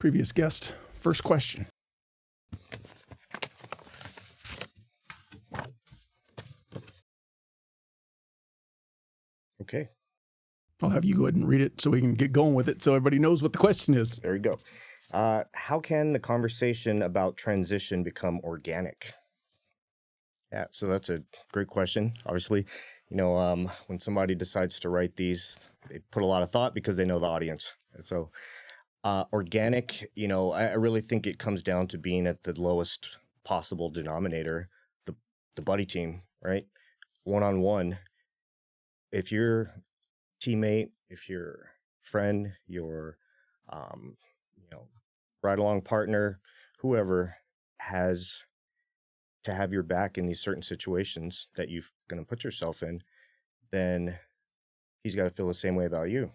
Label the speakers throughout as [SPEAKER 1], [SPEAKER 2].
[SPEAKER 1] Previous guest, first question.
[SPEAKER 2] Okay.
[SPEAKER 1] I'll have you go ahead and read it so we can get going with it so everybody knows what the question is.
[SPEAKER 2] There we go. How can the conversation about transition become organic? Yeah, so that's a great question. Obviously, when somebody decides to write these, they put a lot of thought because they know the audience. And so organic, I really think it comes down to being at the lowest possible denominator, the buddy team, right? One-on-one. If your teammate, if your friend, your ride-along partner, whoever has to have your back in these certain situations that you're going to put yourself in, then he's got to feel the same way about you.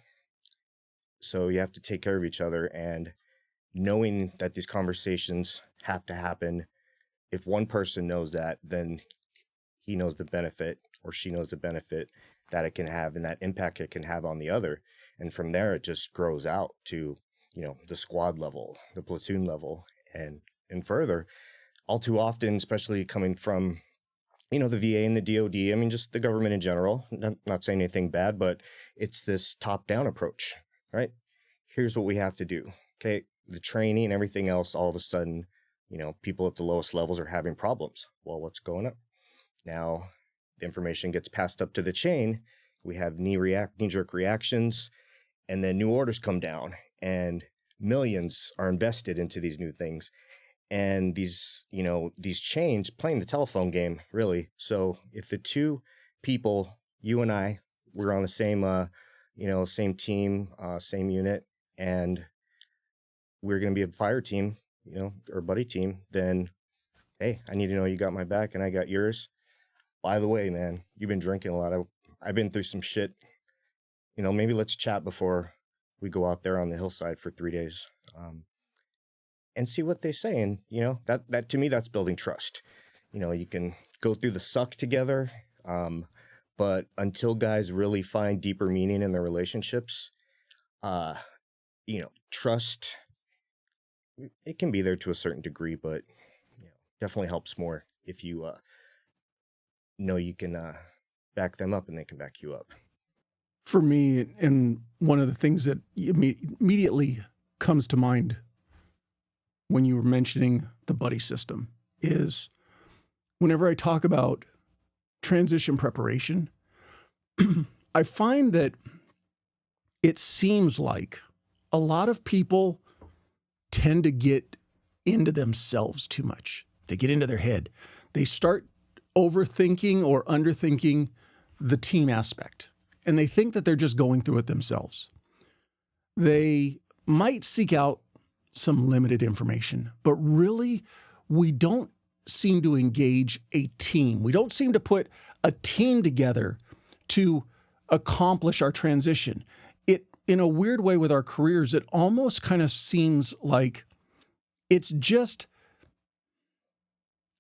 [SPEAKER 2] So you have to take care of each other, and knowing that these conversations have to happen, if one person knows that, then he knows the benefit or she knows the benefit that it can have and that impact it can have on the other. And from there, it just grows out to, the squad level, the platoon level, and further. All too often, especially coming from, the VA and the DOD, I mean, just the government in general, not saying anything bad, but it's this top-down approach, right? Here's what we have to do. Okay, the training and everything else, all of a sudden, people at the lowest levels are having problems. Well, what's going on? Now, the information gets passed up to the chain. We have knee-jerk reactions, and then new orders come down, and millions are invested into these new things. And these chains playing the telephone game, really. So if the two people, you and I, we're on the same, same team, same unit, and we're going to be a fire team, or buddy team, then, hey, I need to know you got my back and I got yours. By the way, man, you've been drinking a lot. I've been through some shit. Maybe let's chat before we go out there on the hillside for 3 days. And see what they say. And, that to me, that's building trust. You can go through the suck together. But until guys really find deeper meaning in their relationships, trust, it can be there to a certain degree, but definitely helps more if you know you can back them up and they can back you up.
[SPEAKER 1] For me, and one of the things that immediately comes to mind when you were mentioning the buddy system is whenever I talk about transition preparation, I find that it seems like a lot of people tend to get into themselves too much. They get into their head. They start overthinking or underthinking the team aspect, and they think that they're just going through it themselves. They might seek out some limited information, but really we don't seem to engage a team. We don't seem to put a team together to accomplish our transition. It, in a weird way with our careers, it almost kind of seems like it's just,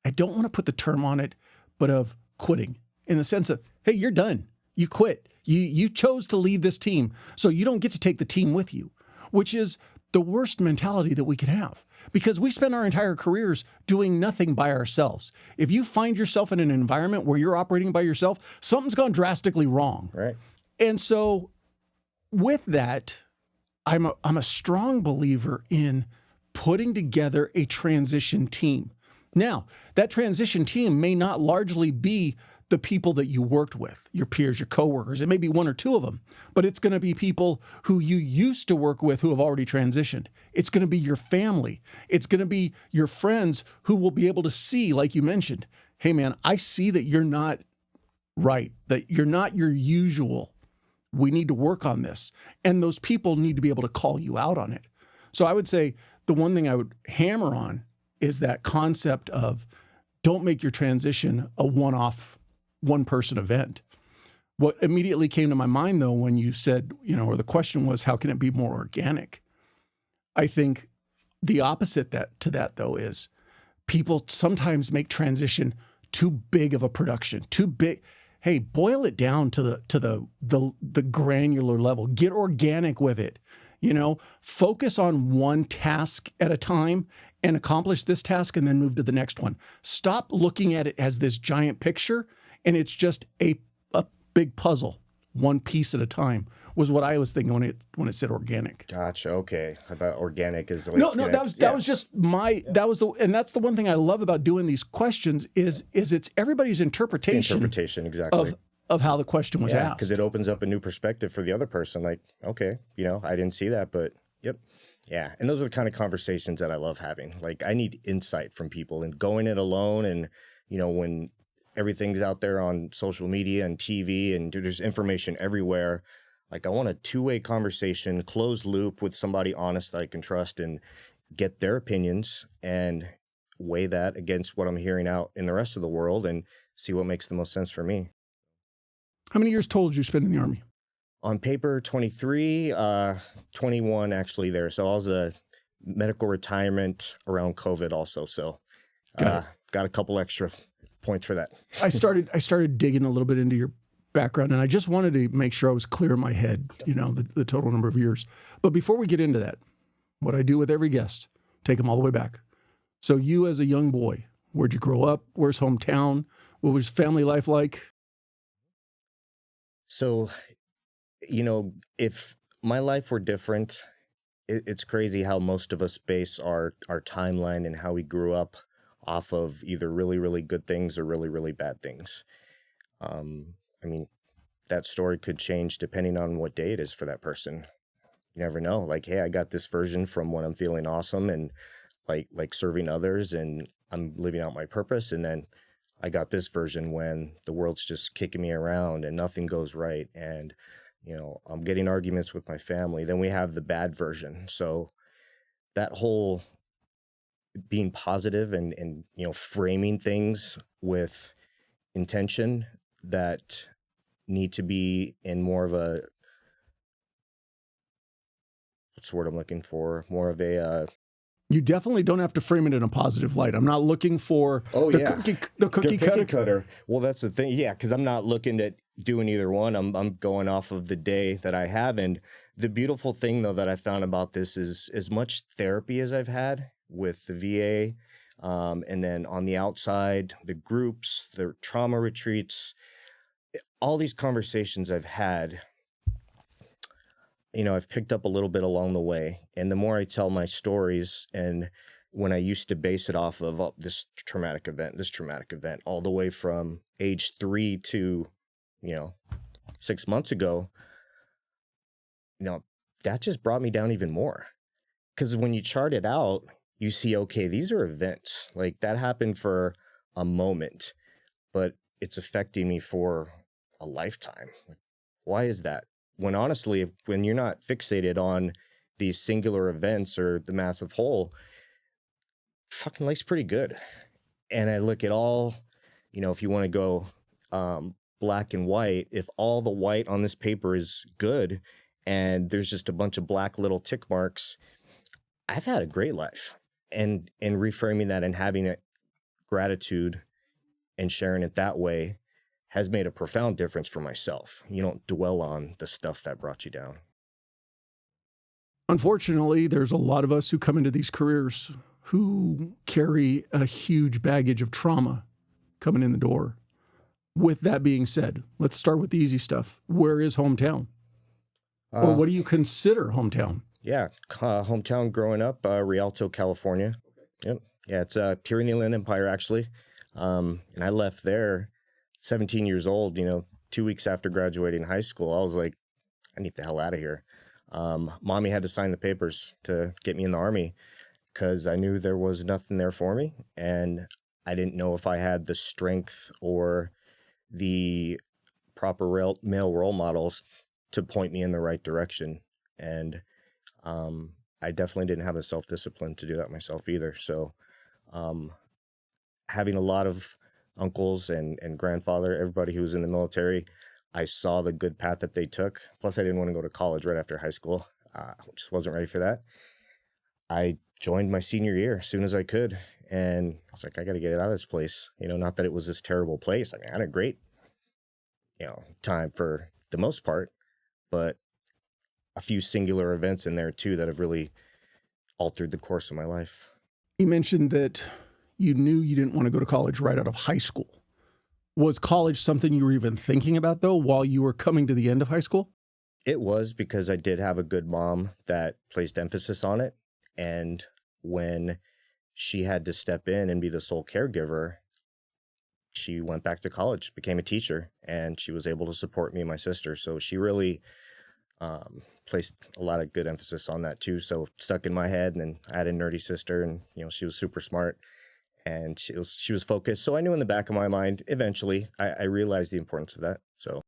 [SPEAKER 1] I don't want to put the term on it, but of quitting, in the sense of, hey, you're done. You quit. You chose to leave this team, so you don't get to take the team with you, which is the worst mentality that we could have, because we spend our entire careers doing nothing by ourselves. If you find yourself in an environment where you're operating by yourself, something's gone drastically wrong.
[SPEAKER 2] Right.
[SPEAKER 1] And so with that, I'm a strong believer in putting together a transition team. Now, that transition team may not largely be the people that you worked with, your peers, your coworkers. It may be one or two of them, but it's going to be people who you used to work with who have already transitioned. It's going to be your family. It's going to be your friends who will be able to see, like you mentioned, hey man, I see that you're not right, that you're not your usual. We need to work on this. And those people need to be able to call you out on it. So I would say the one thing I would hammer on is that concept of don't make your transition a one-off, one-person event. What immediately came to my mind, though, when you said, or the question was, how can it be more organic? I think the opposite to that, though, is people sometimes make transition too big of a production, too big. Hey, boil it down to the granular level. Get organic with it. Focus on one task at a time and accomplish this task and then move to the next one. Stop looking at it as this giant picture and it's just a big puzzle, one piece at a time, was what I was thinking when it said organic.
[SPEAKER 2] Gotcha. Okay. I thought organic is like,
[SPEAKER 1] No, that was just and that's the one thing I love about doing these questions is it's everybody's interpretation.
[SPEAKER 2] Exactly.
[SPEAKER 1] Of how the question was asked.
[SPEAKER 2] Because it opens up a new perspective for the other person. Like, okay, I didn't see that, but yep. Yeah. And those are the kind of conversations that I love having. Like, I need insight from people, and going it alone. And, when everything's out there on social media and TV and there's information everywhere, like, I want a two-way conversation, closed loop with somebody honest that I can trust and get their opinions and weigh that against what I'm hearing out in the rest of the world and see what makes the most sense for me.
[SPEAKER 1] How many years total did you spend in the Army?
[SPEAKER 2] On paper, 23, 21 actually there. So I was a medical retirement around COVID also. So got a couple extra points for that.
[SPEAKER 1] I started digging a little bit into your background, and I just wanted to make sure I was clear in my head, the total number of years. But before we get into that, what I do with every guest, take them all the way back. So you as a young boy, where'd you grow up? Where's hometown? What was family life like?
[SPEAKER 2] So, if my life were different, it's crazy how most of us base our timeline and how we grew up off of either really, really good things or really, really bad things. That story could change depending on what day it is for that person. You never know. Like, hey, I got this version from when I'm feeling awesome and like serving others and I'm living out my purpose. And then I got this version when the world's just kicking me around and nothing goes right. And, I'm getting arguments with my family. Then we have the bad version. So that whole being positive and framing things with intention that need to be in more of a, what's the word I'm looking for? More of a,
[SPEAKER 1] you definitely don't have to frame it in a positive light. I'm not looking for the cookie cutter.
[SPEAKER 2] Well, that's the thing. Yeah, because I'm not looking at doing either one. I'm going off of the day that I have. And the beautiful thing, though, that I found about this is as much therapy as I've had with the VA, and then on the outside, the groups, the trauma retreats, all these conversations I've had, I've picked up a little bit along the way. And the more I tell my stories, and when I used to base it off of this traumatic event, all the way from age 3 to, 6 months ago, that just brought me down even more. Because when you chart it out, you see, okay, these are events. Like, that happened for a moment, but it's affecting me for a lifetime. Why is that? When honestly, when you're not fixated on these singular events or the massive whole, fucking life's pretty good. And I look at all, if you want to go black and white, if all the white on this paper is good and there's just a bunch of black little tick marks, I've had a great life. And reframing that and having it gratitude and sharing it that way has made a profound difference for myself. You don't dwell on the stuff that brought you down.
[SPEAKER 1] Unfortunately, there's a lot of us who come into these careers who carry a huge baggage of trauma coming in the door. With that being said, let's start with the easy stuff. Where is hometown? Or what do you consider hometown?
[SPEAKER 2] Yeah, hometown growing up, Rialto, California. Yep. Yeah, it's here in the Inland Empire, actually. And I left there 17 years old, 2 weeks after graduating high school. I was like, I need the hell out of here. Mommy had to sign the papers to get me in the Army because I knew there was nothing there for me. And I didn't know if I had the strength or the proper male role models to point me in the right direction. And I definitely didn't have the self-discipline to do that myself either. So having a lot of uncles and grandfather, everybody who was in the military, I saw the good path that they took. Plus, I didn't want to go to college right after high school. Just wasn't ready for that. I joined my senior year as soon as I could. And I was like, I got to get out of this place. Not that it was this terrible place. I had a great, time for the most part. But a few singular events in there too that have really altered the course of my life.
[SPEAKER 1] You mentioned that you knew you didn't want to go to college right out of high school. Was college something you were even thinking about, though, while you were coming to the end of high school?
[SPEAKER 2] It was, because I did have a good mom that placed emphasis on it. And when she had to step in and be the sole caregiver, she went back to college, became a teacher, and she was able to support me and my sister. So she really placed a lot of good emphasis on that too. So it stuck in my head, and then I had a nerdy sister, and she was super smart. And she was focused. So I knew in the back of my mind, eventually, I realized the importance of that. So,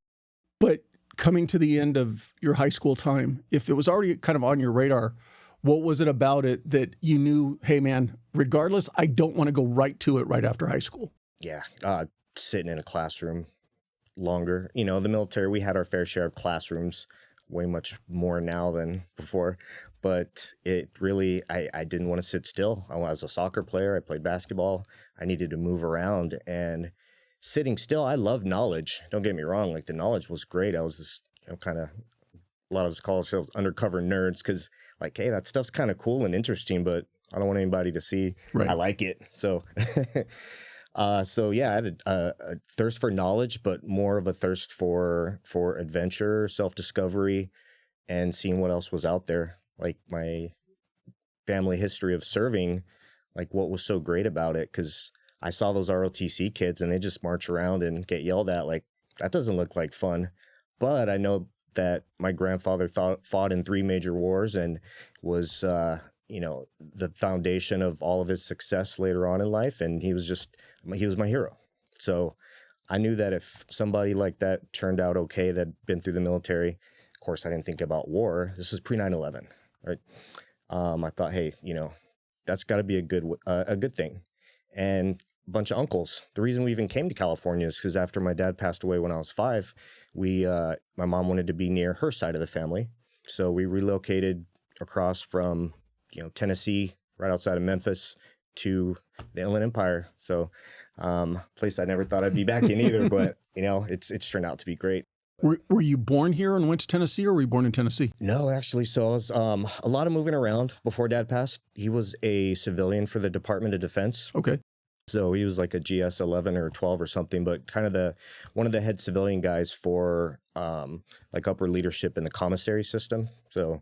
[SPEAKER 1] but coming to the end of your high school time, if it was already kind of on your radar, what was it about it that you knew, hey, man, regardless, I don't want to go right to it right after high school?
[SPEAKER 2] Yeah, sitting in a classroom longer. The military, we had our fair share of classrooms, way much more now than before. But it really, I didn't want to sit still. I was a soccer player. I played basketball. I needed to move around. And sitting still, I love knowledge. Don't get me wrong. Like, the knowledge was great. I was this kind of, a lot of us call ourselves undercover nerds because, like, hey, that stuff's kind of cool and interesting, but I don't want anybody to see I like it. So, so yeah, I had a thirst for knowledge, but more of a thirst for adventure, self-discovery, and seeing what else was out there. Like, my family history of serving, like, what was so great about it? Because I saw those ROTC kids and they just march around and get yelled at. Like, that doesn't look like fun. But I know that my grandfather fought in 3 major wars and was, the foundation of all of his success later on in life. And he was my hero. So I knew that if somebody like that turned out okay, that'd been through the military, of course, I didn't think about war. This was pre 9/11. Right. I thought, hey, that's got to be a good thing. And a bunch of uncles. The reason we even came to California is because after my dad passed away when I was 5, my mom wanted to be near her side of the family. So we relocated across from, Tennessee, right outside of Memphis, to the Inland Empire. So place I never thought I'd be back in either, but, it's turned out to be great.
[SPEAKER 1] Were you born here and went to Tennessee, or were you born in Tennessee?
[SPEAKER 2] No, actually. So I was a lot of moving around before Dad passed. He was a civilian for the Department of Defense.
[SPEAKER 1] Okay.
[SPEAKER 2] So he was like a GS 11 or 12 or something, but kind of one of the head civilian guys for like upper leadership in the commissary system. So,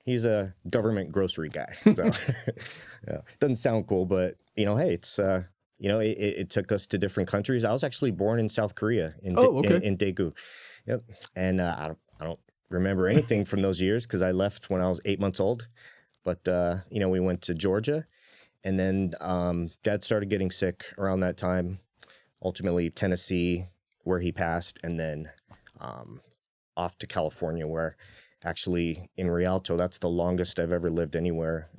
[SPEAKER 2] he's a government grocery guy. So doesn't sound cool, but, hey, it's, it took us to different countries. I was actually born in South Korea in Daegu. Yep. And I don't remember anything from those years because I left when I was 8 months old. But, we went to Georgia, and then Dad started getting sick around that time, ultimately Tennessee, where he passed, and then off to California, where actually in Rialto, that's the longest I've ever lived anywhere,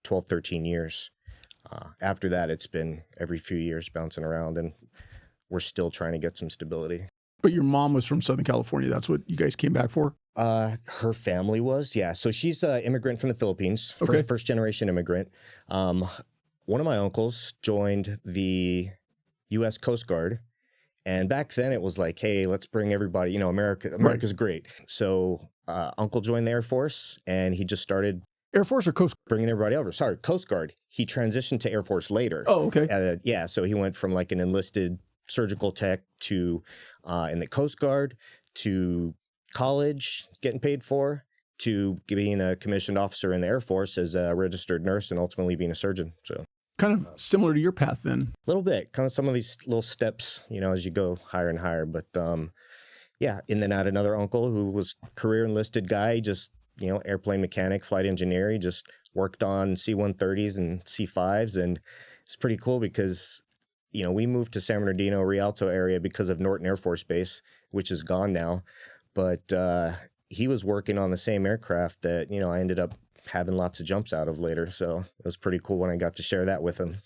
[SPEAKER 2] 12, 13 years. After that, it's been every few years bouncing around, and we're still trying to get some stability.
[SPEAKER 1] But your mom was from Southern California. That's what you guys came back for?
[SPEAKER 2] Her family was, yeah. So she's an immigrant from the Philippines,
[SPEAKER 1] okay.
[SPEAKER 2] first generation immigrant. One of my uncles joined the U.S. Coast Guard. And back then it was like, hey, let's bring everybody, America's great. So uncle joined the Air Force, and he just started
[SPEAKER 1] Air Force or Coast Guard?
[SPEAKER 2] Bringing everybody over. Sorry, Coast Guard. He transitioned to Air Force later.
[SPEAKER 1] Oh, okay.
[SPEAKER 2] Yeah, so he went from like an enlisted surgical tech to in the Coast Guard to college, getting paid for, to being a commissioned officer in the Air Force as a registered nurse, and ultimately being a surgeon. So
[SPEAKER 1] kind of similar to your path then.
[SPEAKER 2] A little bit, kind of some of these little steps, as you go higher and higher. But yeah, and then I had another uncle who was career enlisted guy, just airplane mechanic, flight engineer. He just worked on C-130s and C-5s, and it's pretty cool because we moved to San Bernardino, Rialto area because of Norton Air Force Base, which is gone now. But he was working on the same aircraft that, I ended up having lots of jumps out of later. So it was pretty cool when I got to share that with him.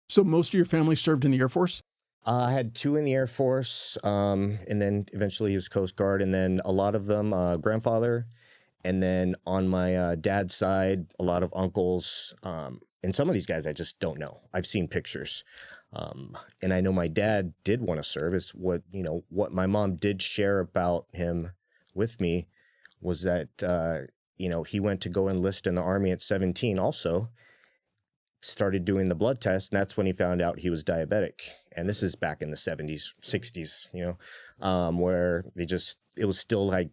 [SPEAKER 1] So most of your family served in the Air Force?
[SPEAKER 2] I had 2 in the Air Force, and then eventually he was Coast Guard, and then a lot of them grandfather. And then on my dad's side, a lot of uncles, and some of these guys I just don't know. I've seen pictures. And I know my dad did want to serve. Is what my mom did share about him with me was that, he went to go enlist in the Army at 17 also, started doing the blood test, and that's when he found out he was diabetic. And this is back in the 70s, 60s, where it was still like,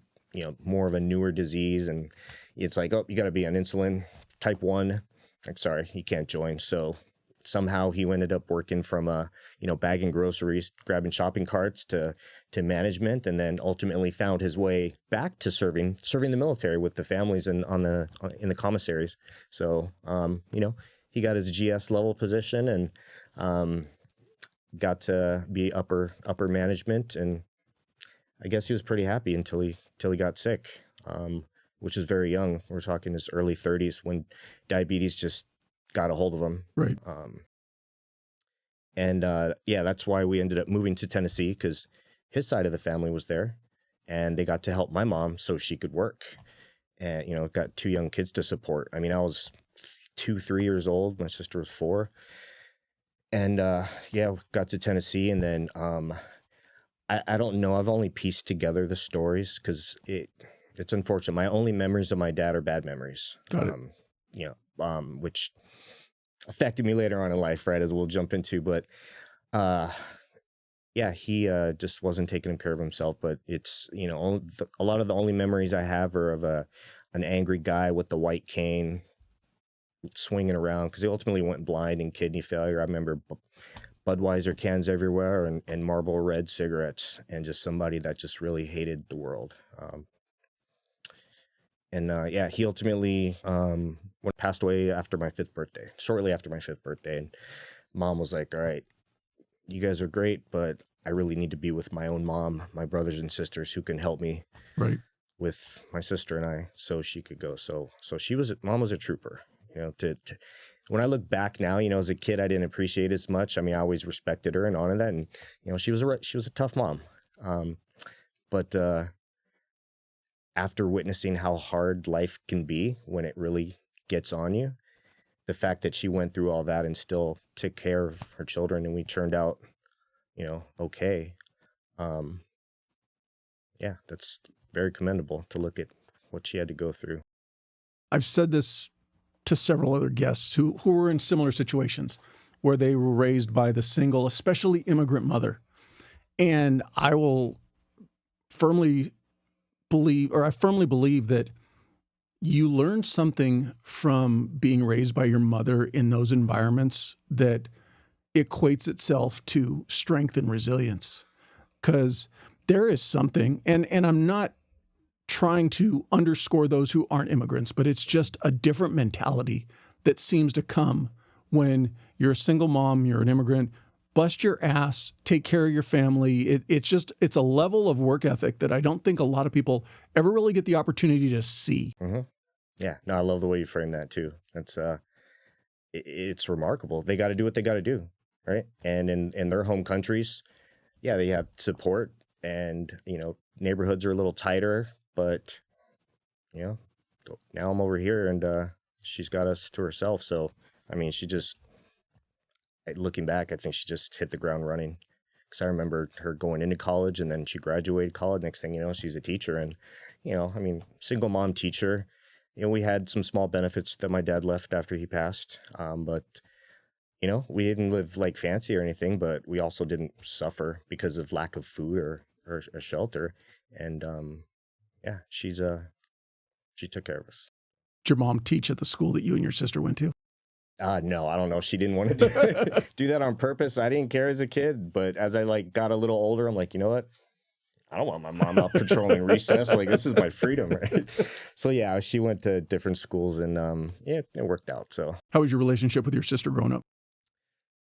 [SPEAKER 2] more of a newer disease. And it's like, oh, you got to be on insulin, type 1. I'm sorry, he can't join. So somehow he ended up working from bagging groceries, grabbing shopping carts to management, and then ultimately found his way back to serving the military with the families in the commissaries. So, he got his GS level position and got to be upper management, and I guess he was pretty happy until he got sick, which is very young. We're talking his early 30s when diabetes just got a hold of him.
[SPEAKER 1] Right.
[SPEAKER 2] That's why we ended up moving to Tennessee, because his side of the family was there, and they got to help my mom so she could work, and got 2 young kids to support. I mean, I was 3 years old. My sister was 4. And got to Tennessee, and then I don't know. I've only pieced together the stories because it's unfortunate. My only memories of my dad are bad memories.
[SPEAKER 1] Got it.
[SPEAKER 2] Which affected me later on in life, right? As we'll jump into, but he just wasn't taking care of himself. But it's a lot of the only memories I have are of an angry guy with the white cane swinging around, because he ultimately went blind and kidney failure. I remember Budweiser cans everywhere and Marlboro Red cigarettes, and just somebody that just really hated the world. He ultimately passed away after my 5th birthday, shortly after my 5th birthday. And Mom was like, all right, you guys are great, but I really need to be with my own mom, my brothers and sisters who can help me
[SPEAKER 1] Right.
[SPEAKER 2] with my sister and I, so she could go. So Mom was a trooper. When I look back now, as a kid, I didn't appreciate it as much. I mean, I always respected her and honored that. And, she was a tough mom. But after witnessing how hard life can be when it really gets on you, the fact that she went through all that and still took care of her children, and we turned out, okay. That's very commendable to look at what she had to go through.
[SPEAKER 1] I've said this to several other guests who were in similar situations where they were raised by the single, especially immigrant mother. And I firmly believe that you learn something from being raised by your mother in those environments that equates itself to strength and resilience. Because there is something, and I'm not trying to underscore those who aren't immigrants, but it's just a different mentality that seems to come when you're a single mom, you're an immigrant, bust your ass, take care of your family. It's a level of work ethic that I don't think a lot of people ever really get the opportunity to see.
[SPEAKER 2] Mm-hmm. Yeah, no, I love the way you frame that too. That's it's remarkable. They got to do what they got to do, right? And in their home countries, they have support, and neighborhoods are a little tighter. But, now I'm over here, and she's got us to herself. So, I mean, looking back, I think she just hit the ground running. Because I remember her going into college, and then she graduated college. Next thing you know, she's a teacher. And, single mom teacher. We had some small benefits that my dad left after he passed. But, we didn't live like fancy or anything, but we also didn't suffer because of lack of food or shelter. And, she took care of us.
[SPEAKER 1] Did your mom teach at the school that you and your sister went to?
[SPEAKER 2] No, I don't know. She didn't want to do that on purpose. I didn't care as a kid, but as I got a little older, I'm like, you know what? I don't want my mom out patrolling recess. Like, this is my freedom, right? So she went to different schools, and it worked out. So,
[SPEAKER 1] how was your relationship with your sister growing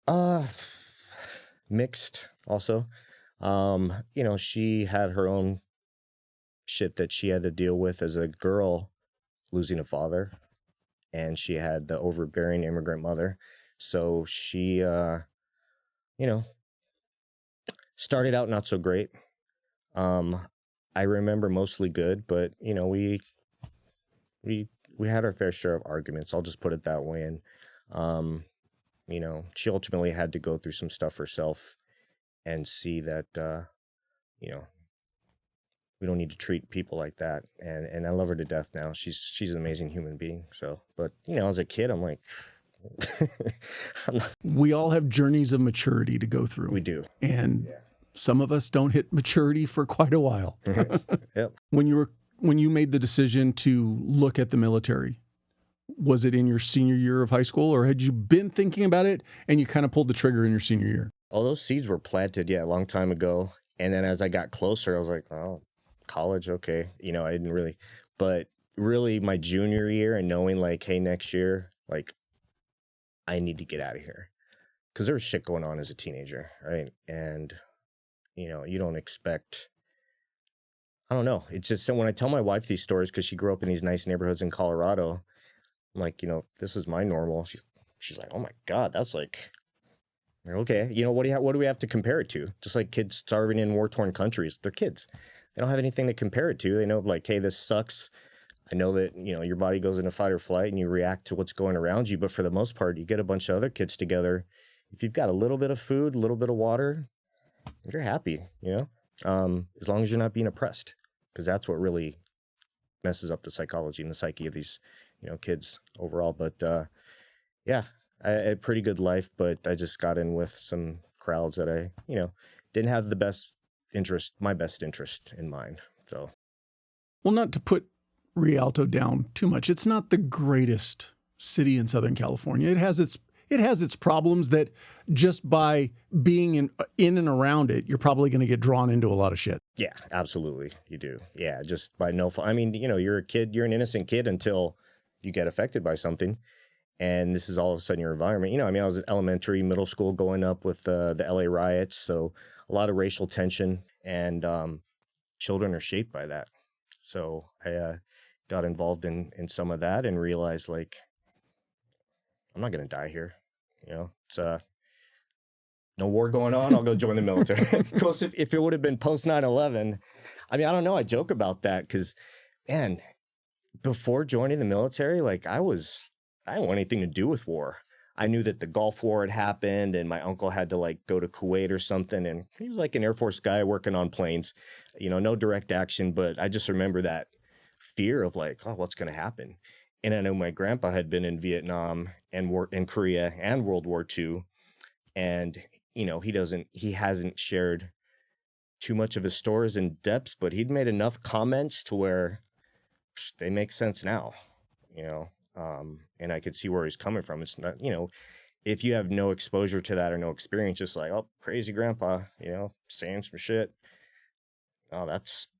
[SPEAKER 1] up?
[SPEAKER 2] Mixed. Also, she had her own shit that she had to deal with as a girl, losing a father, and she had the overbearing immigrant mother. So she, started out not so great. I remember mostly good, but we had our fair share of arguments. I'll just put it that way. And she ultimately had to go through some stuff herself and see that we don't need to treat people like that. And I love her to death now. She's an amazing human being. So, but you know, as a kid, I'm like,
[SPEAKER 1] We all have journeys of maturity to go through.
[SPEAKER 2] we do.
[SPEAKER 1] And some of us don't hit maturity for quite a while.
[SPEAKER 2] Yep.
[SPEAKER 1] When you made the decision to look at the military, was it in your senior year of high school, or had you been thinking about it and you kind of pulled the trigger in your senior year?
[SPEAKER 2] All those seeds were planted, a long time ago. And then as I got closer, I was like, oh, college, okay. You know, I didn't really, but really my junior year and knowing like, hey, next year, like, I need to get out of here. Because there was shit going on as a teenager, right? And, you know, you don't expect, I don't know. It's just when I tell my wife these stories, because she grew up in these nice neighborhoods in Colorado, I'm like, you know, this is my normal. She's like, oh my God, that's like, okay. You know, what do we have to compare it to? Just like kids starving in war-torn countries. They're kids. They don't have anything to compare it to. They know like, hey, this sucks. I know that, you know, your body goes into fight or flight and you react to what's going around you. But for the most part, you get a bunch of other kids together. If you've got a little bit of food, a little bit of water, you're happy, you know, as long as you're not being oppressed, because that's what really messes up the psychology and the psyche of these, you know, kids overall. But yeah, I had a pretty good life, but I just got in with some crowds that I, you know, didn't have my best interest in mind. So,
[SPEAKER 1] well, not to put Rialto down too much, it's not the greatest city in Southern California. It has its problems that just by being in and around it, you're probably going to get drawn into a lot of shit.
[SPEAKER 2] Yeah, absolutely. You do. Yeah, just by no fault. I mean, you know, you're a kid, you're an innocent kid until you get affected by something. And this is all of a sudden your environment. You know, I mean, I was in elementary, middle school growing up with the LA riots. So a lot of racial tension, and children are shaped by that. So I got involved in some of that and realized, like, I'm not going to die here. You know, it's no war going on. I'll go join the military. Of course, if it would have been post 9/11, I mean, I don't know. I joke about that because, man, before joining the military, like I didn't want anything to do with war. I knew that the Gulf War had happened and my uncle had to like go to Kuwait or something. And he was like an Air Force guy working on planes, you know, no direct action. But I just remember that fear of like, oh, what's going to happen? And I know my grandpa had been in Vietnam and in Korea and World War II. And, you know, he hasn't shared too much of his stories in depth, but he'd made enough comments to where they make sense now, you know. And I could see where he's coming from. It's not, you know, if you have no exposure to that or no experience, just like, oh, crazy grandpa, you know, saying some shit. Oh,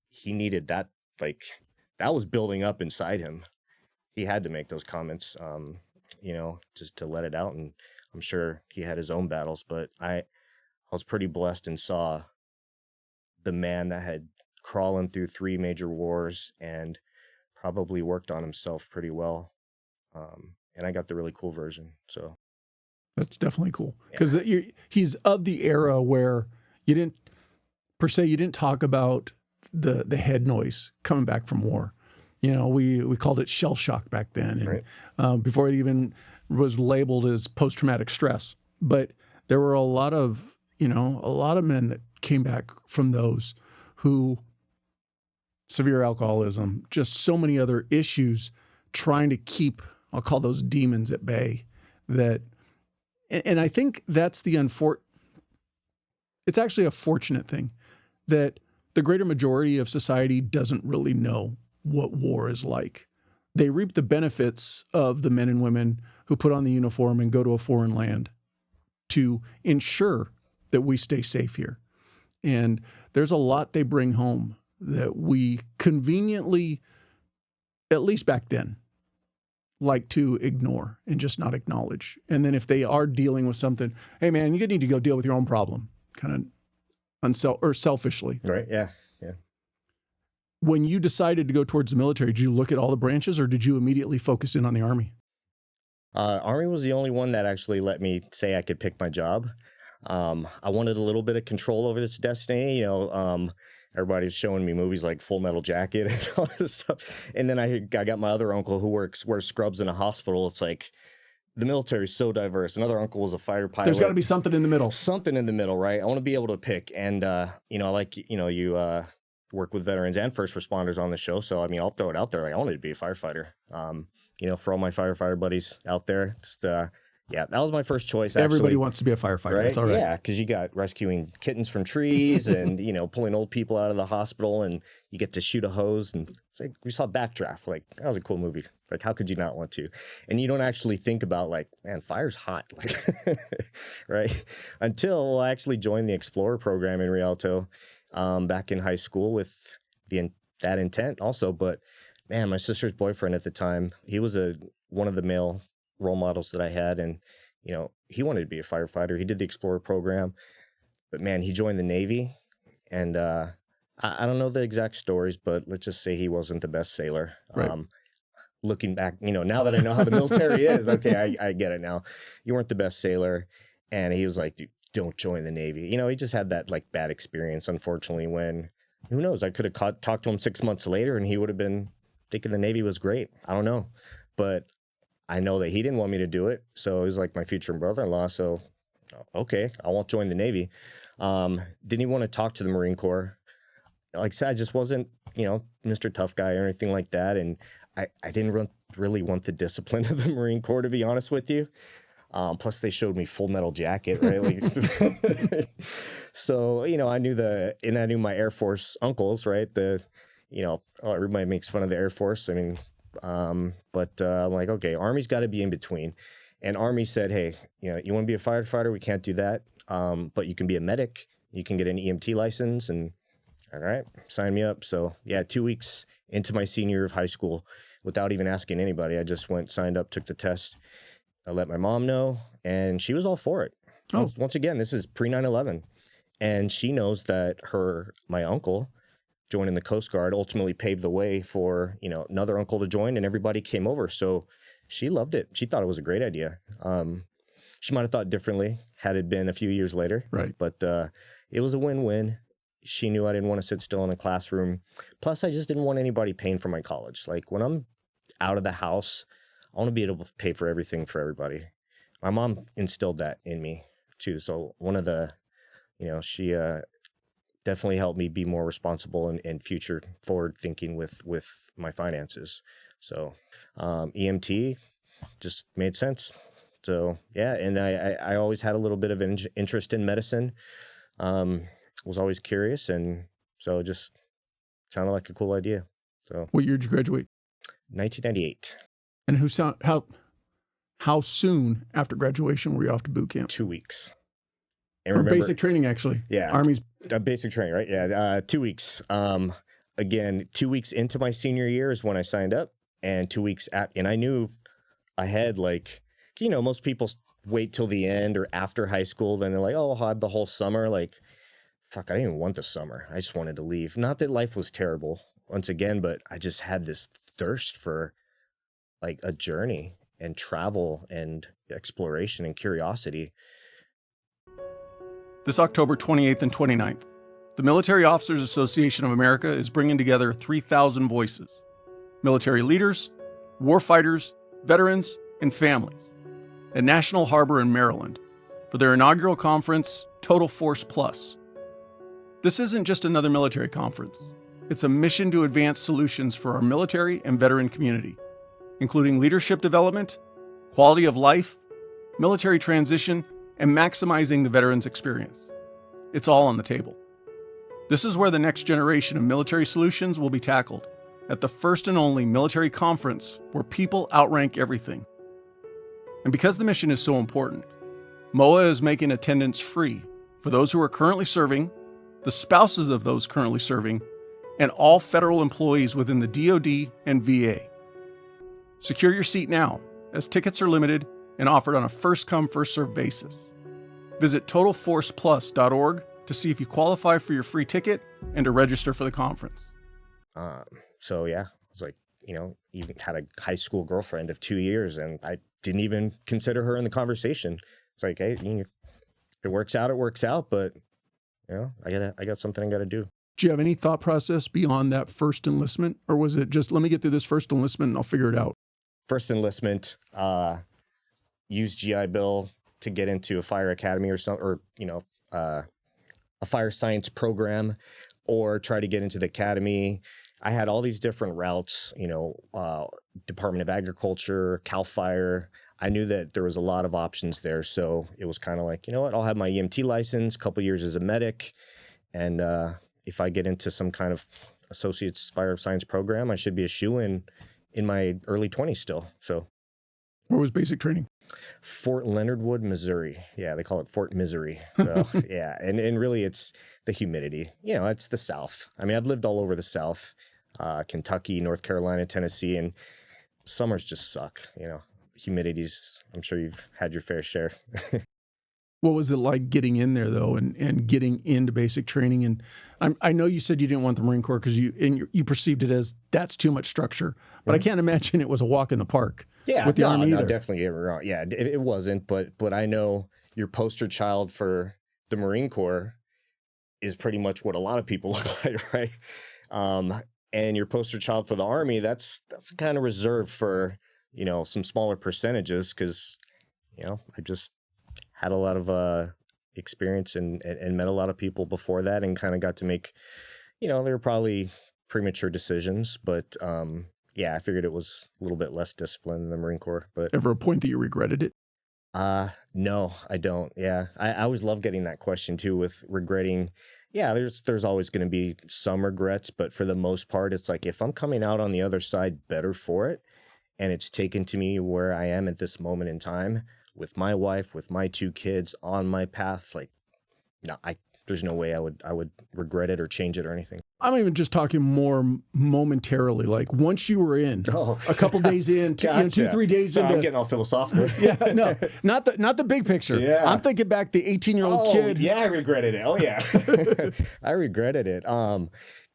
[SPEAKER 2] he needed that. Like that was building up inside him. He had to make those comments, you know, just to let it out. And I'm sure he had his own battles, but I was pretty blessed and saw the man that had crawling through 3 major wars and probably worked on himself pretty well. And I got the really cool version. So
[SPEAKER 1] that's definitely cool because he's of the era where you didn't talk about the head noise coming back from war. You know, we called it shell shock back then, and
[SPEAKER 2] right.
[SPEAKER 1] Before it even was labeled as post-traumatic stress. But there were a lot of men that came back from those who severe alcoholism, just so many other issues, trying to keep, I'll call those demons at bay. And I think that's it's actually a fortunate thing that the greater majority of society doesn't really know what war is like. They reap the benefits of the men and women who put on the uniform and go to a foreign land to ensure that we stay safe here. And there's a lot they bring home that we conveniently, at least back then, like to ignore and just not acknowledge. And then if they are dealing with something, hey man, you need to go deal with your own problem, kind of selfishly.
[SPEAKER 2] Right. Yeah. Yeah.
[SPEAKER 1] When you decided to go towards the military, did you look at all the branches or did you immediately focus in on the Army?
[SPEAKER 2] Army was the only one that actually let me say I could pick my job. I wanted a little bit of control over this destiny. You know, everybody's showing me movies like Full Metal Jacket and all this stuff. And then I got my other uncle who wears scrubs in a hospital. It's like the military is so diverse. Another uncle was a fighter pilot.
[SPEAKER 1] There's got to be something in the middle.
[SPEAKER 2] Something in the middle, right? I want to be able to pick. And, you know, like, you know, work with veterans and first responders on the show. So, I mean, I'll throw it out there. Like, I wanted to be a firefighter. For all my firefighter buddies out there, that was my first choice.
[SPEAKER 1] Everybody wants to be a firefighter.
[SPEAKER 2] Right?
[SPEAKER 1] That's all right.
[SPEAKER 2] Yeah, because you got rescuing kittens from trees and, pulling old people out of the hospital, and you get to shoot a hose. And it's like, we saw Backdraft. Like, that was a cool movie. Like, how could you not want to? And you don't actually think about, like, man, fire's hot. Like, right? Until I actually joined the Explorer program in Rialto back in high school with that intent also. But, man, my sister's boyfriend at the time, he was one of the male role models that I had, and he wanted to be a firefighter. He did the Explorer program, but man, he joined the Navy, and I don't know the exact stories, but let's just say he wasn't the best sailor.
[SPEAKER 1] Right.
[SPEAKER 2] Looking back, now that I know how the military is, okay, I get it now. You weren't the best sailor, and he was like, dude, don't join the Navy. He just had that like bad experience, unfortunately, when, who knows, I could have talked to him 6 months later and he would have been thinking the Navy was great. I don't know, but I know that he didn't want me to do it. So he was like my future brother-in-law. So, okay, I won't join the Navy. Didn't even want to talk to the Marine Corps. Like I said, I just wasn't, Mr. Tough Guy or anything like that. And I didn't really want the discipline of the Marine Corps, to be honest with you. Plus they showed me Full Metal Jacket, right? Like, so, I knew my Air Force uncles, right? Everybody makes fun of the Air Force. I mean, but I'm like, okay, Army's got to be in between. And Army said, hey, you want to be a firefighter? We can't do that. But you can be a medic. You can get an EMT license, and all right, sign me up. So yeah, 2 weeks into my senior year of high school, without even asking anybody, I just went, signed up, took the test. I let my mom know, and she was all for it.
[SPEAKER 1] Oh.
[SPEAKER 2] Once again, this is pre 9/11, and she knows that my uncle joining the Coast Guard ultimately paved the way for, another uncle to join, and everybody came over. So she loved it. She thought it was a great idea. She might have thought differently had it been a few years later.
[SPEAKER 1] Right.
[SPEAKER 2] But it was a win-win. She knew I didn't want to sit still in a classroom. Plus, I just didn't want anybody paying for my college. Like, when I'm out of the house, I want to be able to pay for everything for everybody. My mom instilled that in me, too. So one of the, she definitely helped me be more responsible and future forward thinking with my finances. So EMT just made sense. So yeah, and I always had a little bit of interest in medicine. Was always curious, and so it just sounded like a cool idea. So
[SPEAKER 1] What year did you graduate?
[SPEAKER 2] 1998.
[SPEAKER 1] And how soon after graduation were you off to boot camp?
[SPEAKER 2] 2 weeks. And
[SPEAKER 1] Or
[SPEAKER 2] remember,
[SPEAKER 1] basic training, actually.
[SPEAKER 2] Yeah.
[SPEAKER 1] Army's
[SPEAKER 2] Basic training, right? Yeah. 2 weeks. Again, 2 weeks into my senior year is when I signed up, and 2 weeks and I knew I had, like, most people wait till the end or after high school. Then they're like, oh, I'll have the whole summer. Like, fuck, I didn't even want the summer. I just wanted to leave. Not that life was terrible once again, but I just had this thirst for like a journey and travel and exploration and curiosity.
[SPEAKER 1] This October 28th and 29th, the Military Officers Association of America is bringing together 3,000 voices, military leaders, warfighters, veterans, and families at National Harbor in Maryland for their inaugural conference, Total Force Plus. This isn't just another military conference. It's a mission to advance solutions for our military and veteran community, including leadership development, quality of life, military transition, and maximizing the veteran's experience. It's all on the table. This is where the next generation of military solutions will be tackled, at the first and only military conference where people outrank everything. And because the mission is so important, MOA is making attendance free for those who are currently serving, the spouses of those currently serving, and all federal employees within the DoD and VA. Secure your seat now, as tickets are limited and offered on a first-come, first-served basis. Visit TotalForcePlus.org to see if you qualify for your free ticket and to register for the conference.
[SPEAKER 2] So yeah, I was like, even had a high school girlfriend of 2 years, and I didn't even consider her in the conversation. It's like, hey, if it works out, it works out, but I got something I got to do.
[SPEAKER 1] Do you have any thought process beyond that first enlistment, or was it just, let me get through this first enlistment and I'll figure it out?
[SPEAKER 2] First enlistment, use GI Bill to get into a fire academy or something, or a fire science program. or try to get into the academy. I had all these different routes, Department of Agriculture, CAL FIRE. I knew that there was a lot of options there. So it was kind of like, you know what, I'll have my EMT license, a couple years as a medic. And if I get into some kind of associate's fire science program, I should be a shoo-in in my early 20s still. So
[SPEAKER 1] Where was basic training?
[SPEAKER 2] Fort Leonard Wood, Missouri. Yeah, they call it Fort Misery. So, yeah, and really it's the humidity. It's the South. I mean, I've lived all over the South, Kentucky, North Carolina, Tennessee, and summers just suck. Humidities, I'm sure you've had your fair share.
[SPEAKER 1] What was it like getting in there, though, and getting into basic training? And I know you said you didn't want the Marine Corps because you perceived it as that's too much structure. But I can't imagine it was a walk in the park with the Army either.
[SPEAKER 2] No, definitely get me wrong. Yeah, it wasn't. But I know your poster child for the Marine Corps is pretty much what a lot of people look like, right? And your poster child for the Army, that's kind of reserved for, some smaller percentages because, I just had a lot of experience and met a lot of people before that and kind of got to make, they were probably premature decisions, but I figured it was a little bit less discipline in the Marine Corps. But
[SPEAKER 1] ever a point that you regretted it?
[SPEAKER 2] No, I don't. Yeah, I always love getting that question too with regretting. Yeah, there's always going to be some regrets, but for the most part, it's like if I'm coming out on the other side better for it, and it's taken to me where I am at this moment in time with my wife, with my 2 kids on my path, like, no, there's no way I would regret it or change it or anything.
[SPEAKER 1] I'm even just talking more momentarily, like once you were in, a couple days in, 2-3 days into.
[SPEAKER 2] I'm getting all philosophical.
[SPEAKER 1] Yeah, no, not the big picture.
[SPEAKER 2] Yeah.
[SPEAKER 1] I'm thinking back the 18-year-old kid.
[SPEAKER 2] Yeah, I regretted it. Oh yeah, I regretted it. God,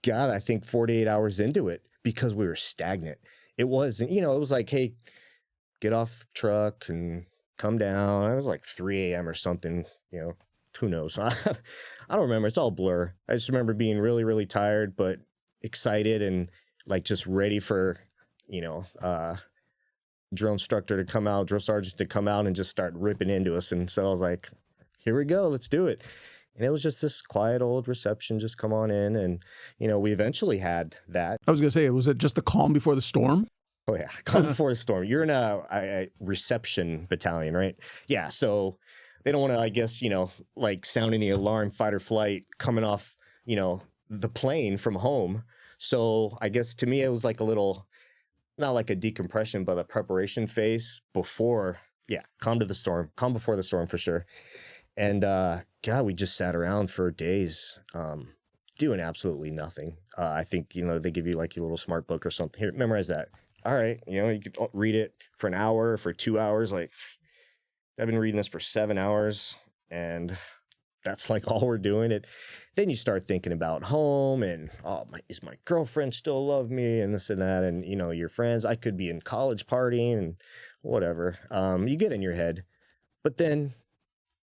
[SPEAKER 2] I think 48 hours into it because we were stagnant. It was, it was like, hey, get off the truck and come down. It was like 3 a.m. or something, who knows? I don't remember. It's all blur. I just remember being really, really tired, but excited and like just ready for, drill instructor to come out, drill sergeant to come out and just start ripping into us. And so I was like, here we go. Let's do it. And it was just this quiet old reception, just come on in. And, we eventually had that.
[SPEAKER 1] I was going to say, was it just the calm before the storm?
[SPEAKER 2] Oh, yeah. Calm before the storm. You're in a reception battalion, right? Yeah. So they don't want to, I guess, like sound any alarm, fight or flight coming off, the plane from home. So I guess to me, it was like a little, not like a decompression, but a preparation phase before, calm before the storm for sure. And God, we just sat around for days doing absolutely nothing. I think, they give you like your little smart book or something. Here, memorize that. All right. You could read it for an hour, for 2 hours. Like, I've been reading this for 7 hours, and that's like all we're doing. Then you start thinking about home and, is my girlfriend still love me and this and that, and your friends. I could be in college partying and whatever. You get in your head, but then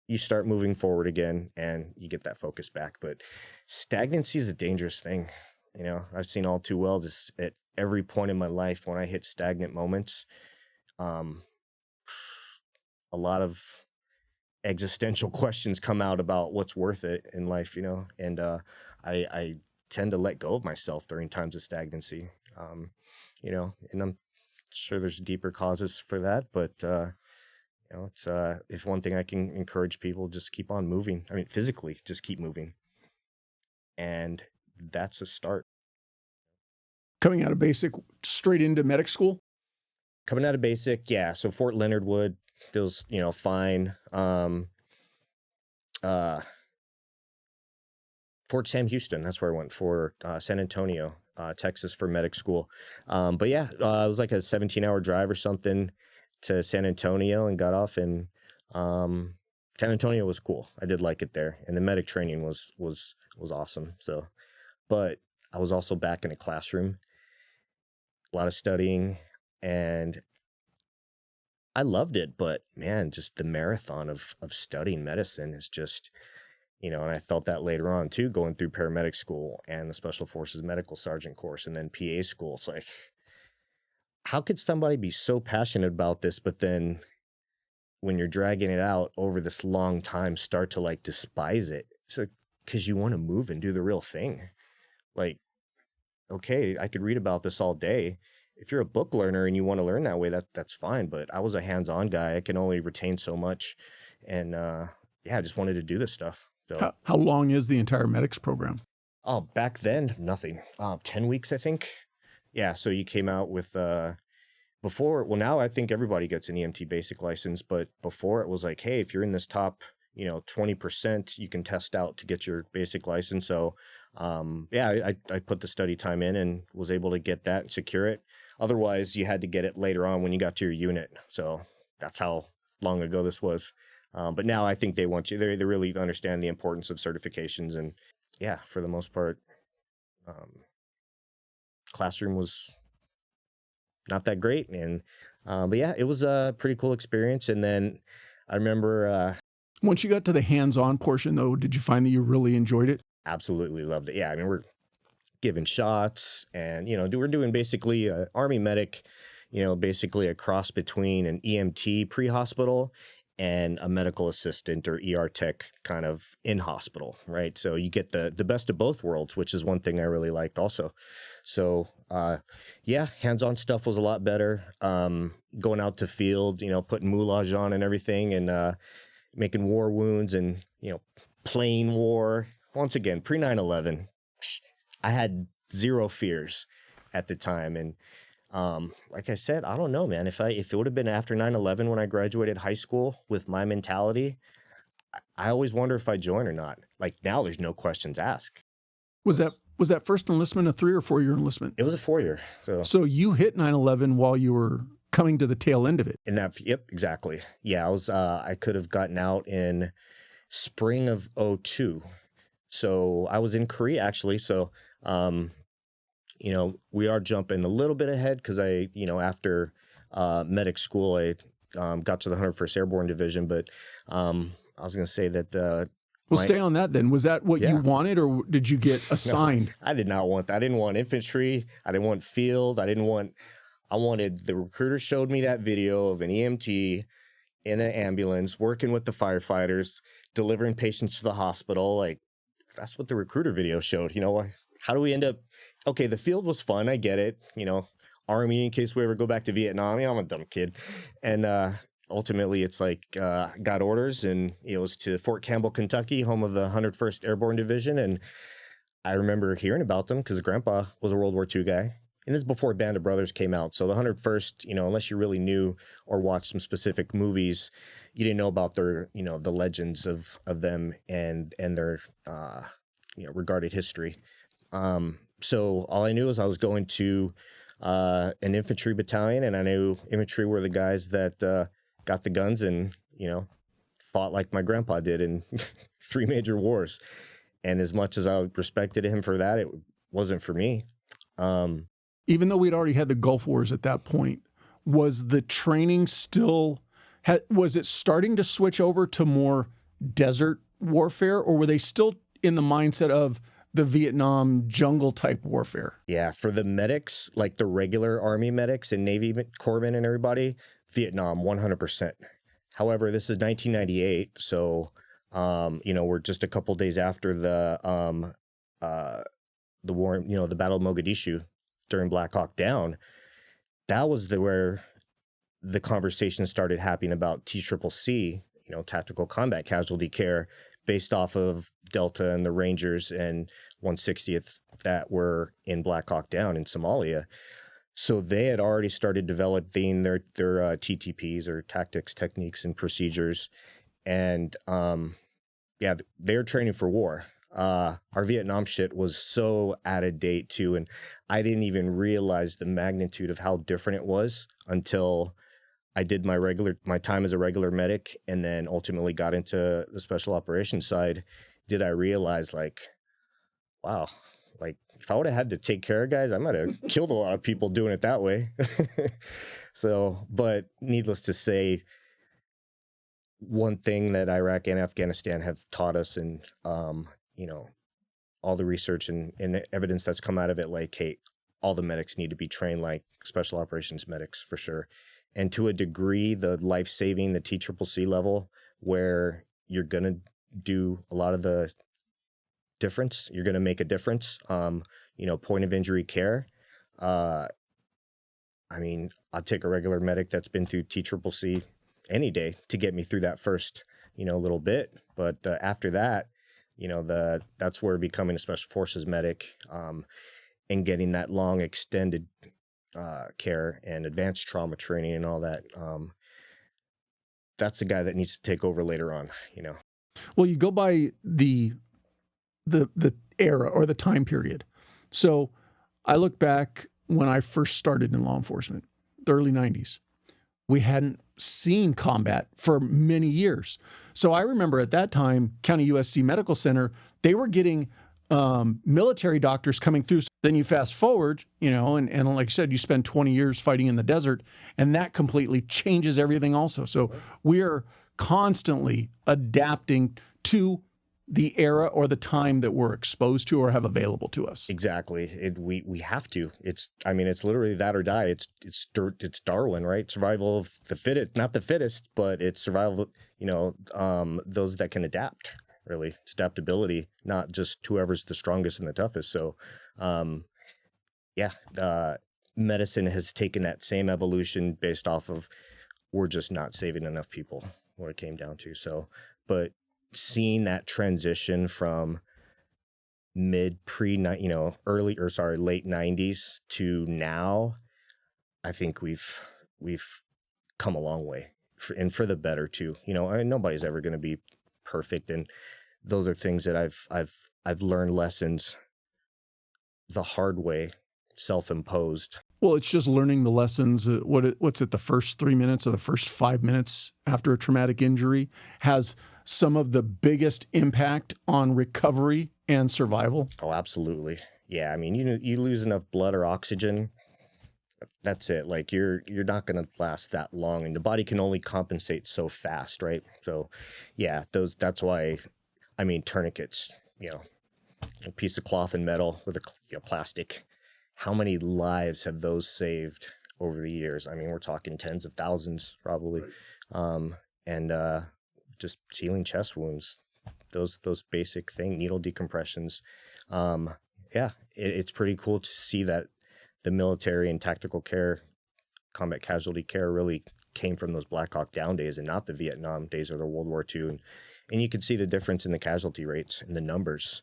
[SPEAKER 2] you start moving forward again, and you get that focus back. But stagnancy is a dangerous thing. I've seen all too well just at every point in my life when I hit stagnant moments. A lot of existential questions come out about what's worth it in life, and I tend to let go of myself during times of stagnancy, and I'm sure there's deeper causes for that, but it's if one thing I can encourage people, just keep on moving. I mean, physically, just keep moving, and that's a start.
[SPEAKER 1] Coming out of basic, straight into medic school?
[SPEAKER 2] Coming out of basic, yeah. So Fort Leonard Wood feels, fine. Fort Sam Houston, that's where I went for San Antonio, Texas for medic school. But yeah, it was like a 17-hour drive or something to San Antonio and got off. And San Antonio was cool. I did like it there, and the medic training was awesome. So, but I was also back in a classroom, a lot of studying, and I loved it. But man, just the marathon of studying medicine is just, and I felt that later on too, going through paramedic school and the Special Forces Medical Sergeant course and then PA school. It's like, how could somebody be so passionate about this, but then when you're dragging it out over this long time, start to like despise it? It's like, because you want to move and do the real thing. Like, okay, I could read about this all day. If you're a book learner and you want to learn that way, that's fine. But I was a hands-on guy. I can only retain so much. And yeah, I just wanted to do this stuff. So
[SPEAKER 1] How long is the entire medics program?
[SPEAKER 2] oh, back then, nothing. 10 weeks, I think. Yeah, so you came out with before, well, now I think everybody gets an EMT basic license, but before it was like, hey, if you're in this top, 20%, you can test out to get your basic license. So yeah, I put the study time in and was able to get that and secure it. Otherwise, you had to get it later on when you got to your unit. So that's how long ago this was. But now I think they want you, they really understand the importance of certifications. And yeah, for the most part, classroom was not that great. And but yeah, it was a pretty cool experience. And then I remember
[SPEAKER 1] Once you got to the hands-on portion, though, did you find that you really enjoyed it?
[SPEAKER 2] absolutely loved it. Yeah, I mean, we're giving shots and, we're doing basically a Army medic, basically a cross between an EMT pre-hospital and a medical assistant or ER tech kind of in hospital, right? So you get the best of both worlds, which is one thing I really liked also. So yeah, hands-on stuff was a lot better. Going out to field, putting moulage on and everything, and making war wounds and, plane war. Once again, pre 9/11, I had zero fears at the time. And like I said, I don't know, man. If it would have been after 9/11 when I graduated high school with my mentality, I always wonder if I join or not. Like now, there's no questions asked.
[SPEAKER 1] Was that first enlistment a 3 or 4 year enlistment?
[SPEAKER 2] It was a 4-year.
[SPEAKER 1] So you hit 9/11 while you were coming to the tail end of it.
[SPEAKER 2] Yep, exactly. Yeah, I could have gotten out in spring of 02. So I was in Korea actually. So, we are jumping a little bit ahead because after medic school, I got to the 101st Airborne Division. But I was going to say that
[SPEAKER 1] stay on that then. Was that what you wanted, or did you get assigned?
[SPEAKER 2] No, I did not want that. I didn't want infantry. I didn't want field. I wanted, the recruiter showed me that video of an EMT in an ambulance working with the firefighters, delivering patients to the hospital. Like, that's what the recruiter video showed. How do we end up? Okay, the field was fun. I get it. Army, in case we ever go back to Vietnam. I'm a dumb kid. And ultimately, it's like got orders, and it was to Fort Campbell, Kentucky, home of the 101st Airborne Division. And I remember hearing about them because Grandpa was a World War II guy. And this is before Band of Brothers came out. So the 101st, unless you really knew or watched some specific movies, you didn't know about their, the legends of them and their, regarded history. So all I knew is I was going to an infantry battalion, and I knew infantry were the guys that got the guns and, fought like my grandpa did in 3 major wars. And as much as I respected him for that, it wasn't for me.
[SPEAKER 1] Even though we'd already had the Gulf Wars at that point, was the training still, was it starting to switch over to more desert warfare, or were they still in the mindset of the Vietnam jungle type warfare?
[SPEAKER 2] Yeah, for the medics, like the regular Army medics and Navy corpsmen and everybody, Vietnam, 100%. However, this is 1998, so, we're just a couple days after the war, the Battle of Mogadishu during Black Hawk Down. That was where the conversation started happening about TCCC, tactical combat casualty care, based off of Delta and the Rangers and 160th that were in Black Hawk Down in Somalia. So they had already started developing their TTPs, or tactics, techniques, and procedures. And they're training for war. Our Vietnam shit was so out of date too. And I didn't even realize the magnitude of how different it was until I did my time as a regular medic, and then ultimately got into the special operations side. Did I realize, like, wow, like if I would have had to take care of guys, I might have killed a lot of people doing it that way. So, but needless to say, one thing that Iraq and Afghanistan have taught us, and all the research and evidence that's come out of it, like, hey, all the medics need to be trained like special operations medics for sure. And to a degree, the life-saving, the TCCC level, where you're going to do a lot of the difference, you're going to make a difference. point of injury care. I mean, I'll take a regular medic that's been through TCCC any day to get me through that first, little bit. But after that, that's where becoming a special forces medic and getting that long extended care and advanced trauma training and all that. That's the guy that needs to take over later on,
[SPEAKER 1] Well, you go by the era or the time period. So I look back when I first started in law enforcement, the early 90s. We hadn't seen combat for many years. So I remember at that time, County USC Medical Center, they were getting military doctors coming through. Then you fast forward, and like I said, you spend 20 years fighting in the desert, and that completely changes everything also. So we're constantly adapting to the era or the time that we're exposed to or have available to us.
[SPEAKER 2] Exactly. We have to. It's literally that or die. It's Darwin, right? Survival of the fittest, not the fittest, but it's survival, those that can adapt, really. It's adaptability, not just whoever's the strongest and the toughest. So, medicine has taken that same evolution based off of we're just not saving enough people, what it came down to. So, but seeing that transition from late 90s to now, I think we've come a long way, and for the better too. Nobody's ever going to be perfect, and those are things that I've learned lessons the hard way, self-imposed.
[SPEAKER 1] Well, it's just learning the lessons. What's it? The first 3 minutes or the first 5 minutes after a traumatic injury has some of the biggest impact on recovery and survival.
[SPEAKER 2] Oh, absolutely. Yeah. I mean, you lose enough blood or oxygen, that's it. Like you're not going to last that long, and the body can only compensate so fast. Right. So yeah, that's why, tourniquets, a piece of cloth and metal with a plastic, how many lives have those saved over the years? I mean, we're talking tens of thousands probably. Right. Just sealing chest wounds, those basic things, needle decompressions. It's pretty cool to see that the military and tactical care, combat casualty care really came from those Black Hawk Down days and not the Vietnam days or the World War II. And you can see the difference in the casualty rates and the numbers.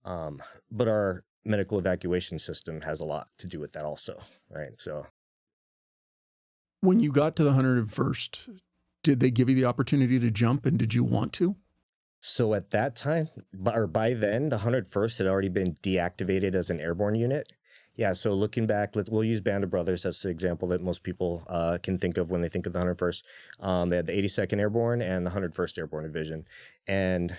[SPEAKER 2] But our medical evacuation system has a lot to do with that also, right? So
[SPEAKER 1] when you got to the 101st, did they give you the opportunity to jump, and did you want to?
[SPEAKER 2] So at that time, by then, the 101st had already been deactivated as an airborne unit. Yeah, so looking back, we'll use Band of Brothers. That's the example that most people can think of when they think of the 101st. They had the 82nd Airborne and the 101st Airborne Division. And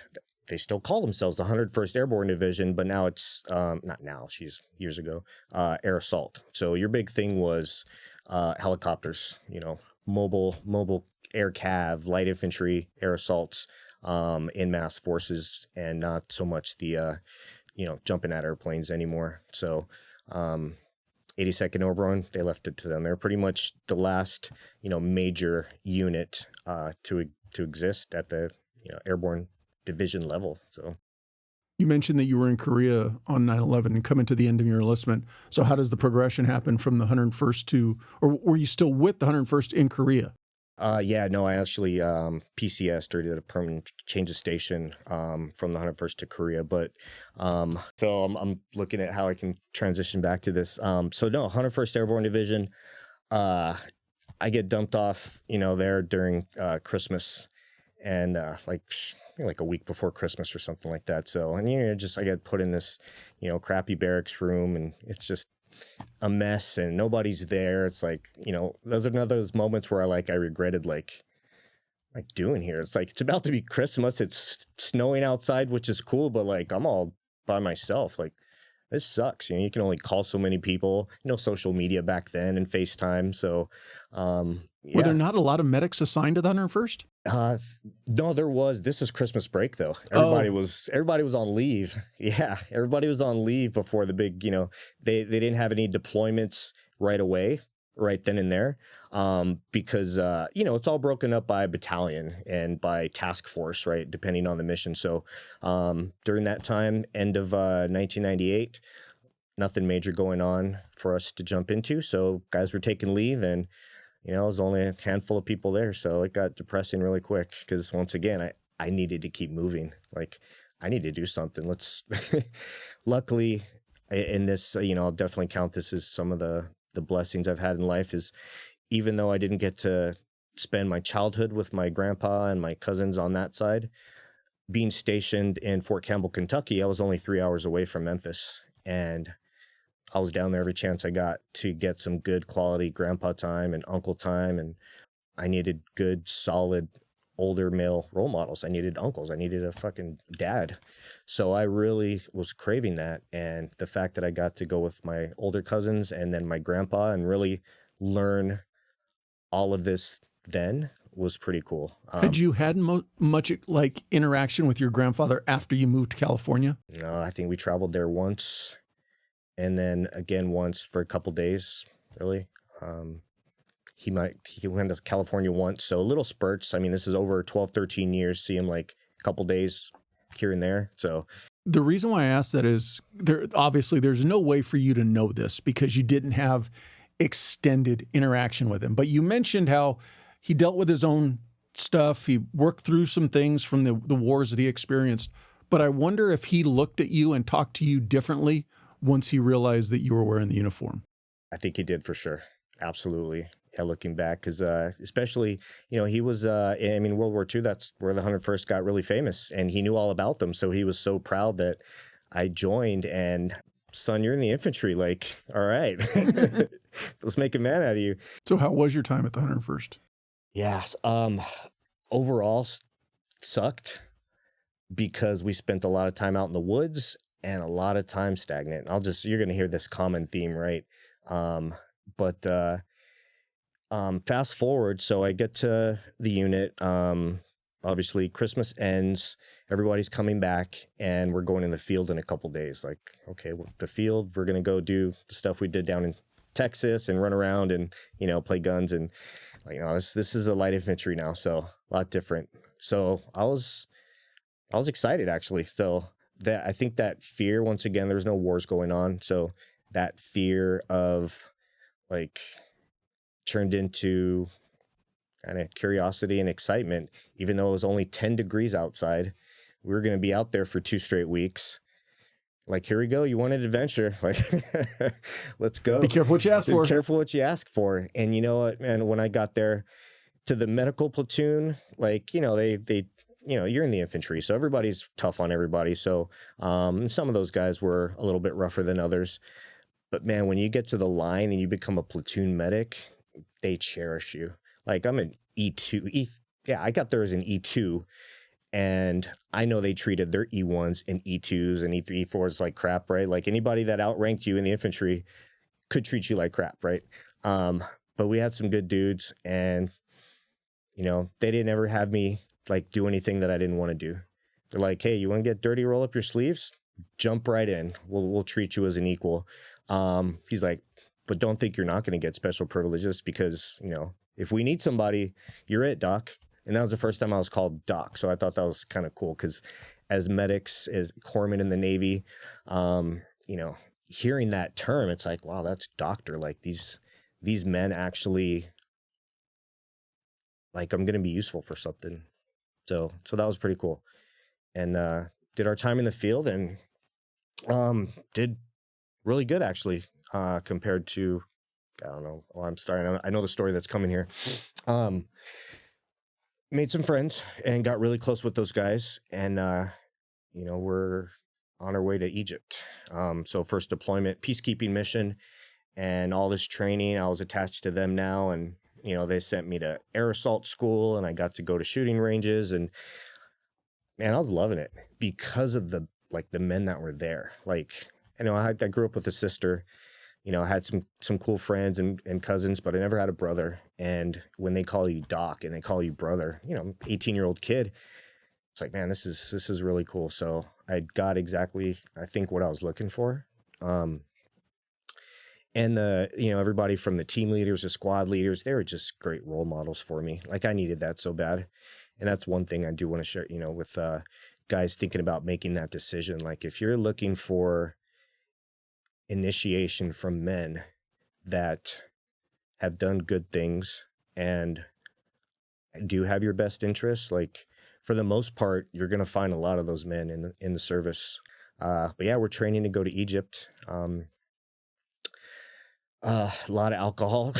[SPEAKER 2] they still call themselves the 101st Airborne Division, but now it's, not now, years ago, air assault. So your big thing was helicopters, mobile air cav, light infantry, air assaults, in mass forces, and not so much the, jumping at airplanes anymore. So 82nd Airborne, they left it to them. They're pretty much the last, major unit to exist at the Airborne Division level. So
[SPEAKER 1] you mentioned that you were in Korea on 9/11 and coming to the end of your enlistment. So how does the progression happen from the 101st to, or were you still with the 101st in Korea?
[SPEAKER 2] I actually PCS'd or did a permanent change of station from the 101st to Korea. But so I'm looking at how I can transition back to this. 101st Airborne Division, I get dumped off, there during Christmas, and like a week before Christmas or something like that. So, and I get put in this, crappy barracks room, and it's just a mess and nobody's there. It's like, those are none of those moments where I regretted doing here. It's like, it's about to be Christmas. It's snowing outside, which is cool, but I'm all by myself. This sucks. You can only call so many people, social media back then and FaceTime. So,
[SPEAKER 1] Were there not a lot of medics assigned to the 101st?
[SPEAKER 2] No, there was. This is Christmas break though. Everybody was on leave. Yeah, everybody was on leave before the big, they didn't have any deployments right away, right then and there, because it's all broken up by battalion and by task force, right, depending on the mission. So during that time, end of 1998, nothing major going on for us to jump into. So guys were taking leave, and it was only a handful of people there. So it got depressing really quick because once again, I needed to keep moving. Like, I need to do something. Luckily in this, I'll definitely count this as some of the blessings I've had in life is, even though I didn't get to spend my childhood with my grandpa and my cousins on that side, being stationed in Fort Campbell, Kentucky, I was only 3 hours away from Memphis. And I was down there every chance I got to get some good quality grandpa time and uncle time. And I needed good, solid, older male role models. I needed uncles. I needed a fucking dad. So I really was craving that. And the fact that I got to go with my older cousins and then my grandpa and really learn all of this then was pretty cool.
[SPEAKER 1] Had you had much like interaction with your grandfather after you moved to California?
[SPEAKER 2] No, I think we traveled there once, and then again once for a couple days, really. He went to California once, so little spurts. I mean, this is over 12, 13 years, see him like a couple days here and there. So
[SPEAKER 1] the reason why I asked that is obviously there's no way for you to know this because you didn't have extended interaction with him. But you mentioned how he dealt with his own stuff. He worked through some things from the wars that he experienced. But I wonder if he looked at you and talked to you differently once he realized that you were wearing the uniform.
[SPEAKER 2] I think he did for sure. Absolutely. Yeah, looking back, because especially, he was, World War II, that's where the 101st got really famous, and he knew all about them. So he was so proud that I joined, and son, you're in the infantry. Like, all right, let's make a man out of you.
[SPEAKER 1] So how was your time at the 101st?
[SPEAKER 2] Yes. Overall sucked because we spent a lot of time out in the woods and a lot of time stagnant. You're going to hear this common theme, right? Fast forward. So I get to the unit. Obviously Christmas ends, everybody's coming back, and we're going in the field in a couple days. Like, okay, well, the field, we're going to go do the stuff we did down in Texas and run around and, play guns. And this is a light infantry now. So a lot different. So I was excited actually. So I think that fear, once again, there's no wars going on. So that fear of like turned into kind of curiosity and excitement, even though it was only 10 degrees outside. We were going to be out there for 2 straight weeks. Like, here we go. You wanted adventure. Like, let's go.
[SPEAKER 1] Be careful what you ask for.
[SPEAKER 2] Be careful what you ask for. And you know what, man, when I got there to the medical platoon, like, they you're in the infantry, so everybody's tough on everybody. So some of those guys were a little bit rougher than others. But man, when you get to the line and you become a platoon medic, they cherish you. Like, I'm an E2. I got there as an E2. And I know they treated their E1s and E2s and E3, E4s like crap, right? Like, anybody that outranked you in the infantry could treat you like crap, right? But we had some good dudes, and, they didn't ever have me, like, do anything that I didn't want to do. They're like, hey, you want to get dirty, roll up your sleeves? Jump right in. We'll treat you as an equal. He's like, but don't think you're not going to get special privileges because, if we need somebody, you're it, doc. And that was the first time I was called doc. So I thought that was kind of cool because as medics, as corpsmen in the Navy, hearing that term, it's like, wow, that's doctor. Like, these men actually, like, I'm going to be useful for something. So that was pretty cool. And did our time in the field and did really good, actually, compared to, I don't know. Oh, I'm starting. I know the story that's coming here. Made some friends and got really close with those guys. And, we're on our way to Egypt. So first deployment, peacekeeping mission, and all this training. I was attached to them now. And, they sent me to air assault school, and I got to go to shooting ranges. And, man, I was loving it because of the men that were there. Like, I grew up with a sister. I had some cool friends and cousins, but I never had a brother. And when they call you doc and they call you brother, 18-year-old kid, it's like, man, this is really cool. So I got exactly, I think, what I was looking for. And everybody from the team leaders, the squad leaders, they were just great role models for me. Like, I needed that so bad. And that's one thing I do want to share, with guys thinking about making that decision. Like, if you're looking for initiation from men that have done good things and do have your best interests. Like, for the most part, you're going to find a lot of those men in the service. But yeah, we're training to go to Egypt. A lot of alcohol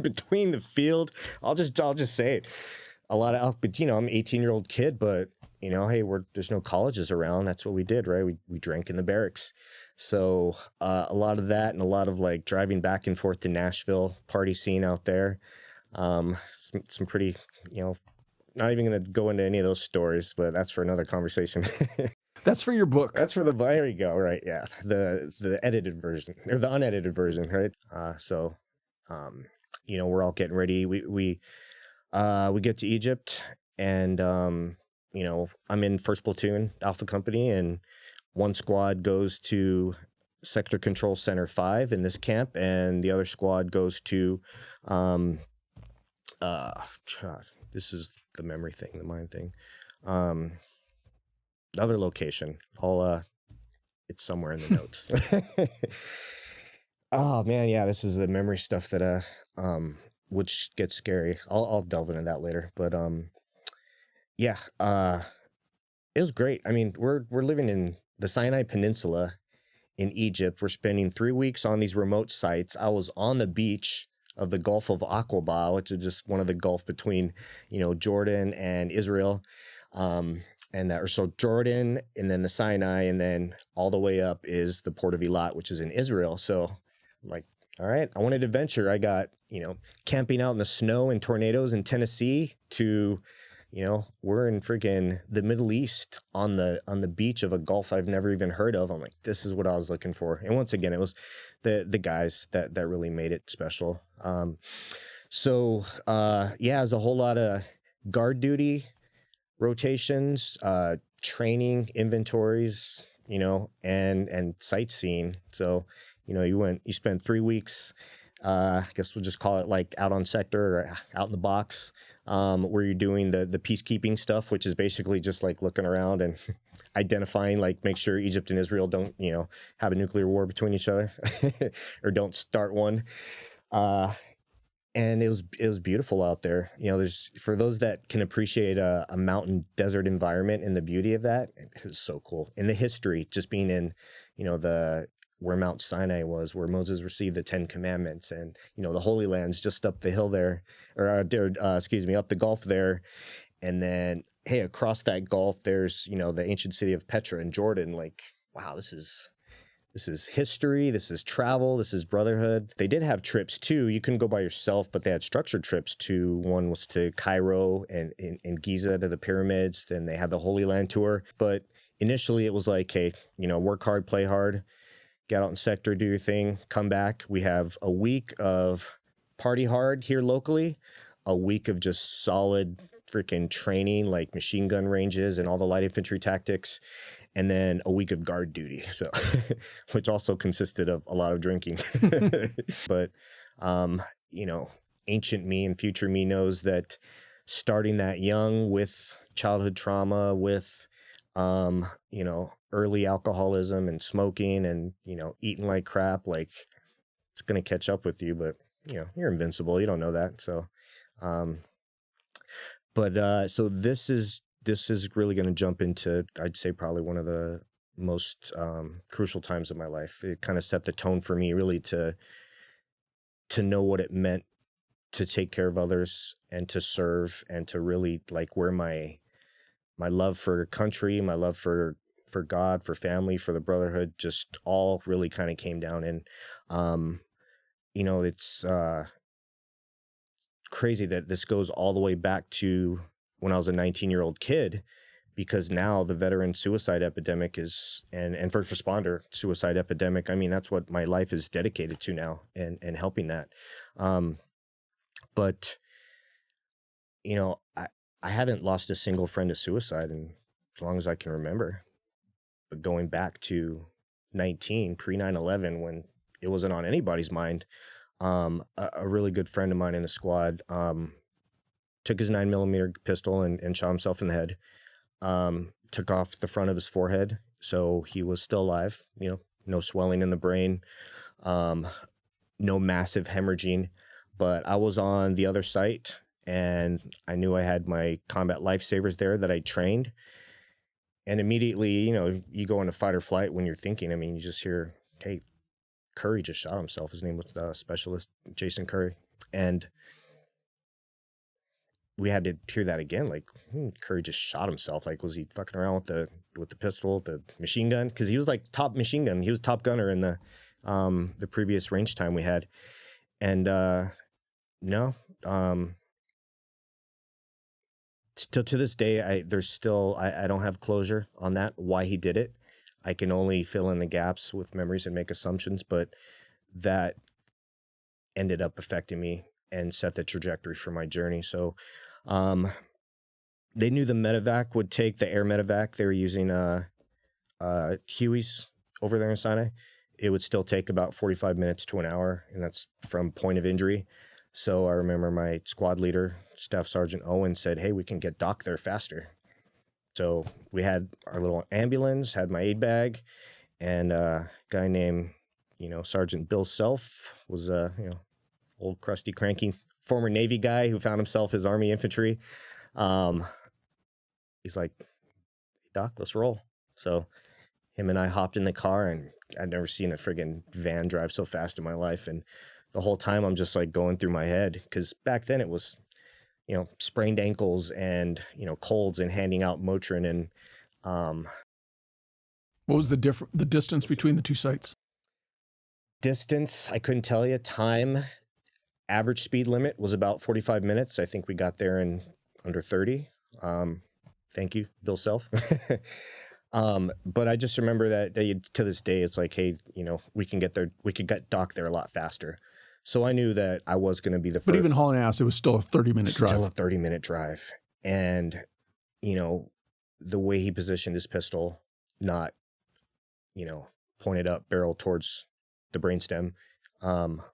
[SPEAKER 2] between the field. I'll just say it. A lot of alcohol. But I'm an 18-year-old kid, but hey, there's no colleges around. That's what we did, right? We drank in the barracks. So a lot of that, and a lot of like driving back and forth to Nashville, party scene out there. Some pretty, not even going to go into any of those stories, but that's for another conversation.
[SPEAKER 1] That's for your book.
[SPEAKER 2] That's for there you go. Right. Yeah. The edited version, or the unedited version. Right. So we're all getting ready. We get to Egypt, and, I'm in 1st Platoon, Alpha Company, and one squad goes to Sector Control Center 5 in this camp, and the other squad goes to, this is the memory thing, the mind thing. The other location. It's somewhere in the notes. Oh man, yeah, this is the memory stuff that which gets scary. I'll delve into that later. But yeah, it was great. I mean, we're living in the Sinai Peninsula in Egypt. We're spending 3 weeks on these remote sites. I was on the beach of the Gulf of Aqaba, which is just one of the Gulf between, Jordan and Israel. So Jordan, and then the Sinai, and then all the way up is the Port of Eilat, which is in Israel. So I'm like, all right, I wanted adventure. I got, camping out in the snow and tornadoes in Tennessee to, we're in freaking the Middle East on the beach of a Gulf I've never even heard of. I'm like, this is what I was looking for. And once again, it was the guys that really made it special. Yeah, there's a whole lot of guard duty, rotations, training, inventories, and sightseeing. So, you spent 3 weeks, I guess we'll just call it like out on sector or out in the box, where you're doing the peacekeeping stuff, which is basically just like looking around and identifying, like, make sure Egypt and Israel don't, have a nuclear war between each other or don't start one. And it was beautiful out there. There's, for those that can appreciate a mountain desert environment and the beauty of that, it's so cool. And the history, just being in, where Mount Sinai was, where Moses received the 10 Commandments, and, the Holy Land's just up the hill there, or up the Gulf there. And then, hey, across that Gulf, there's, the ancient city of Petra in Jordan. Like, wow, this is history, this is travel, this is brotherhood. They did have trips too. You couldn't go by yourself, but they had structured trips to, one was to Cairo and Giza to the pyramids. Then they had the Holy Land tour. But initially it was like, hey, work hard, play hard, get out in sector, do your thing, come back. We have a week of party hard here locally, a week of just solid freaking training, like machine gun ranges and all the light infantry tactics, and then a week of guard duty, so which also consisted of a lot of drinking. But ancient me and future me knows that starting that young with childhood trauma, with early alcoholism and smoking and eating like crap, like, it's gonna catch up with you. But you're invincible. You don't know that. So so this is really going to jump into, I'd say, probably one of the most crucial times of my life. It kind of set the tone for me, really, to know what it meant to take care of others and to serve, and to really, like, where my love for country, my love for God, for family, for the brotherhood, just all really kind of came down. And it's crazy that this goes all the way back to when I was a 19-year-old kid, because now the veteran suicide epidemic is, and first responder suicide epidemic, I mean, that's what my life is dedicated to now, and helping that. But I haven't lost a single friend to suicide in as long as I can remember. But going back to pre 9/11, when it wasn't on anybody's mind, a really good friend of mine in the squad took his 9mm pistol and shot himself in the head. Took off the front of his forehead, so he was still alive, no swelling in the brain, no massive hemorrhaging. But I was on the other site, and I knew I had my combat lifesavers there that I trained. And immediately, you know, you go into fight or flight when you're thinking. I mean, you just hear, hey, Curry just shot himself. His name was Specialist Jason Curry. And we had to hear that again. Like, Curry just shot himself. Like, was he fucking around with the pistol, the machine gun? Because he was like top machine gun. He was top gunner in the previous range time we had. And no, still to this day, I don't have closure on that, why he did it. I can only fill in the gaps with memories and make assumptions, but that ended up affecting me and set the trajectory for my journey. So they knew the medevac would take the air medevac. They were using Hueys over there in Sinai. It would still take about 45 minutes to an hour, and that's from point of injury. So I remember my squad leader, Staff Sergeant Owen, said, hey, we can get Doc there faster. So we had our little ambulance, had my aid bag, and a guy named, Sergeant Bill Self was old crusty cranky former Navy guy who found himself as Army infantry. He's like, Doc, let's roll. So him and I hopped in the car, and I'd never seen a friggin' van drive so fast in my life. And the whole time I'm just like going through my head, because back then it was, sprained ankles and, colds and handing out Motrin. And
[SPEAKER 1] what was the distance between the two sites?
[SPEAKER 2] Distance, I couldn't tell you. Time, average speed limit was about 45 minutes. I think we got there in under 30. Thank you, Bill Self. But I just remember that to this day, it's like, hey, we can get there. We could get Doc there a lot faster. So I knew that I was going to be the first.
[SPEAKER 1] But even hauling ass, it was still a 30-minute drive.
[SPEAKER 2] Still a 30-minute drive. And, the way he positioned his pistol, not, pointed up, barrel towards the brainstem,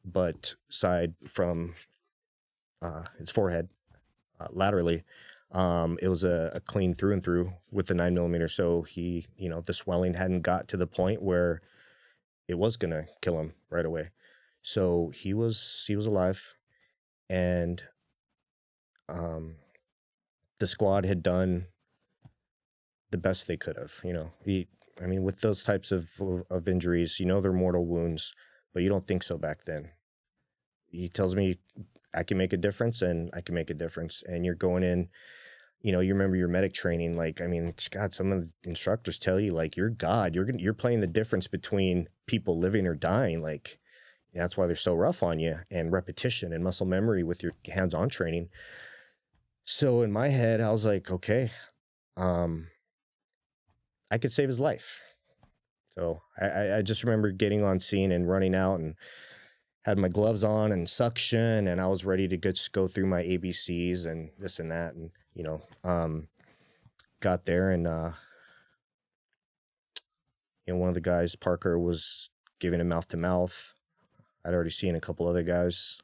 [SPEAKER 2] but side from his forehead, laterally. It was a clean through and through with the 9mm. So he, the swelling hadn't got to the point where it was going to kill him right away. So he was alive, and the squad had done the best they could have. With those types of injuries, they're mortal wounds, but you don't think so back then. He tells me I can make a difference, and I can make a difference. And you're going in, you remember your medic training. Like, God, some of the instructors tell you, like, you're God. You're playing the difference between people living or dying. Like, that's why they're so rough on you, and repetition and muscle memory with your hands-on training. So in my head, I was like, okay, I could save his life. So I just remember getting on scene and running out, and had my gloves on and suction, and I was ready to go through my ABCs and this and that. And, got there, and, one of the guys, Parker, was giving him mouth to mouth. I'd already seen a couple other guys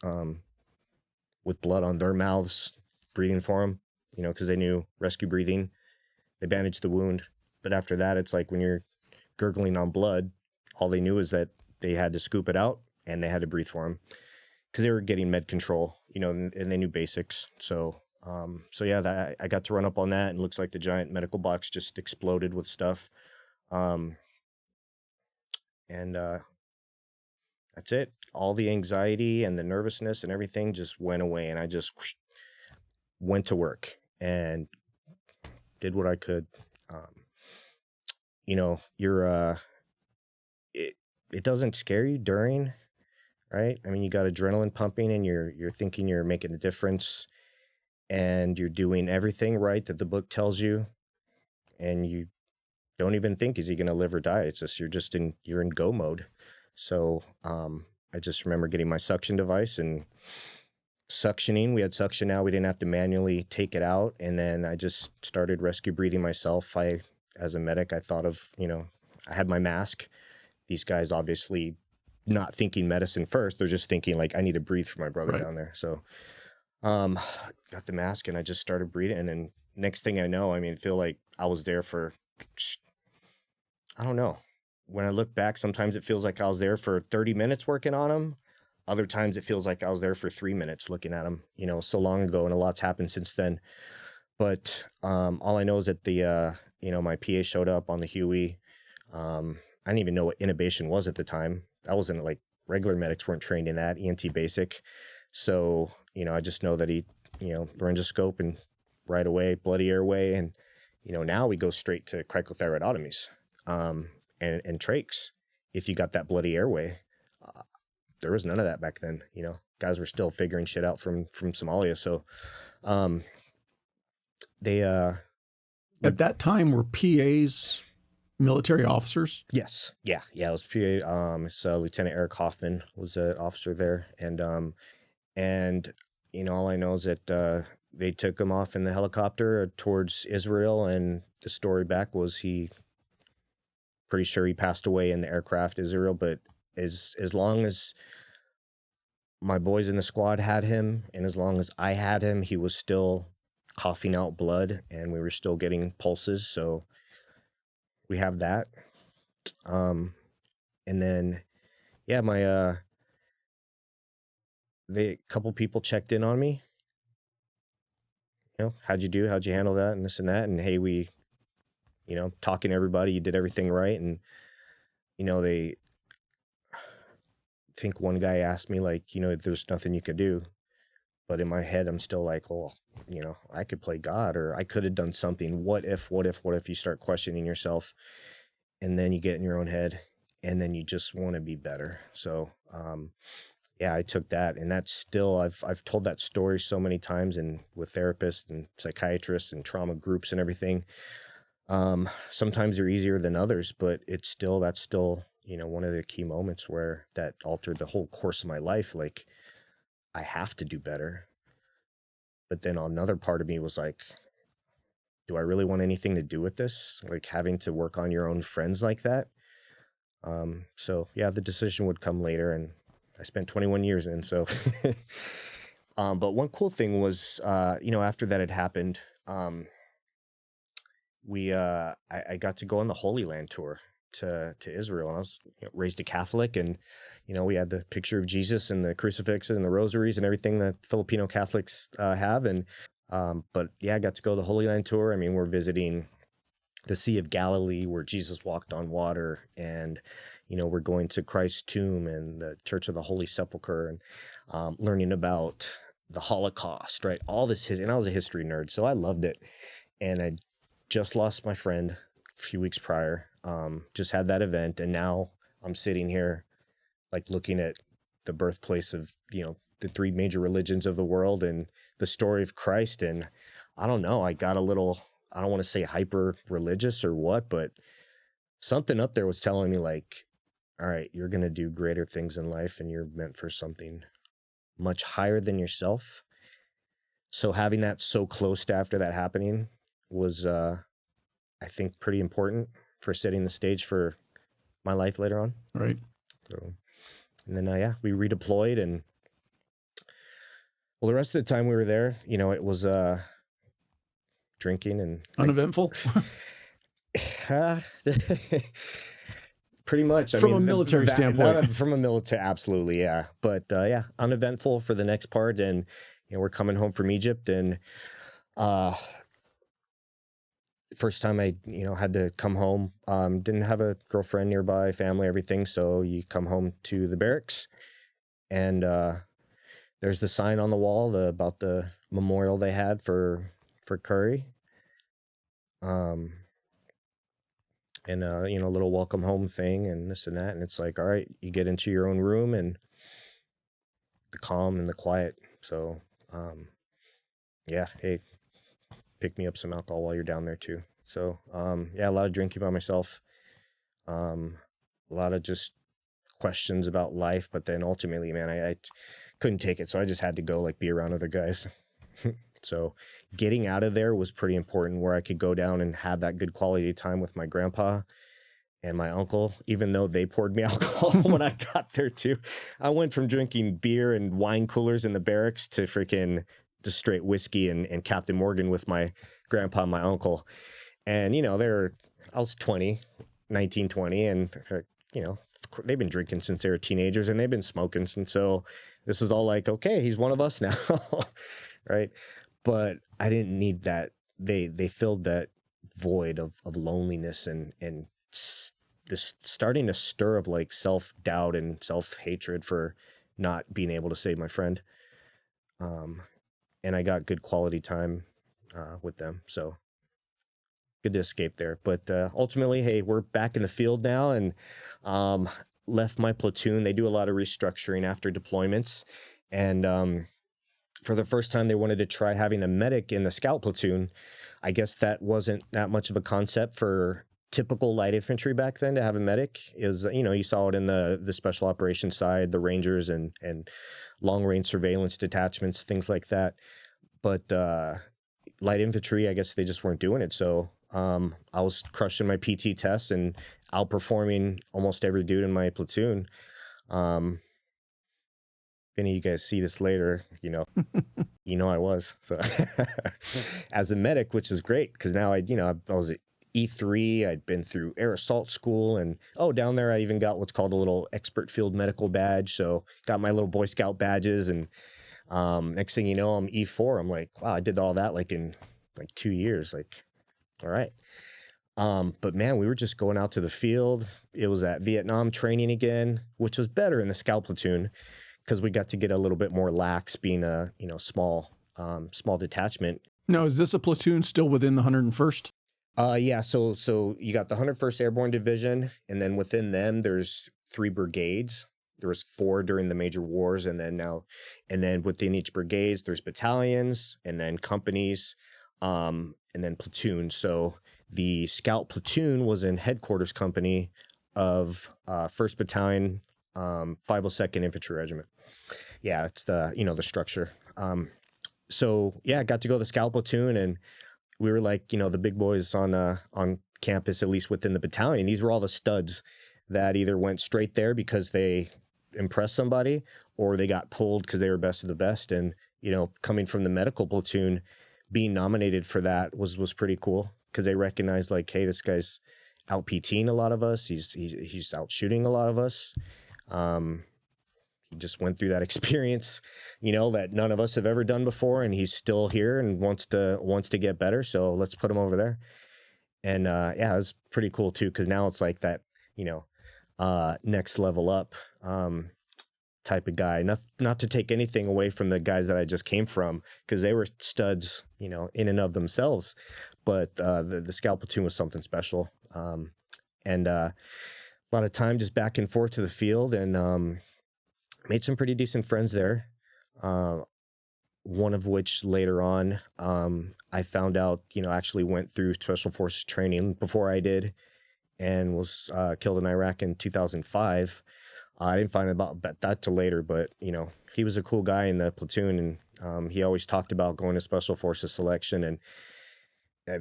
[SPEAKER 2] with blood on their mouths breathing for him, because they knew rescue breathing. They bandaged the wound. But after that, it's like when you're gurgling on blood, all they knew is that they had to scoop it out and they had to breathe for him, because they were getting med control, and they knew basics. So, I got to run up on that, and it looks like the giant medical box just exploded with stuff. That's it. All the anxiety and the nervousness and everything just went away, and I just went to work and did what I could. It doesn't scare you during, right? You got adrenaline pumping, and you're thinking you're making a difference, and you're doing everything right that the book tells you, and you don't even think, is he going to live or die? It's just you're in go mode. So I just remember getting my suction device and suctioning. We had suction now. We didn't have to manually take it out. And then I just started rescue breathing myself. As a medic, I thought of, I had my mask. These guys obviously not thinking medicine first. They're just thinking, like, I need to breathe for my brother down there. So got the mask, and I just started breathing. And next thing I know, I feel like I was there for, I don't know, when I look back, sometimes it feels like I was there for 30 minutes working on them. Other times it feels like I was there for 3 minutes looking at them, you know, so long ago, and a lot's happened since then. But all I know is that you know, my PA showed up on the Huey. I didn't even know what intubation was at the time. I wasn't like, regular medics weren't trained in that, ENT basic. So, you know, I just know that he, you know, laryngoscope and right away, bloody airway. And, you know, now we go straight to cricothyroidotomies and trachs if you got that bloody airway. There was none of that back then. You know, guys were still figuring shit out from Somalia. So they
[SPEAKER 1] At that time, were PAs military officers?
[SPEAKER 2] Yes. Yeah. It was PA. So Lieutenant Eric Hoffman was an officer there. And, you know, all I know is that they took him off in the helicopter towards Israel. And the story back was pretty sure he passed away in the aircraft, Israel. But as long as my boys in the squad had him, and as long as I had him, he was still coughing out blood, and we were still getting pulses. So we have that. And then, yeah, a couple people checked in on me. You know, how'd you do? How'd you handle that? And this and that. And hey, we, you know, talking to everybody, you did everything right. And, you know, I think one guy asked me, like, you know, there's nothing you could do. But in my head, I'm still like, oh, you know, I could play God, or I could have done something. What if you start questioning yourself, and then you get in your own head, and then you just want to be better. So, yeah, I took that, and that's still, I've told that story so many times, and with therapists and psychiatrists and trauma groups and everything. Sometimes they're easier than others, but that's still, you know, one of the key moments where that altered the whole course of my life. Like, I have to do better. But then another part of me was like, do I really want anything to do with this? Like, having to work on your own friends like that. So yeah, the decision would come later, and I spent 21 years in. So, but one cool thing was, you know, after that had happened, I got to go on the Holy Land tour to Israel. And I was, you know, raised a Catholic, and, you know, we had the picture of Jesus and the crucifixes and the rosaries and everything that Filipino Catholics have. And but yeah, I got to go the Holy Land tour. I mean, we're visiting the Sea of Galilee where Jesus walked on water, and, you know, we're going to Christ's tomb and the Church of the Holy Sepulchre, and learning about the Holocaust, right? All this, and I was a history nerd, so I loved it. And I just lost my friend a few weeks prior, just had that event, and now I'm sitting here like looking at the birthplace of, you know, the three major religions of the world and the story of Christ. And I don't know, I got a little, I don't want to say hyper religious or what, but something up there was telling me, like, all right, you're going to do greater things in life, and you're meant for something much higher than yourself. So having that so close to after that happening was, I think, pretty important for setting the stage for my life later on.
[SPEAKER 1] Right.
[SPEAKER 2] So, and then, yeah, we redeployed, and well, the rest of the time we were there, you know, it was drinking and
[SPEAKER 1] Uneventful?
[SPEAKER 2] Pretty much.
[SPEAKER 1] From a military standpoint.
[SPEAKER 2] From a military, absolutely, yeah. But yeah, uneventful for the next part. And, you know, we're coming home from Egypt, and first time I, you know, had to come home. Didn't have a girlfriend nearby, family, everything. So you come home to the barracks, and there's the sign on the wall about the memorial they had for Curry. And you know, a little welcome home thing and this and that. And it's like, all right, you get into your own room and the calm and the quiet. So, yeah, hey, pick me up some alcohol while you're down there too. So, yeah, a lot of drinking by myself. A lot of just questions about life, but then ultimately, man, I couldn't take it. So I just had to go, like, be around other guys. So getting out of there was pretty important, where I could go down and have that good quality time with my grandpa and my uncle, even though they poured me alcohol when I got there too. I went from drinking beer and wine coolers in the barracks to freaking just straight whiskey and Captain Morgan with my grandpa and my uncle. And, you know, I was 20, 1920, and you know, they've been drinking since they were teenagers, and they've been smoking, and so this is all like, okay, he's one of us now, right? But I didn't need that. They filled that void of loneliness and this starting to stir of like self-doubt and self-hatred for not being able to save my friend. And I got good quality time with them, so good to escape there. But ultimately, hey, we're back in the field now, and left my platoon. They do a lot of restructuring after deployments, and for the first time, they wanted to try having a medic in the scout platoon. I guess that wasn't that much of a concept for typical light infantry back then to have a medic. Is, you know, you saw it in the special operations side, the Rangers and long range surveillance detachments, things like that. But light infantry, I guess they just weren't doing it. So I was crushing my PT tests and outperforming almost every dude in my platoon. If any of you guys see this later, you know I was. So as a medic, which is great because now I was at E3. I'd been through air assault school, and down there I even got what's called a little expert field medical badge. So got my little Boy Scout badges, and next thing you know, I'm E4. I'm like, wow, I did all that like in like 2 years. Like, all right. But man, we were just going out to the field. It was at Vietnam training again, which was better in the scout platoon because we got to get a little bit more lax being a, small detachment.
[SPEAKER 1] Now, is this a platoon still within the 101st?
[SPEAKER 2] Yeah. So you got the 101st Airborne Division, and then within them, there's 3 brigades. There was 4 during the major wars, and then within each brigades, there's battalions, and then companies, and then platoons. So the scout platoon was in headquarters company of 1st Battalion, 502nd Infantry Regiment. Yeah, it's the structure. So yeah, I got to go to the scout platoon, and we were like, the big boys on campus, at least within the battalion. These were all the studs that either went straight there because they impressed somebody, or they got pulled because they were best of the best. And coming from the medical platoon, being nominated for that was pretty cool because they recognized like, hey, this guy's out PTing a lot of us. He's out shooting a lot of us. He just went through that experience, that none of us have ever done before, and he's still here and wants to get better. So let's put him over there. And yeah, it was pretty cool too, because now it's like that, next level up type of guy. Not to take anything away from the guys that I just came from, because they were studs, in and of themselves. But the scout platoon was something special, and a lot of time just back and forth to the field, and made some pretty decent friends there. One of which later on, I found out, actually went through Special Forces training before I did, and was killed in Iraq in 2005. I didn't find out about that till later, but he was a cool guy in the platoon, and he always talked about going to Special Forces selection, and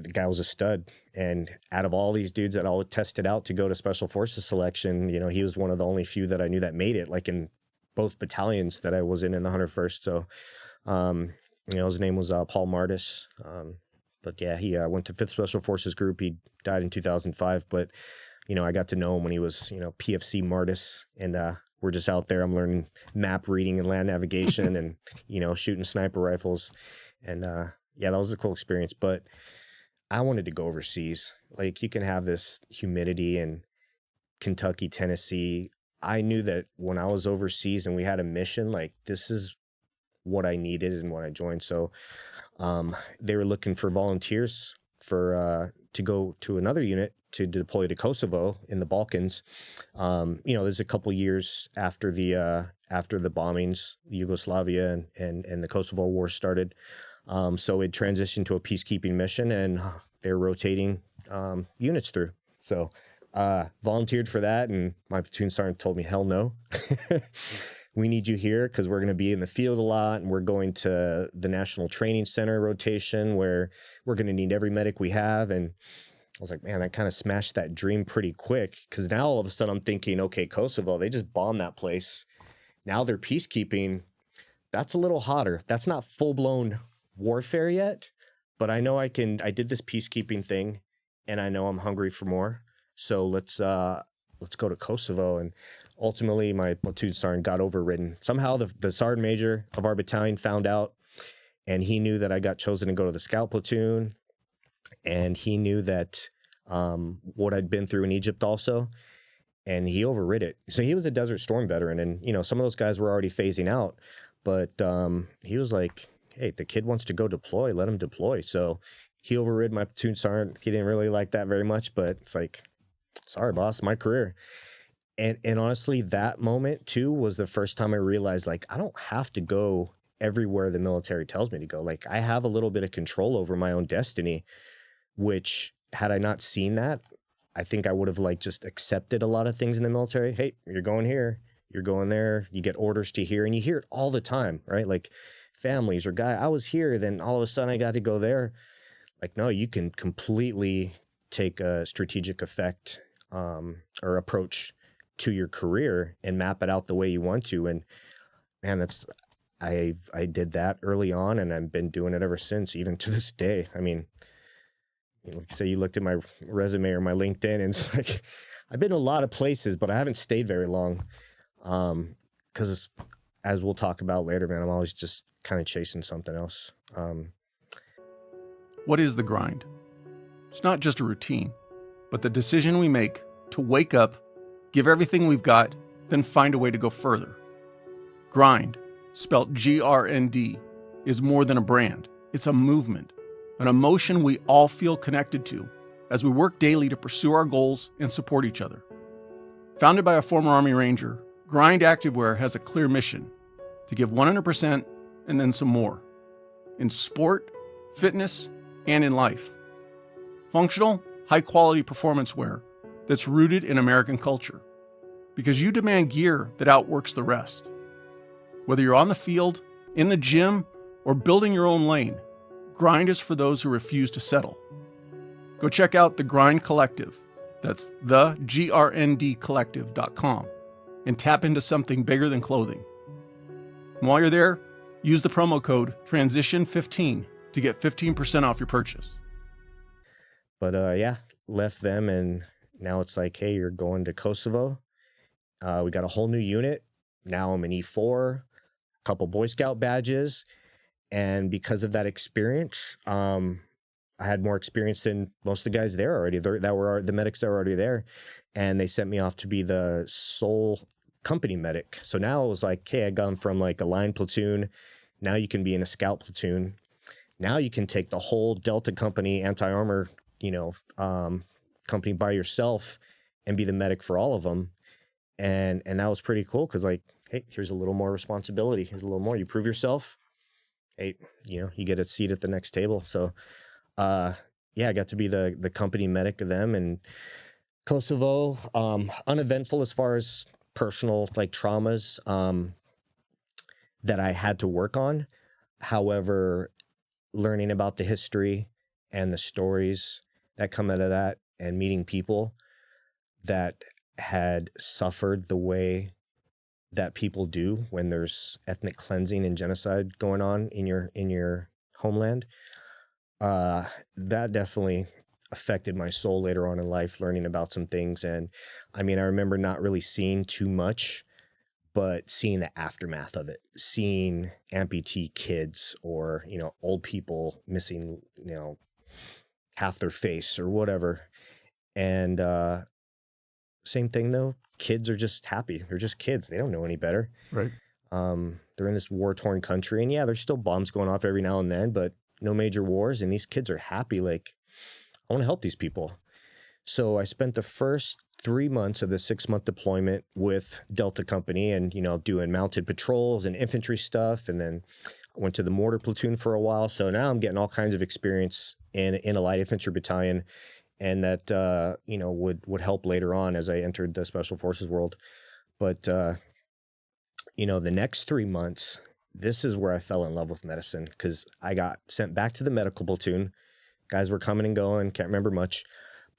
[SPEAKER 2] the guy was a stud. And out of all these dudes that all tested out to go to Special Forces selection, he was one of the only few that I knew that made it, like in both battalions that I was in the 101st. So, his name was Paul Martis. But yeah, he went to 5th Special Forces Group. He died in 2005, but I got to know him when he was, PFC Martis, and we're just out there. I'm learning map reading and land navigation and, shooting sniper rifles. And yeah, that was a cool experience. But I wanted to go overseas. Like, you can have this humidity in Kentucky, Tennessee. I knew that when I was overseas and we had a mission, like, this is what I needed and what I joined. So they were looking for volunteers to go to another unit to deploy to Kosovo in the Balkans. There's a couple years after the bombings, Yugoslavia and the Kosovo War started. So it transitioned to a peacekeeping mission, and they're rotating units through. So volunteered for that, and my platoon sergeant told me, hell no. We need you here because we're going to be in the field a lot, and we're going to the National Training Center rotation where we're going to need every medic we have. And I was like, man, that kind of smashed that dream pretty quick, because now all of a sudden I'm thinking, okay, Kosovo, they just bombed that place. Now they're peacekeeping. That's a little hotter. That's not full-blown warfare yet, but I know I did this peacekeeping thing, and I know I'm hungry for more. So let's go to Kosovo. And ultimately, my platoon sergeant got overridden. Somehow, the sergeant major of our battalion found out, and he knew that I got chosen to go to the scout platoon, and he knew that what I'd been through in Egypt also, and he overrid it. So he was a Desert Storm veteran, and some of those guys were already phasing out, but he was like, hey, the kid wants to go deploy, let him deploy. So he overrid my platoon sergeant. He didn't really like that very much, but it's like, sorry, boss, my career. And honestly, that moment too was the first time I realized, like, I don't have to go everywhere the military tells me to go. Like, I have a little bit of control over my own destiny, which had I not seen that, I think I would have like just accepted a lot of things in the military. Hey, you're going here, you're going there, you get orders to here, and you hear it all the time, right? Like families or I was here, then all of a sudden I got to go there. Like, no, you can completely take a strategic effect or approach to your career and map it out the way you want to. And man, I did that early on, and I've been doing it ever since, even to this day. I mean, like say you looked at my resume or my LinkedIn, and it's like I've been to a lot of places, but I haven't stayed very long. Because as we'll talk about later, man, I'm always just kind of chasing something else.
[SPEAKER 1] What is the grind? It's not just a routine, but the decision we make to wake up, give everything we've got, then find a way to go further. Grind, spelt GRND, is more than a brand. It's a movement, an emotion we all feel connected to as we work daily to pursue our goals and support each other. Founded by a former Army Ranger, Grind Activewear has a clear mission to give 100% and then some more in sport, fitness, and in life. Functional, high-quality performance wear that's rooted in American culture, because you demand gear that outworks the rest. Whether you're on the field, in the gym, or building your own lane, Grind is for those who refuse to settle. Go check out the Grind Collective, that's the grndcollective.com, and tap into something bigger than clothing. And while you're there, use the promo code TRANSITION15 to get 15% off your purchase.
[SPEAKER 2] But yeah, left them, and now it's like, hey, you're going to Kosovo. We got a whole new unit. Now I'm an E4, a couple Boy Scout badges. And because of that experience, I had more experience than most of the guys there already. The medics that were already there. And they sent me off to be the sole company medic. So now it was like, hey, I gone from like a line platoon. Now you can be in a scout platoon. Now you can take the whole Delta company anti-armor, company by yourself and be the medic for all of them. And that was pretty cool because, like, hey, here's a little more responsibility. Here's a little more. You prove yourself. Hey, you get a seat at the next table. So, yeah, I got to be the company medic of them. And Kosovo, uneventful as far as personal, like, traumas that I had to work on. However, learning about the history and the stories that come out of that and meeting people that had suffered the way that people do when there's ethnic cleansing and genocide going on in your homeland, that definitely affected my soul later on in life, learning about some things. And I mean, I remember not really seeing too much, but seeing the aftermath of it, seeing amputee kids or, old people missing, half their face or whatever. And same thing though, kids are just happy. They're just kids. They don't know any better.
[SPEAKER 1] Right.
[SPEAKER 2] They're in this war-torn country, and yeah, there's still bombs going off every now and then, but no major wars, and these kids are happy. Like, I want to help these people. So I spent the first 3 months of the 6-month deployment with Delta Company and, doing mounted patrols and infantry stuff. And then I went to the mortar platoon for a while. So now I'm getting all kinds of experience in a light infantry battalion. And that, would help later on as I entered the Special Forces world. But, the next 3 months, this is where I fell in love with medicine because I got sent back to the medical platoon. Guys were coming and going, can't remember much,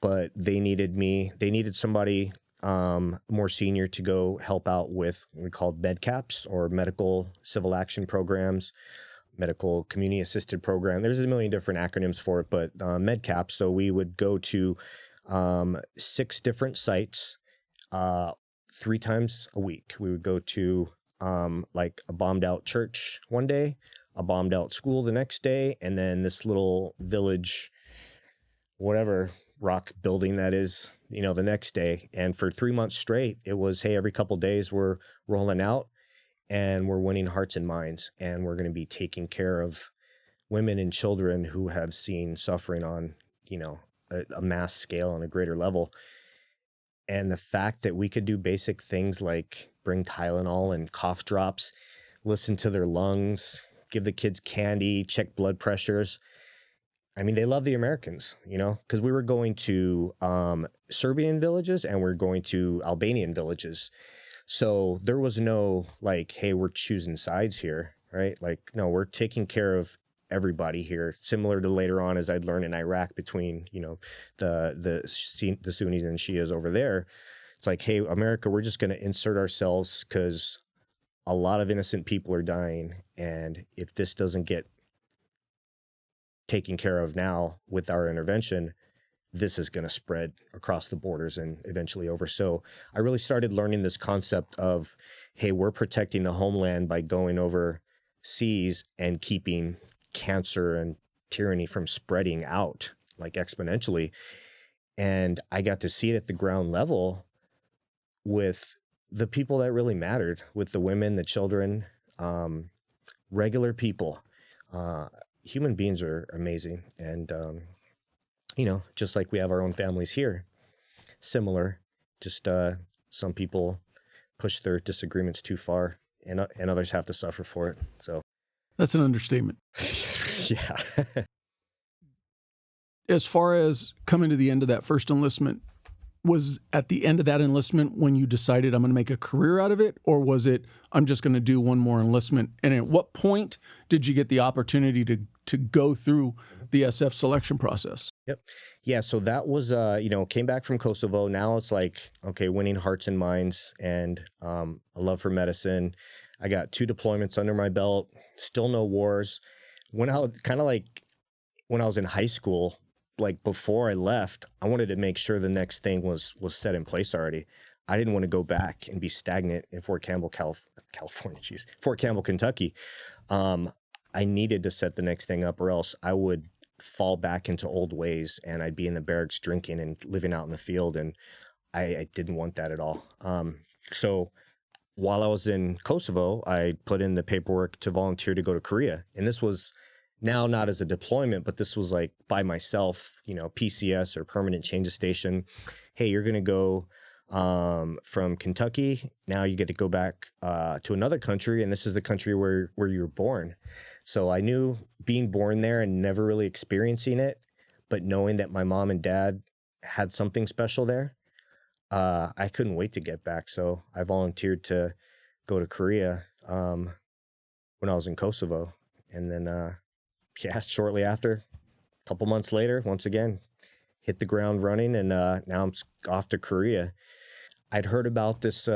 [SPEAKER 2] but they needed me. They needed somebody more senior to go help out with what we called MedCaps, or medical civil action programs, medical community assisted program. There's a million different acronyms for it, but MedCaps. So we would go to 6 different sites, 3 times a week. We would go to like a bombed out church one day, a bombed out school the next day, and then this little village, whatever rock building that is, the next day. And for 3 months straight, it was, hey, every couple days we're rolling out and we're winning hearts and minds, and we're going to be taking care of women and children who have seen suffering on, a mass scale on a greater level. And the fact that we could do basic things like bring Tylenol and cough drops, listen to their lungs, give the kids candy, check blood pressures. I mean, they love the Americans, because we were going to Serbian villages and we're going to Albanian villages. So there was no like, hey, we're choosing sides here, right? Like, no, we're taking care of everybody here, similar to later on as I'd learned in Iraq between, the Sunnis and Shias over there. It's like, hey, America, we're just going to insert ourselves because a lot of innocent people are dying. And if this doesn't get taken care of now with our intervention, this is going to spread across the borders and eventually over. So I really started learning this concept of, hey, we're protecting the homeland by going overseas and keeping cancer and tyranny from spreading out like exponentially. And I got to see it at the ground level with the people that really mattered, with the women, the children, regular people. Human beings are amazing. And, just like we have our own families here, similar, just some people push their disagreements too far and others have to suffer for it. So
[SPEAKER 1] That's an understatement.
[SPEAKER 2] yeah.
[SPEAKER 1] As far as coming to the end of that first enlistment, was at the end of that enlistment when you decided I'm going to make a career out of it, or was it I'm just going to do one more enlistment? And at what point did you get the opportunity to go through the SF selection process?
[SPEAKER 2] Yep. Yeah. So that was, came back from Kosovo. Now it's like, okay, winning hearts and minds and a love for medicine. I got 2 deployments under my belt, still no wars. When I was in high school, like before I left, I wanted to make sure the next thing was set in place already. I didn't want to go back and be stagnant in Fort Campbell, Fort Campbell, Kentucky. I needed to set the next thing up, or else I would fall back into old ways and I'd be in the barracks drinking and living out in the field. And I didn't want that at all. So while I was in Kosovo, I put in the paperwork to volunteer to go to Korea. And this was now not as a deployment, but this was like by myself, PCS or permanent change of station. Hey, you're going to go from Kentucky. Now you get to go back to another country. And this is the country where you were born. So I knew being born there and never really experiencing it, but knowing that my mom and dad had something special there, I couldn't wait to get back. So I volunteered to go to Korea when I was in Kosovo. And then, shortly after, a couple months later, once again, hit the ground running. And now I'm off to Korea. I'd heard about this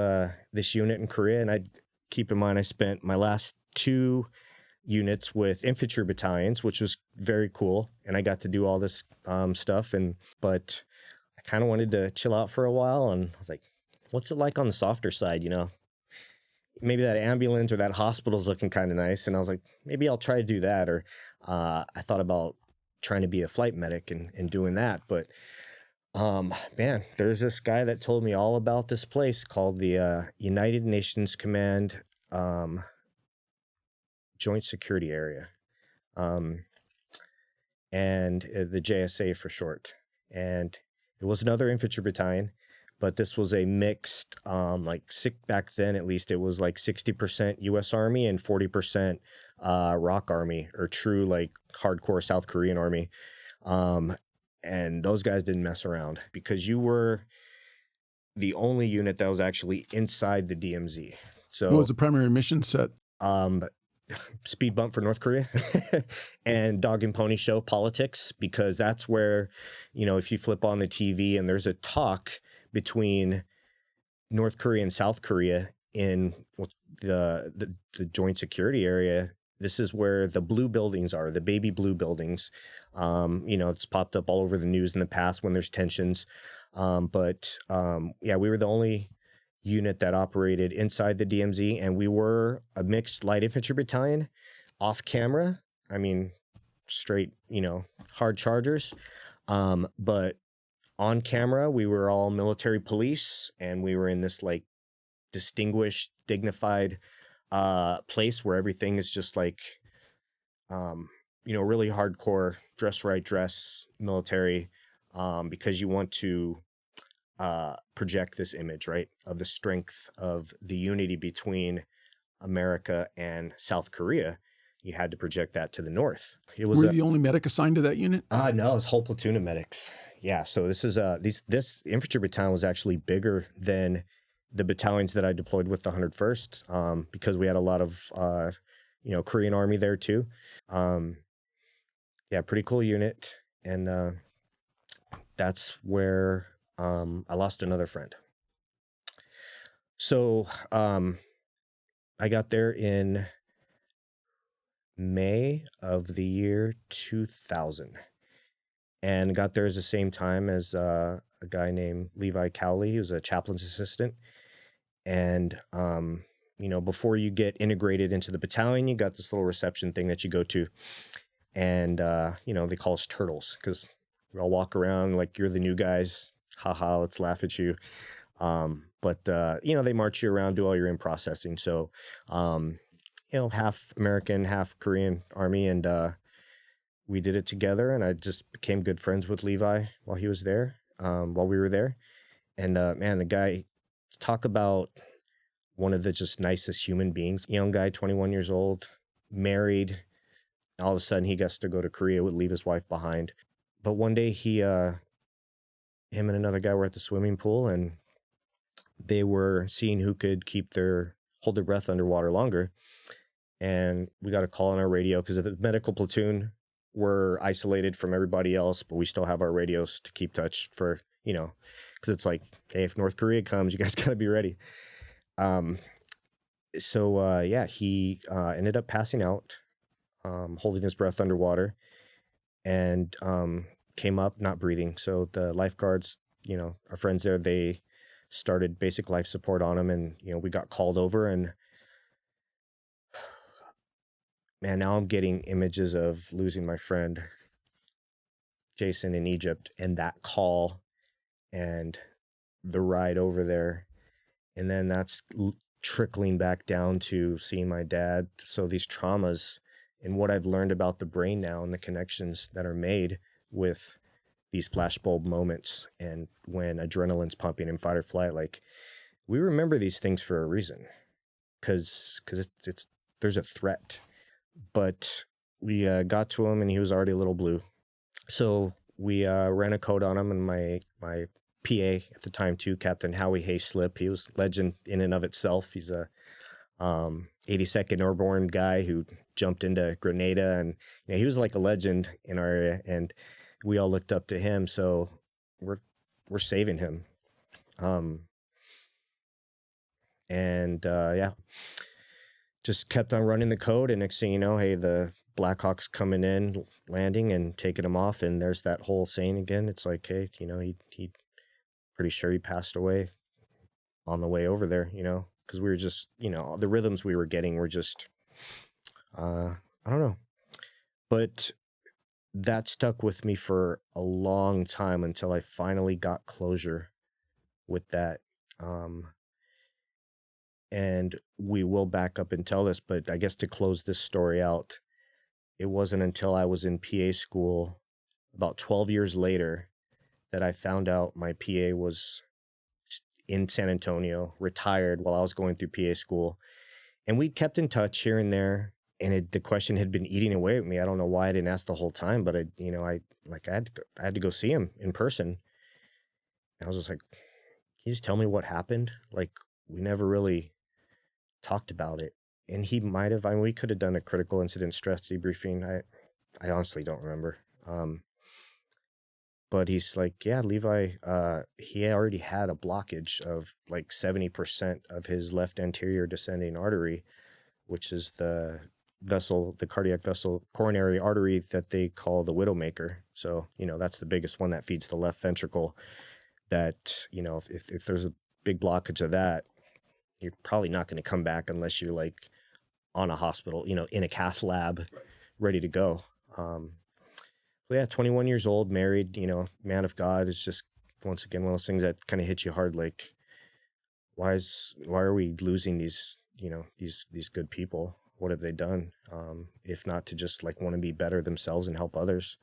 [SPEAKER 2] unit in Korea, and I'd keep in mind I spent my last 2 units with infantry battalions, which was very cool. And I got to do all this stuff. But I kind of wanted to chill out for a while. And I was like, what's it like on the softer side, Maybe that ambulance or that hospital's looking kind of nice. And I was like, maybe I'll try to do that. Or I thought about trying to be a flight medic and doing that. But man, there's this guy that told me all about this place called the United Nations Command Joint Security Area, and the JSA for short. And it was another infantry battalion, but this was a mixed, back then at least, it was like 60% U.S. Army and 40% ROK Army, or true like hardcore South Korean Army. And those guys didn't mess around because you were the only unit that was actually inside the DMZ. So
[SPEAKER 1] What was the primary mission set?
[SPEAKER 2] Speed bump for North Korea and dog and pony show politics, because that's where, if you flip on the TV and there's a talk between North Korea and South Korea in the joint security area, this is where the blue buildings are, the baby blue buildings. It's popped up all over the news in the past when there's tensions. We were the only unit that operated inside the DMZ, and we were a mixed light infantry battalion off camera. I mean, straight, hard chargers. But on camera, we were all military police, and we were in this like distinguished, dignified place where everything is just like, really hardcore, dress right, dress military, because you want to project this image, right, of the strength of the unity between America and South Korea. You had to project that to the north.
[SPEAKER 1] Were you the only medic assigned to that unit?
[SPEAKER 2] No, it's a whole platoon of medics. Yeah, so this is this infantry battalion was actually bigger than the battalions that I deployed with the 101st, because we had a lot of Korean Army there too. Pretty cool unit, and that's where I lost another friend. So I got there in May of the year 2000, and got there at the same time as a guy named Levi Cowley, who's a chaplain's assistant. And before you get integrated into the battalion, you got this little reception thing that you go to, and they call us turtles because we all walk around like you're the new guys. Haha, let's laugh at you. They march you around, do all your in processing. So half American, half Korean Army, and we did it together, and I just became good friends with Levi while he was there, while we were there. And the guy, talk about one of the just nicest human beings. Young guy, 21 years old, married. All of a sudden, he gets to go to Korea, would leave his wife behind. But one day, him and another guy were at the swimming pool, and they were seeing who could hold their breath underwater longer. And we got a call on our radio because the medical platoon were isolated from everybody else, but we still have our radios to keep touch for, because it's like, hey, if North Korea comes, you guys got to be ready. He ended up passing out, holding his breath underwater, and came up not breathing. So the lifeguards, our friends there, they started basic life support on him, and we got called over, and man, now I'm getting images of losing my friend Jason in Egypt, and that call and the ride over there, and then that's trickling back down to seeing my dad. So these traumas and what I've learned about the brain now and the connections that are made with these flashbulb moments, and when adrenaline's pumping in fight or flight, like, we remember these things for a reason, because it's there's a threat. But we got to him, and he was already a little blue. So we ran a code on him, and my PA at the time too, Captain Howie Hayslip, he was legend in and of itself. He's a 82nd Airborne guy who jumped into Grenada, and he was like a legend in our area, and we all looked up to him. So we're saving him. Just kept on running the code, and next thing you know, hey, the Blackhawks coming in, landing, and taking him off, and there's that whole saying again. It's like, hey, he pretty sure he passed away on the way over there, because we were just, the rhythms we were getting were just, I don't know. But that stuck with me for a long time until I finally got closure with that. And we will back up and tell this, but I guess to close this story out, it wasn't until I was in PA school about 12 years later that I found out my PA was in San Antonio, retired while I was going through PA school. And we kept in touch here and there, and the question had been eating away at me. I don't know why I didn't ask the whole time, but I had to go see him in person. And I was just like, can you just tell me what happened? Like, we never really talked about it. And he might have, we could have done a critical incident stress debriefing. I honestly don't remember. But he's like, yeah, Levi, he already had a blockage of like 70% of his left anterior descending artery, which is the vessel, the cardiac vessel, coronary artery that they call the widowmaker. So, that's the biggest one that feeds the left ventricle. That, if there's a big blockage of that, you're probably not going to come back unless you're like on a hospital, in a cath lab, ready to go. But yeah, 21 years old, married, man of God. It's just, once again, one of those things that kind of hits you hard. Like, why are we losing these, these good people? What have they done? If not to just like want to be better themselves and help others.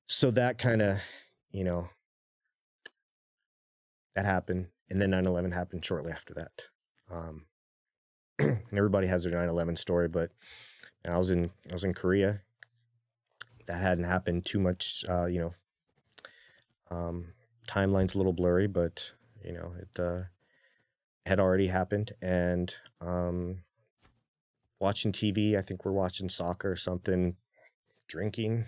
[SPEAKER 2] So that kind of, that happened. And then 9/11 happened shortly after that. And everybody has their 9/11 story, but I was in Korea. That hadn't happened too much, timeline's a little blurry, but it had already happened. And watching TV, I think we're watching soccer or something, drinking.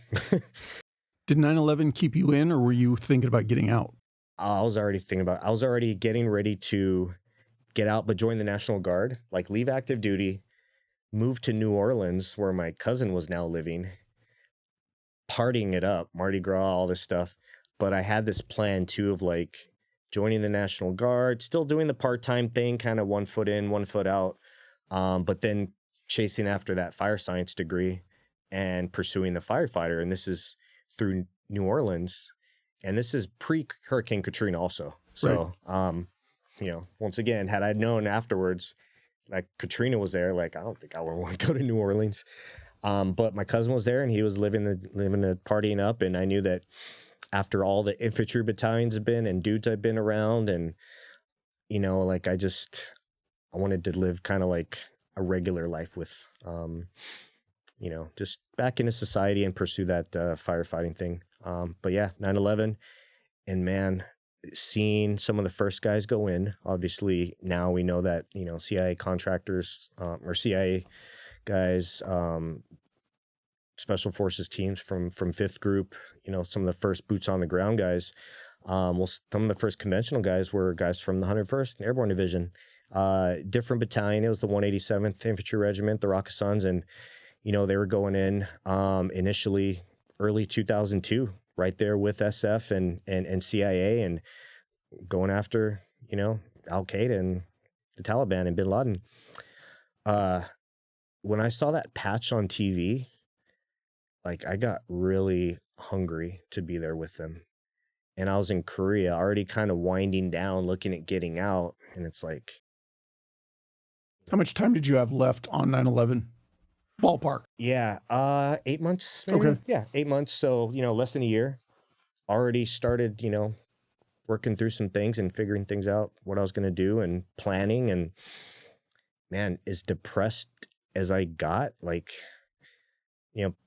[SPEAKER 1] Did 9/11 keep you in, or were you thinking about getting out?
[SPEAKER 2] I was already getting ready to get out, but join the National Guard, like leave active duty, move to New Orleans, where my cousin was now living, partying it up, Mardi Gras, all this stuff. But I had this plan too of like joining the National Guard, still doing the part-time thing, kind of 1 foot in, 1 foot out. But then chasing after that fire science degree and pursuing the firefighter. And this is through New Orleans. And this is pre-Hurricane Katrina also. So, right. Once again, had I known afterwards, like Katrina was there, like, I don't think I would want to go to New Orleans. But my cousin was there and he was living the partying up. And I knew that after all the infantry battalions have been and dudes I've been around and, like I wanted to live kind of like a regular life with, just back into society and pursue that firefighting thing. But yeah, 9/11, and man, seeing some of the first guys go in, obviously now we know that, CIA contractors or CIA guys, special forces teams from 5th Group, some of the first boots on the ground guys. Some of the first conventional guys were guys from the 101st Airborne Division, different battalion. It was the 187th Infantry Regiment, the Rocket Suns, and they were going in initially early 2002, right there with SF and CIA, and going after Al Qaeda and the Taliban and Bin Laden. When I saw that patch on TV, like I got really hungry to be there with them. And I was in Korea, already kind of winding down, looking at getting out, and it's like,
[SPEAKER 1] how much time did you have left on 9/11? Ballpark.
[SPEAKER 2] Yeah, 8 months. Maybe?
[SPEAKER 1] Okay.
[SPEAKER 2] Yeah, 8 months. So, less than a year. Already started, working through some things and figuring things out, what I was going to do and planning. And man, as depressed as I got, like,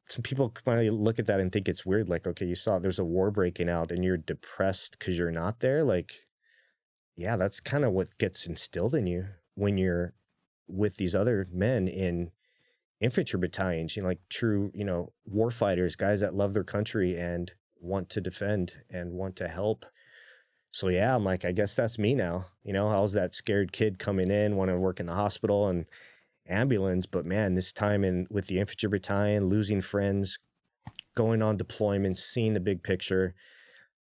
[SPEAKER 2] some people might look at that and think it's weird. Like, okay, you saw there's a war breaking out and you're depressed because you're not there. Like, yeah, that's kind of what gets instilled in you when you're with these other men in infantry battalions, like true, war fighters, guys that love their country and want to defend and want to help. So yeah, I'm like, I guess that's me now. I was that scared kid coming in, wanting to work in the hospital and ambulance, but man, this time with the infantry battalion, losing friends, going on deployments, seeing the big picture,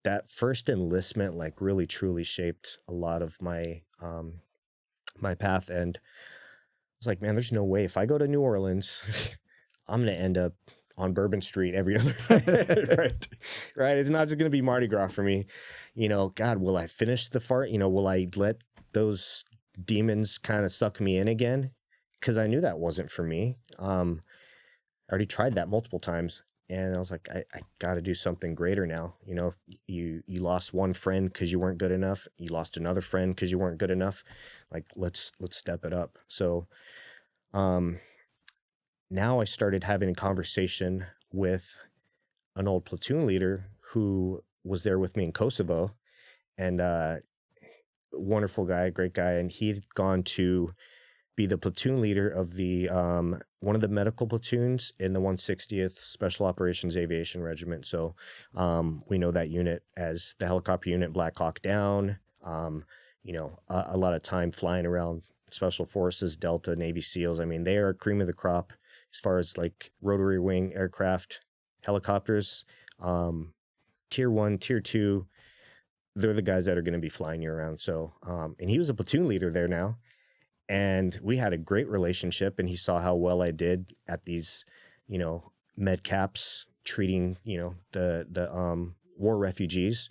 [SPEAKER 2] that first enlistment like really truly shaped a lot of my my path. And it's like, man, there's no way if I go to New Orleans, I'm gonna end up on Bourbon Street every other right. It's not just gonna be Mardi Gras for me. God, will I finish the fart? Will I let those demons kind of suck me in again? Because I knew that wasn't for me. I already tried that multiple times, and I was like, I got to do something greater now. You lost one friend because you weren't good enough. You lost another friend because you weren't good enough. Like, let's step it up. So, now I started having a conversation with an old platoon leader who was there with me in Kosovo, and wonderful guy, great guy, and he'd gone to be the platoon leader of the one of the medical platoons in the 160th Special Operations Aviation Regiment. So we know that unit as the helicopter unit Black Hawk Down. A lot of time flying around Special Forces, Delta, Navy SEALs. I mean, they are cream of the crop. as far as like rotary wing aircraft, helicopters, tier 1, tier 2, they're the guys that are going to be flying you around. So, and he was a platoon leader there now. And we had a great relationship, and he saw how well I did at these, med caps treating, the war refugees.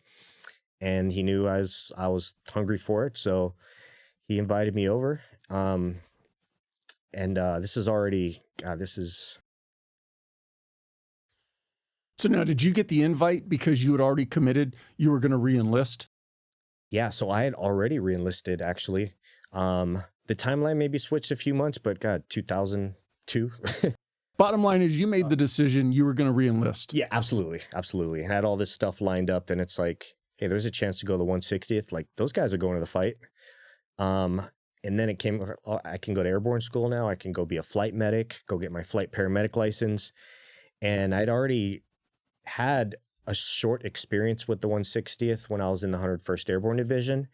[SPEAKER 2] And he knew I was hungry for it. So he invited me over. This is already,
[SPEAKER 1] So now, did you get the invite because you had already committed you were going to re-enlist?
[SPEAKER 2] Yeah, so I had already re-enlisted, actually. The timeline maybe switched a few months, but God, 2002.
[SPEAKER 1] Bottom line is you made the decision you were going to re-enlist.
[SPEAKER 2] Yeah, absolutely. Absolutely. I had all this stuff lined up, and it's like, hey, there's a chance to go to the 160th. Like, those guys are going to the fight. And then it came, I can go to airborne school now. I can go be a flight medic, go get my flight paramedic license. And I'd already had a short experience with the 160th when I was in the 101st Airborne Division.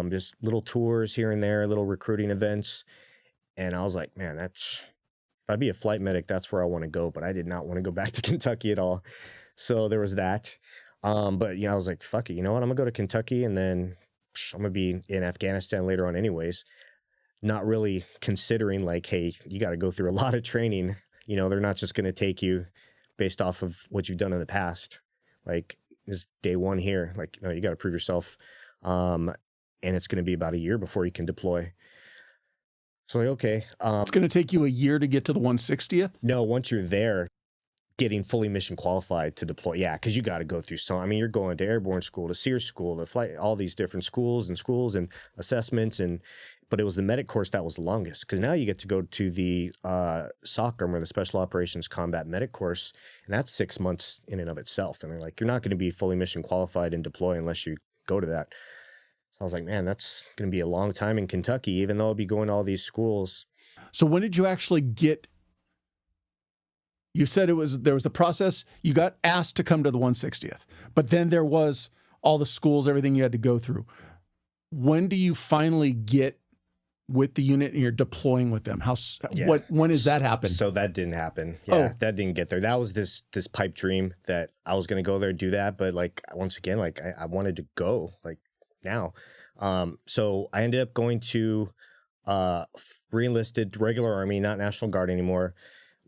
[SPEAKER 2] Just little tours here and there, little recruiting events. And I was like, man, if I'd be a flight medic, that's where I want to go. But I did not want to go back to Kentucky at all. So there was that. But I was like, fuck it. You know what? I'm gonna go to Kentucky, and then I'm gonna be in Afghanistan later on anyways. Not really considering like, hey, you got to go through a lot of training. They're not just gonna take you based off of what you've done in the past. Like, this day one here, like, you got to prove yourself. And it's going to be about a year before you can deploy. So like, okay.
[SPEAKER 1] It's going to take you a year to get to the 160th?
[SPEAKER 2] No, once you're there, getting fully mission qualified to deploy. Yeah, because you got to go through you're going to airborne school, to SEER school, to flight, all these different schools and assessments. But it was the medic course that was the longest, because now you get to go to the SOCM, or the Special Operations Combat Medic course, and that's 6 months in and of itself. And they're like, you're not going to be fully mission qualified and deploy unless you go to that. So I was like, man, that's going to be a long time in Kentucky, even though I'll be going to all these schools.
[SPEAKER 1] So when did you actually get? You said there was the process. You got asked to come to the 160th, but then there was all the schools, everything you had to go through. When do you finally get with the unit and you're deploying with them? When does that happen?
[SPEAKER 2] So that didn't happen. Yeah, that didn't get there. That was this pipe dream that I was going to go there and do that. But like, once again, like I wanted to go like now. So I ended up going to re-enlisted regular Army, not National Guard anymore.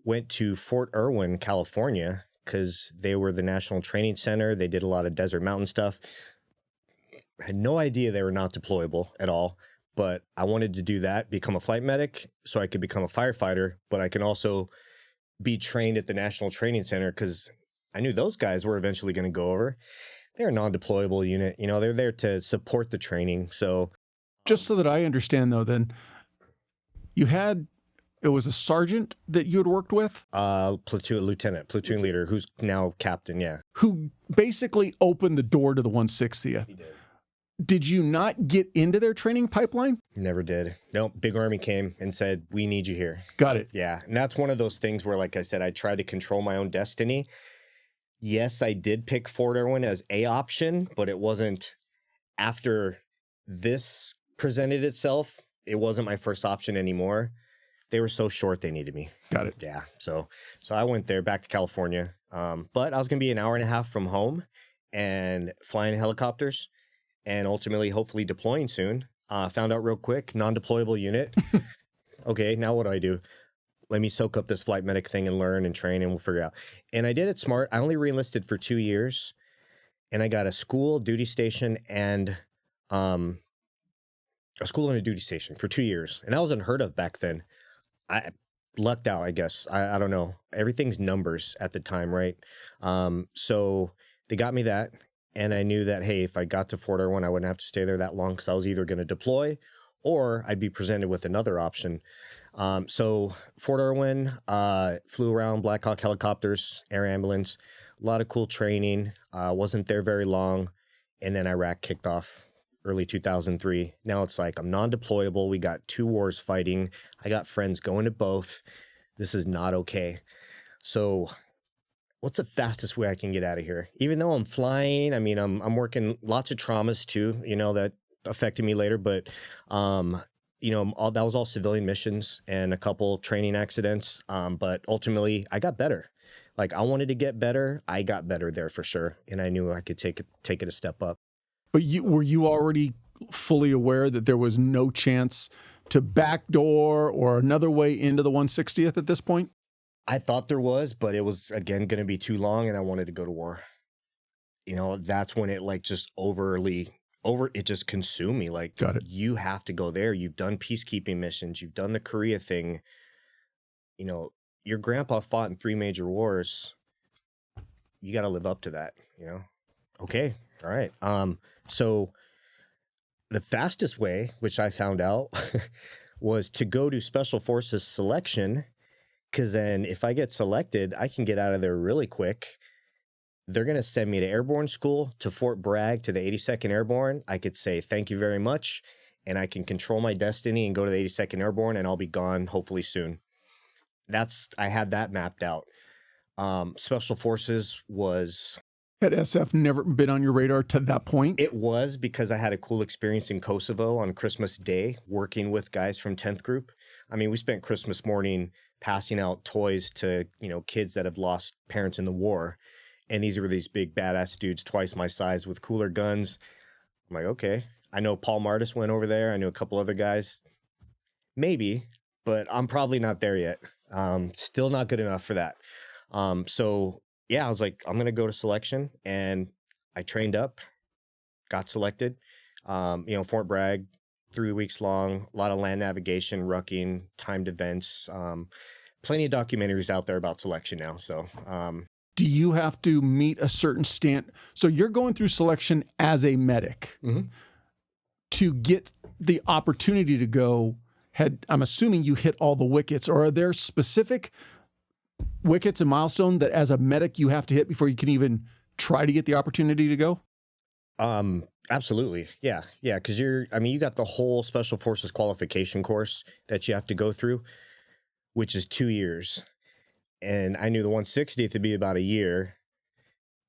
[SPEAKER 2] Went to Fort Irwin, California, because they were the National Training Center. They did a lot of desert mountain stuff. I had no idea they were not deployable at all. But I wanted to do that, become a flight medic so I could become a firefighter, but I can also be trained at the National Training Center, because I knew those guys were eventually going to go over. They're a non-deployable unit. They're there to support the training. So
[SPEAKER 1] just so that I understand, though, then it was a sergeant that you had worked with?
[SPEAKER 2] Platoon leader, who's now captain, yeah.
[SPEAKER 1] Who basically opened the door to the 160th.
[SPEAKER 2] He did.
[SPEAKER 1] Did you not get into their training pipeline?
[SPEAKER 2] Never did. Nope. Big Army came and said, we need you here.
[SPEAKER 1] Got it.
[SPEAKER 2] Yeah. And that's one of those things where, like I said, I tried to control my own destiny. Yes, I did pick Fort Irwin as a option, but it wasn't after this presented itself. It wasn't my first option anymore. They were so short, they needed me.
[SPEAKER 1] Got it.
[SPEAKER 2] Yeah. So I went there back to California. But I was going to be an hour and a half from home and flying helicopters. And ultimately, hopefully deploying soon. Found out real quick, non-deployable unit. Okay, now what do? Let me soak up this flight medic thing and learn and train, and we'll figure it out. And I did it smart. I only re-enlisted for 2 years, and I got a school, duty station, and a school and a duty station for 2 years. And that was unheard of back then. I lucked out, I guess. I don't know. Everything's numbers at the time, right? So they got me that. And I knew that, hey, if I got to Fort Irwin, I wouldn't have to stay there that long, because I was either going to deploy or I'd be presented with another option. So Fort Irwin, flew around Black Hawk helicopters, air ambulance, a lot of cool training. Wasn't there very long. And then Iraq kicked off early 2003. Now it's like I'm non-deployable. We got 2 wars fighting. I got friends going to both. This is not okay. So what's the fastest way I can get out of here? Even though I'm flying, I mean, I'm working lots of traumas too, that affected me later. But that was all civilian missions and a couple training accidents. But ultimately I got better. Like I wanted to get better. I got better there for sure. And I knew I could take it a step up.
[SPEAKER 1] But were you already fully aware that there was no chance to backdoor or another way into the 160th at this point?
[SPEAKER 2] I thought there was, but it was, again, going to be too long, and I wanted to go to war. That's when it like just it just consumed me. Like,
[SPEAKER 1] Got it.
[SPEAKER 2] You have to go there. You've done peacekeeping missions. You've done the Korea thing. Your grandpa fought in 3 major wars. You got to live up to that, Okay. All right. So the fastest way, which I found out, was to go to Special Forces selection, because then if I get selected, I can get out of there really quick. They're going to send me to airborne school, to Fort Bragg, to the 82nd Airborne. I could say, thank you very much, and I can control my destiny and go to the 82nd Airborne, and I'll be gone hopefully soon. I had that mapped out. Special Forces was...
[SPEAKER 1] Had SF never been on your radar to that point?
[SPEAKER 2] It was, because I had a cool experience in Kosovo on Christmas Day working with guys from 10th Group. I mean, we spent Christmas morning passing out toys to, kids that have lost parents in the war. And these were these big badass dudes twice my size with cooler guns. I'm like, okay. I know Paul Martis went over there. I knew a couple other guys. Maybe, but I'm probably not there yet. Still not good enough for that. So yeah, I was like, I'm going to go to selection, and I trained up, got selected. Fort Bragg, 3 weeks long, a lot of land navigation, rucking, timed events, plenty of documentaries out there about selection now. So,
[SPEAKER 1] do you have to meet a certain so you're going through selection as a medic to get the opportunity to go. I'm assuming you hit all the wickets, or are there specific wickets and milestone that as a medic you have to hit before you can even try to get the opportunity to go?
[SPEAKER 2] Absolutely. Yeah. Cause you got the whole Special Forces qualification course that you have to go through, which is 2 years. And I knew the 160th would be about a year.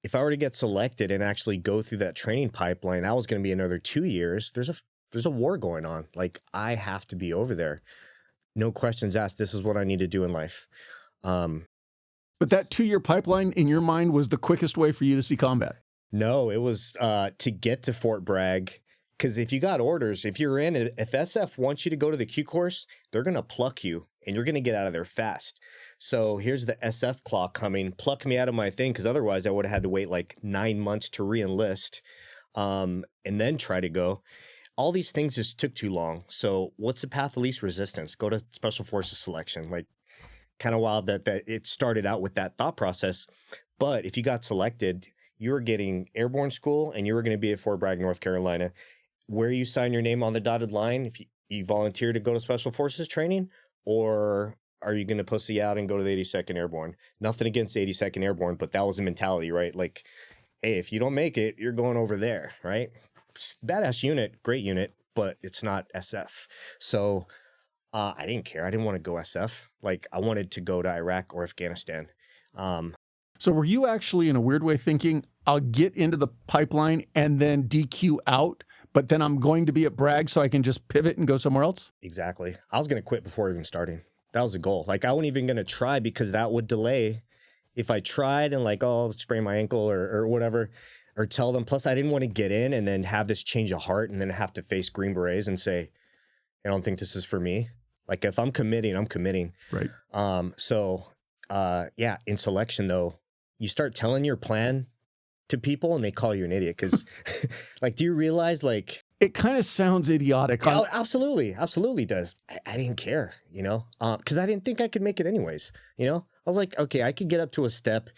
[SPEAKER 2] If I were to get selected and actually go through that training pipeline, that was going to be another 2 years. There's a war going on. Like, I have to be over there. No questions asked. This is what I need to do in life.
[SPEAKER 1] But that 2-year pipeline in your mind was the quickest way for you to see combat.
[SPEAKER 2] No, it was to get to Fort Bragg. Because if you got orders, if SF wants you to go to the Q course, they're going to pluck you, and you're going to get out of there fast. So here's the SF claw coming, pluck me out of my thing, because otherwise I would have had to wait like 9 months to re-enlist and then try to go. All these things just took too long. So what's the path of least resistance? Go to Special Forces selection. Like, kind of wild that it started out with that thought process. But if you got selected, you were getting airborne school, and you were going to be at Fort Bragg, North Carolina, where you sign your name on the dotted line if you volunteer to go to Special Forces training, or are you going to pussy out and go to the 82nd Airborne? Nothing against the 82nd Airborne, but that was the mentality, right? Like, hey, if you don't make it, you're going over there, right? Badass unit, great unit, but it's not SF. So I didn't care. I didn't want to go SF. Like, I wanted to go to Iraq or Afghanistan.
[SPEAKER 1] So were you actually, in a weird way, thinking, I'll get into the pipeline and then DQ out, but then I'm going to be at Bragg so I can just pivot and go somewhere else?
[SPEAKER 2] Exactly. I was going to quit before even starting. That was the goal. Like, I wasn't even going to try, because that would delay. If I tried and like, oh, sprain my ankle or whatever, or tell them. Plus, I didn't want to get in and then have this change of heart and then have to face Green Berets and say, I don't think this is for me. Like, if I'm committing, I'm committing.
[SPEAKER 1] Right.
[SPEAKER 2] In selection, though, you start telling your plan to people and they call you an idiot. Because, like, do you realize, like...
[SPEAKER 1] It kind of sounds idiotic.
[SPEAKER 2] Oh, absolutely. Absolutely does. I didn't care, because I didn't think I could make it anyways. I was like, okay, I could get up to a step.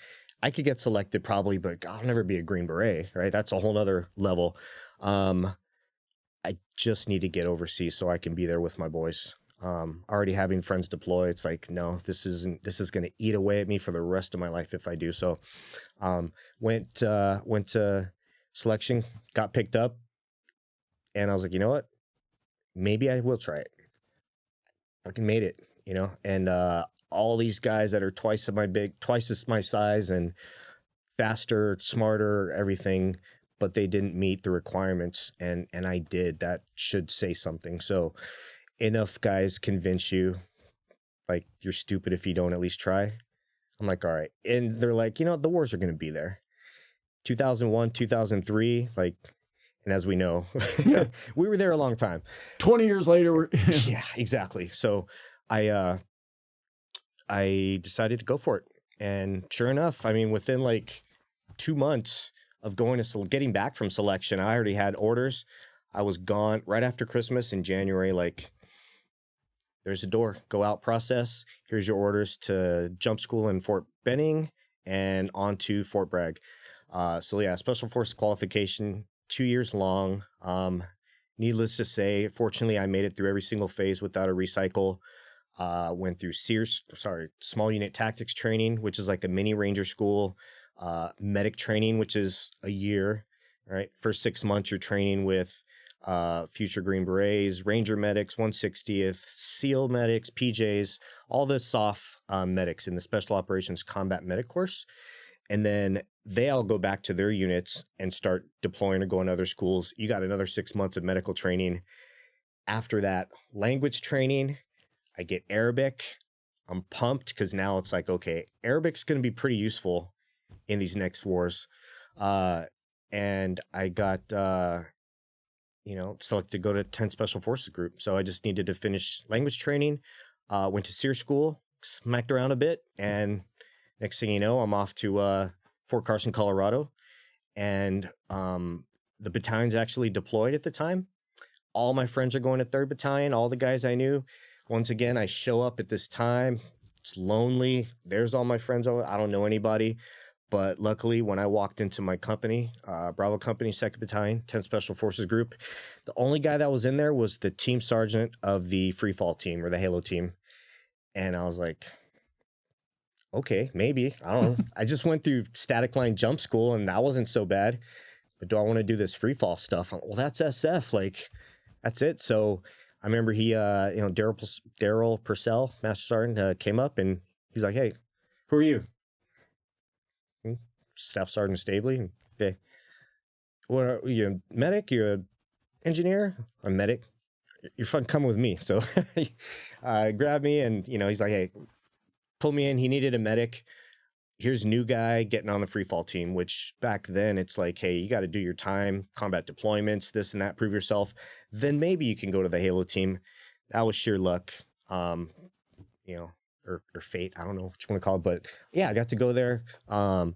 [SPEAKER 2] I could get selected probably, but I'll never be a Green Beret, right? That's a whole nother level. I just need to get overseas so I can be there with my boys. Already having friends deploy, it's like, no, this is going to eat away at me for the rest of my life if I do. So, went to selection, got picked up, and I was like, you know what? Maybe I will try it. I fucking made it, and all these guys that are twice as my size and faster, smarter, everything, but they didn't meet the requirements, and I did. That should say something. So enough guys convince you, like, you're stupid if you don't at least try. I'm like, all right. And they're like, you know, the wars are going to be there. 2001, 2003, like, and as we know, we were there a long time.
[SPEAKER 1] 20 years later, we're
[SPEAKER 2] yeah, exactly. So I decided to go for it. And sure enough, I mean, within like 2 months of getting back from selection, I already had orders. I was gone right after Christmas in January. Like, there's a door, go out, process. Here's your orders to jump school in Fort Benning and on to Fort Bragg. So yeah, Special Forces qualification, 2 years long. Needless to say, fortunately, I made it through every single phase without a recycle. Went through small unit tactics training, which is like a mini ranger school. Medic training, which is a year, right? First 6 months, you're training with future Green Berets, Ranger medics, 160th, SEAL medics, PJs, all the soft medics in the Special Operations Combat Medic course. And then they all go back to their units and start deploying or going to other schools. You got another 6 months of medical training. After that, language training. I get Arabic. I'm pumped because now it's like, okay, Arabic's going to be pretty useful in these next wars. And I got, selected to go to 10 Special Forces group. So I just needed to finish language training. Went to SEER school, smacked around a bit, and next thing you know, I'm off to Fort Carson, Colorado. And the battalion's actually deployed at the time. All my friends are going to 3rd Battalion, all the guys I knew. Once again, I show up at this time. It's lonely. There's all my friends. I don't know anybody. But luckily, when I walked into my company, Bravo Company, 2nd Battalion, 10 Special Forces Group, the only guy that was in there was the team sergeant of the free fall team or the Halo team. And I was like, okay, maybe. I don't know. I just went through static line jump school, and that wasn't so bad. But do I want to do this free fall stuff? Well, that's SF. Like, that's it. So I remember he, Daryl Purcell, Master Sergeant, came up and he's like, hey, who are you? Staff Sergeant Stabley. Okay. What are you, a medic? You're an engineer? A medic? You're fun coming with me. So grabbed me and, he's like, hey, pull me in. He needed a medic. Here's a new guy getting on the free fall team, which back then it's like, hey, you got to do your time, combat deployments, this and that, prove yourself. Then maybe you can go to the Halo team. That was sheer luck, or fate. I don't know what you want to call it, but yeah, I got to go there.
[SPEAKER 1] Now,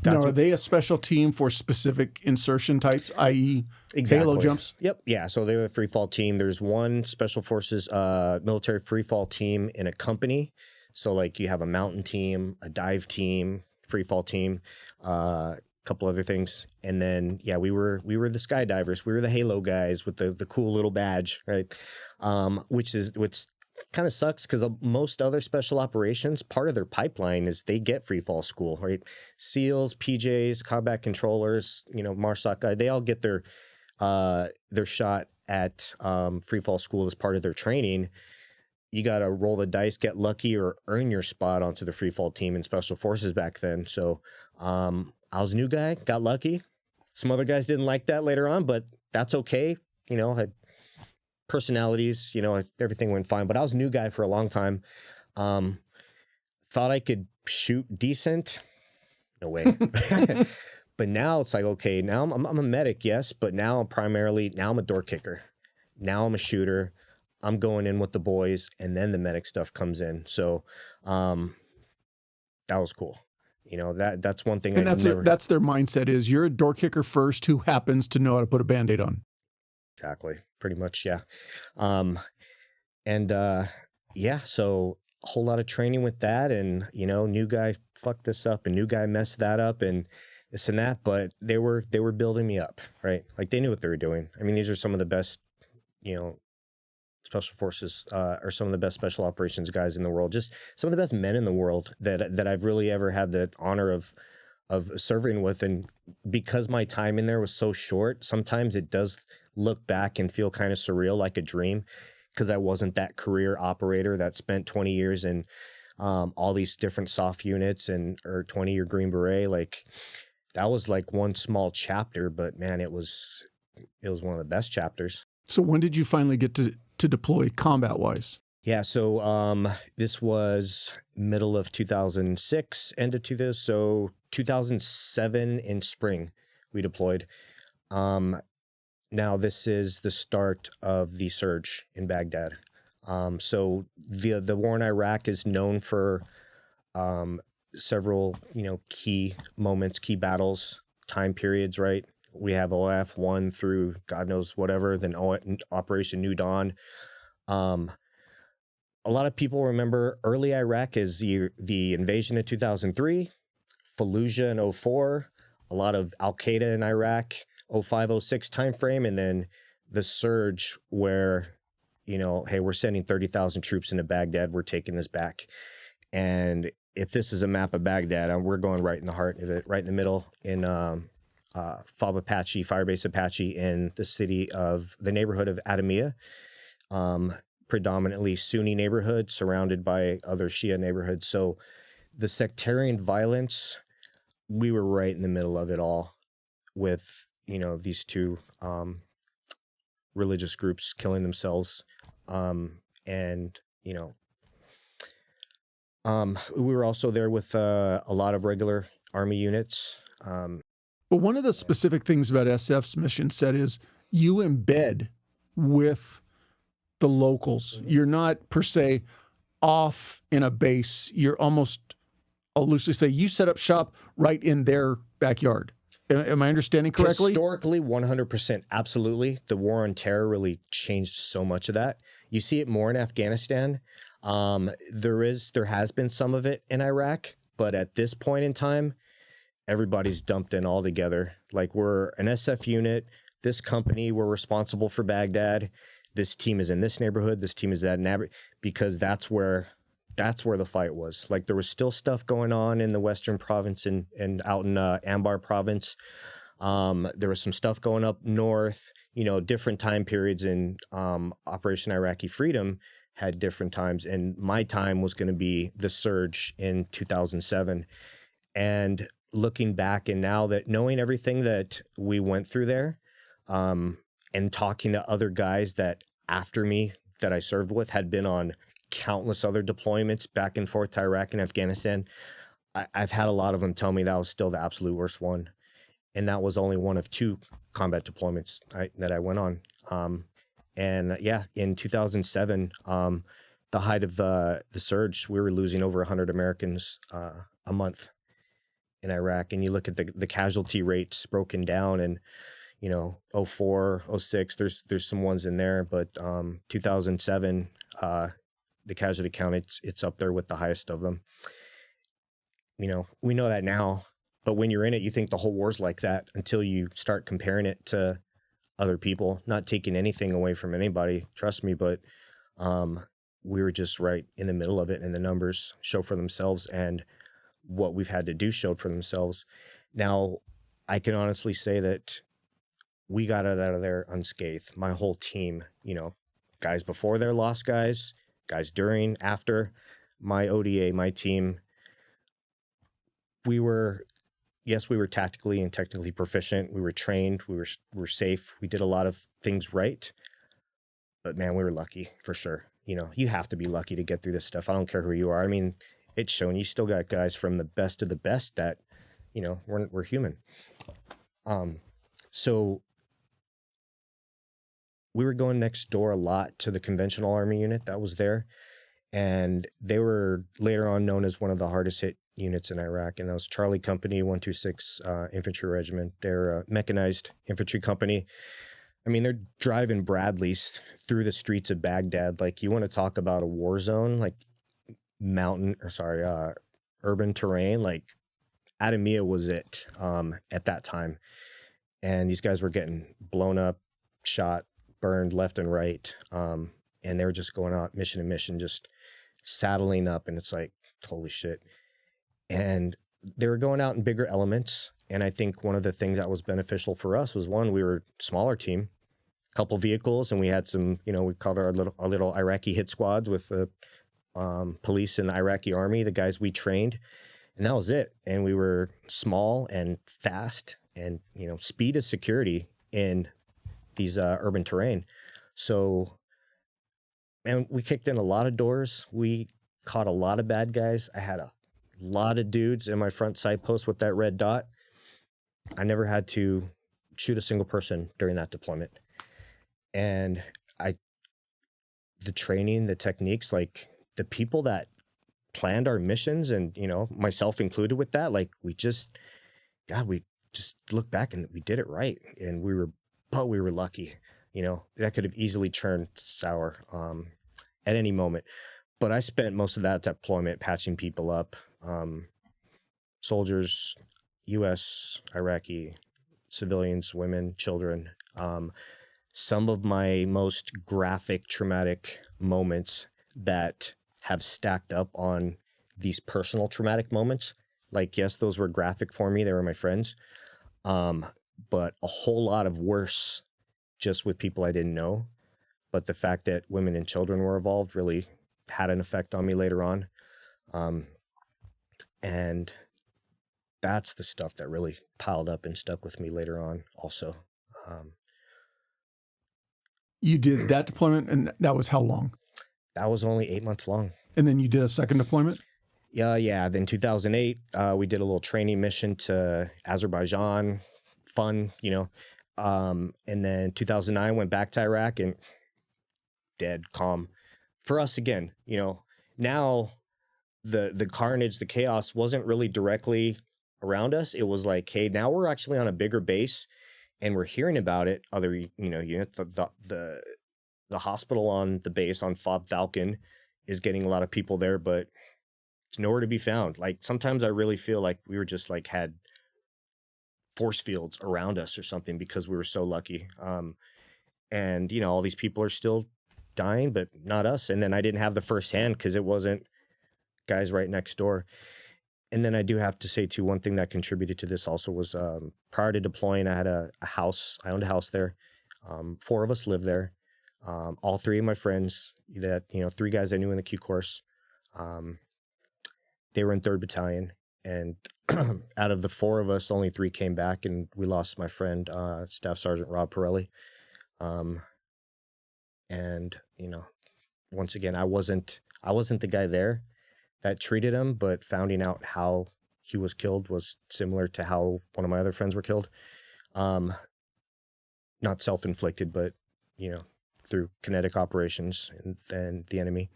[SPEAKER 1] are they a special team for specific insertion types, i.e. Halo jumps?
[SPEAKER 2] Yep. Yeah. So they're a free fall team. There's one Special Forces military free fall team in a company. So like you have a mountain team, a dive team, free fall team, a couple other things. And then, yeah, we were the skydivers. We were the Halo guys with the cool little badge, right? Which kind of sucks because most other special operations, part of their pipeline is they get free fall school, right? SEALs, PJs, combat controllers, MARSOC, they all get their shot at free fall school as part of their training. You got to roll the dice, get lucky, or earn your spot onto the free fall team in Special Forces back then. So I was a new guy, got lucky. Some other guys didn't like that later on, but that's okay. Had personalities, everything went fine. But I was a new guy for a long time. Thought I could shoot decent. No way. But now it's like, okay, now I'm a medic, yes, but now I'm a door kicker. Now I'm a shooter. I'm going in with the boys, and then the medic stuff comes in. So that was cool. That's one thing.
[SPEAKER 1] And that's their mindset is you're a door kicker first who happens to know how to put a Band-Aid on.
[SPEAKER 2] Exactly. Pretty much, yeah. So a whole lot of training with that, and, new guy fucked this up, and new guy messed that up, and this and that, but they were building me up, right? Like they knew what they were doing. I mean, these are some of the best, Special Forces are some of the best special operations guys in the world, just some of the best men in the world that I've really ever had the honor of serving with. And because my time in there was so short, sometimes it does look back and feel kind of surreal, like a dream, because I wasn't that career operator that spent 20 years in all these different soft units or 20-year Green Beret. Like that was like one small chapter, but man, it was one of the best chapters.
[SPEAKER 1] So when did you finally get to to deploy combat-wise?
[SPEAKER 2] Yeah, so this was middle of 2006, end of 2000, so 2007 in spring we deployed. Now this is the start of the surge in Baghdad. So the war in Iraq is known for several, key moments, key battles, time periods, right? We have OF 1 through God knows whatever, then Operation New Dawn. A lot of people remember early Iraq as the invasion in 2003, Fallujah in 2004, a lot of Al-Qaeda in Iraq, 2005, 06 timeframe, and then the surge where, hey, we're sending 30,000 troops into Baghdad, we're taking this back. And if this is a map of Baghdad, we're going right in the heart of it, right in the middle in FOB Apache, Firebase Apache, in the neighborhood of Adamiyah. Predominantly Sunni neighborhood surrounded by other Shia neighborhoods. So the sectarian violence, we were right in the middle of it all with, these two religious groups killing themselves. We were also there with a lot of regular Army units.
[SPEAKER 1] But one of the specific things about SF's mission set is you embed with the locals. Mm-hmm. You're not per se off in a base. You're almost, I'll loosely say, you set up shop right in their backyard. Am I understanding correctly?
[SPEAKER 2] Historically, 100%, absolutely. The war on terror really changed so much of that. You see it more in Afghanistan. There has been some of it in Iraq, but at this point in time, everybody's dumped in all together. Like, we're an SF unit. This company, we're responsible for Baghdad. This team is in this neighborhood. This team is that neighborhood, because that's where the fight was. Like, there was still stuff going on in the Western province and out in Anbar province. There was some stuff going up north, different time periods in Operation Iraqi Freedom had different times. And my time was going to be the surge in 2007. And looking back, and now that knowing everything that we went through there, and talking to other guys that after me that I served with had been on countless other deployments back and forth to Iraq and Afghanistan, I've had a lot of them tell me that was still the absolute worst one. And that was only one of 2 combat deployments that I went on. In 2007, the height of the surge, we were losing over 100 Americans a month in Iraq. And you look at the casualty rates broken down, and 04, 06, there's some ones in there, but 2007, the casualty count, it's up there with the highest of them. We know that now, but when you're in it, you think the whole war's like that until you start comparing it to other people, not taking anything away from anybody, trust me, but we were just right in the middle of it, and the numbers show for themselves, and what we've had to do showed for themselves. Now, I can honestly say that we got out of there unscathed. My whole team, guys before there lost guys during, after. My ODA, my team, we were tactically and technically proficient. We were trained. We were safe. We did a lot of things right. But man, we were lucky for sure. You have to be lucky to get through this stuff. I don't care who you are. I mean, it's shown. You still got guys from the best of the best that, we're human. So we were going next door a lot to the conventional Army unit that was there. And they were later on known as one of the hardest hit units in Iraq. And that was Charlie Company, 126 Infantry Regiment. They're a mechanized infantry company. I mean, they're driving Bradleys through the streets of Baghdad. Like, you want to talk about a war zone, like urban terrain, like Adamiyah was it at that time. And these guys were getting blown up, shot, burned left and right. And they were just going out mission to mission, just saddling up. And it's like, holy shit. And they were going out in bigger elements. And I think one of the things that was beneficial for us was, one, we were a smaller team, a couple vehicles, and we had some, we called our little Iraqi hit squads with the police and the Iraqi army, the guys we trained. And that was it. And we were small and fast, and, speed is security in these urban terrain. So and we kicked in a lot of doors. We caught a lot of bad guys. I had a lot of dudes in my front side post with that red dot. I never had to shoot a single person during that deployment. And the training, the techniques, like the people that planned our missions, and, you know, myself included with that, like we just look back and we did it right. And we were lucky, you know, that could have easily turned sour at any moment. But I spent most of that deployment patching people up, soldiers, U.S., Iraqi, civilians, women, children. Some of my most graphic, traumatic moments that have stacked up on these personal traumatic moments. Like, yes, those were graphic for me. They were my friends. But a whole lot of worse just with people I didn't know. But the fact that women and children were involved really had an effect on me later on. And that's the stuff that really piled up and stuck with me later on also.
[SPEAKER 1] You did that deployment, and that was how long?
[SPEAKER 2] That was only 8 months long.
[SPEAKER 1] And then you did a second deployment?
[SPEAKER 2] Yeah. Then 2008, we did a little training mission to Azerbaijan. Fun, you know. And then 2009, went back to Iraq and dead, calm. For us, again, you know, now the carnage, the chaos wasn't really directly around us. It was like, hey, now we're actually on a bigger base and we're hearing about it. Other, you know, units, the hospital on the base on Fob Falcon is getting a lot of people there, but it's nowhere to be found. Like, sometimes I really feel like we were just like had force fields around us or something because we were so lucky. And, you know, all these people are still dying, but not us. And then I didn't have the firsthand because it wasn't guys right next door. And then I do have to say, too, one thing that contributed to this also was prior to deploying, I had a house. I owned a house there. 4 of us lived there. All 3 of my friends, that, you know, 3 guys I knew in the Q course, they were in 3rd Battalion. And out of the 4 of us, only 3 came back, and we lost my friend, Staff Sergeant Rob Pirelli. And, you know, once again, I wasn't the guy there that treated him, but finding out how he was killed was similar to how one of my other friends were killed. Not self-inflicted, but, you know, through kinetic operations and the enemy.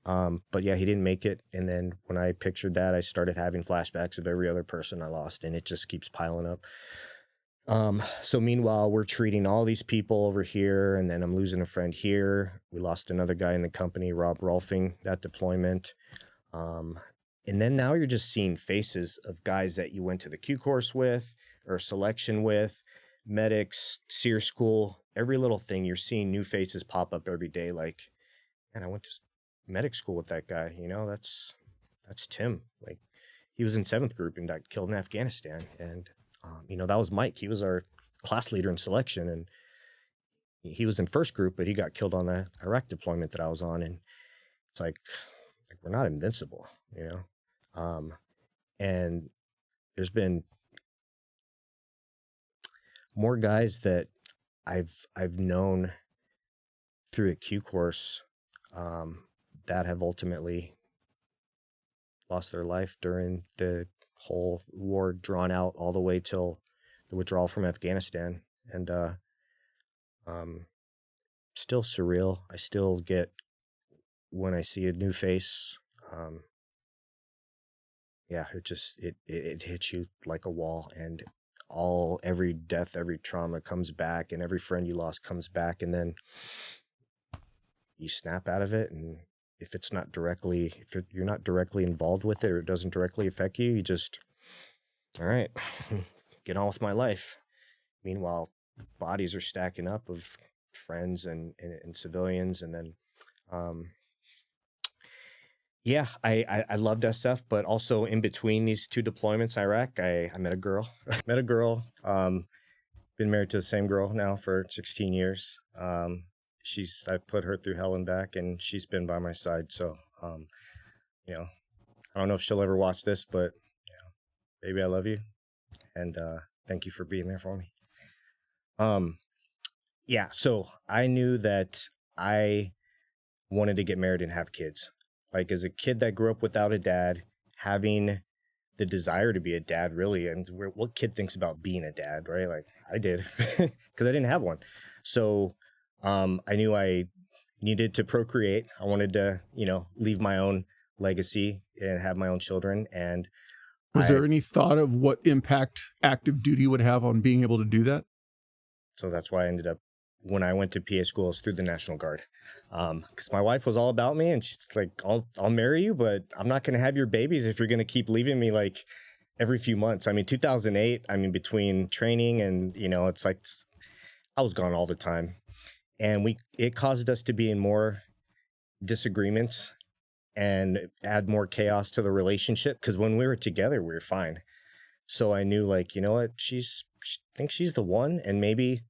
[SPEAKER 2] But yeah, he didn't make it. And then when I pictured that, I started having flashbacks of every other person I lost, and it just keeps piling up. So meanwhile, we're treating all these people over here, and then I'm losing a friend here. We lost another guy in the company, Rob Rolfing, that deployment. And then now you're just seeing faces of guys that you went to the Q course with or selection with, medics, SEER school, every little thing. You're seeing new faces pop up every day. Like, man, I went to medic school with that guy. You know, that's Tim. Like, he was in 7th group and got killed in Afghanistan. And, you know, that was Mike. He was our class leader in selection, and he was in 1st group, but he got killed on the Iraq deployment that I was on. And it's like we're not invincible, you know? And there's been more guys that I've known through a Q course that have ultimately lost their life during the whole war, drawn out all the way till the withdrawal from Afghanistan. And still surreal. I still get, when I see a new face, it hits you like a wall, and every death, every trauma comes back, and every friend you lost comes back, and then you snap out of it. And if you're not directly involved with it, or it doesn't directly affect you, you just, all right, get on with my life. Meanwhile, bodies are stacking up of friends and civilians. And then, yeah, I loved SF, but also in between these 2 deployments, Iraq, I met a girl. Been married to the same girl now for 16 years. I put her through hell and back, and she's been by my side. So, you know, I don't know if she'll ever watch this, but, you know, baby, I love you. And thank you for being there for me. Yeah, so I knew that I wanted to get married and have kids. Like as a kid that grew up without a dad, having the desire to be a dad, really. And what kid thinks about being a dad, right? Like I did, because I didn't have one. So I knew I needed to procreate. I wanted to, leave my own legacy and have my own children. And
[SPEAKER 1] was there any thought of what impact active duty would have on being able to do that?
[SPEAKER 2] So that's why I ended up, when I went to PA school, it was through the National Guard. Because my wife was all about me, and she's like, I'll marry you, but I'm not going to have your babies if you're going to keep leaving me like every few months. I mean, 2008, between training and, it's like I was gone all the time. And it caused us to be in more disagreements and add more chaos to the relationship, because when we were together, we were fine. So I knew, like, you know what, she thinks she's the one, and maybe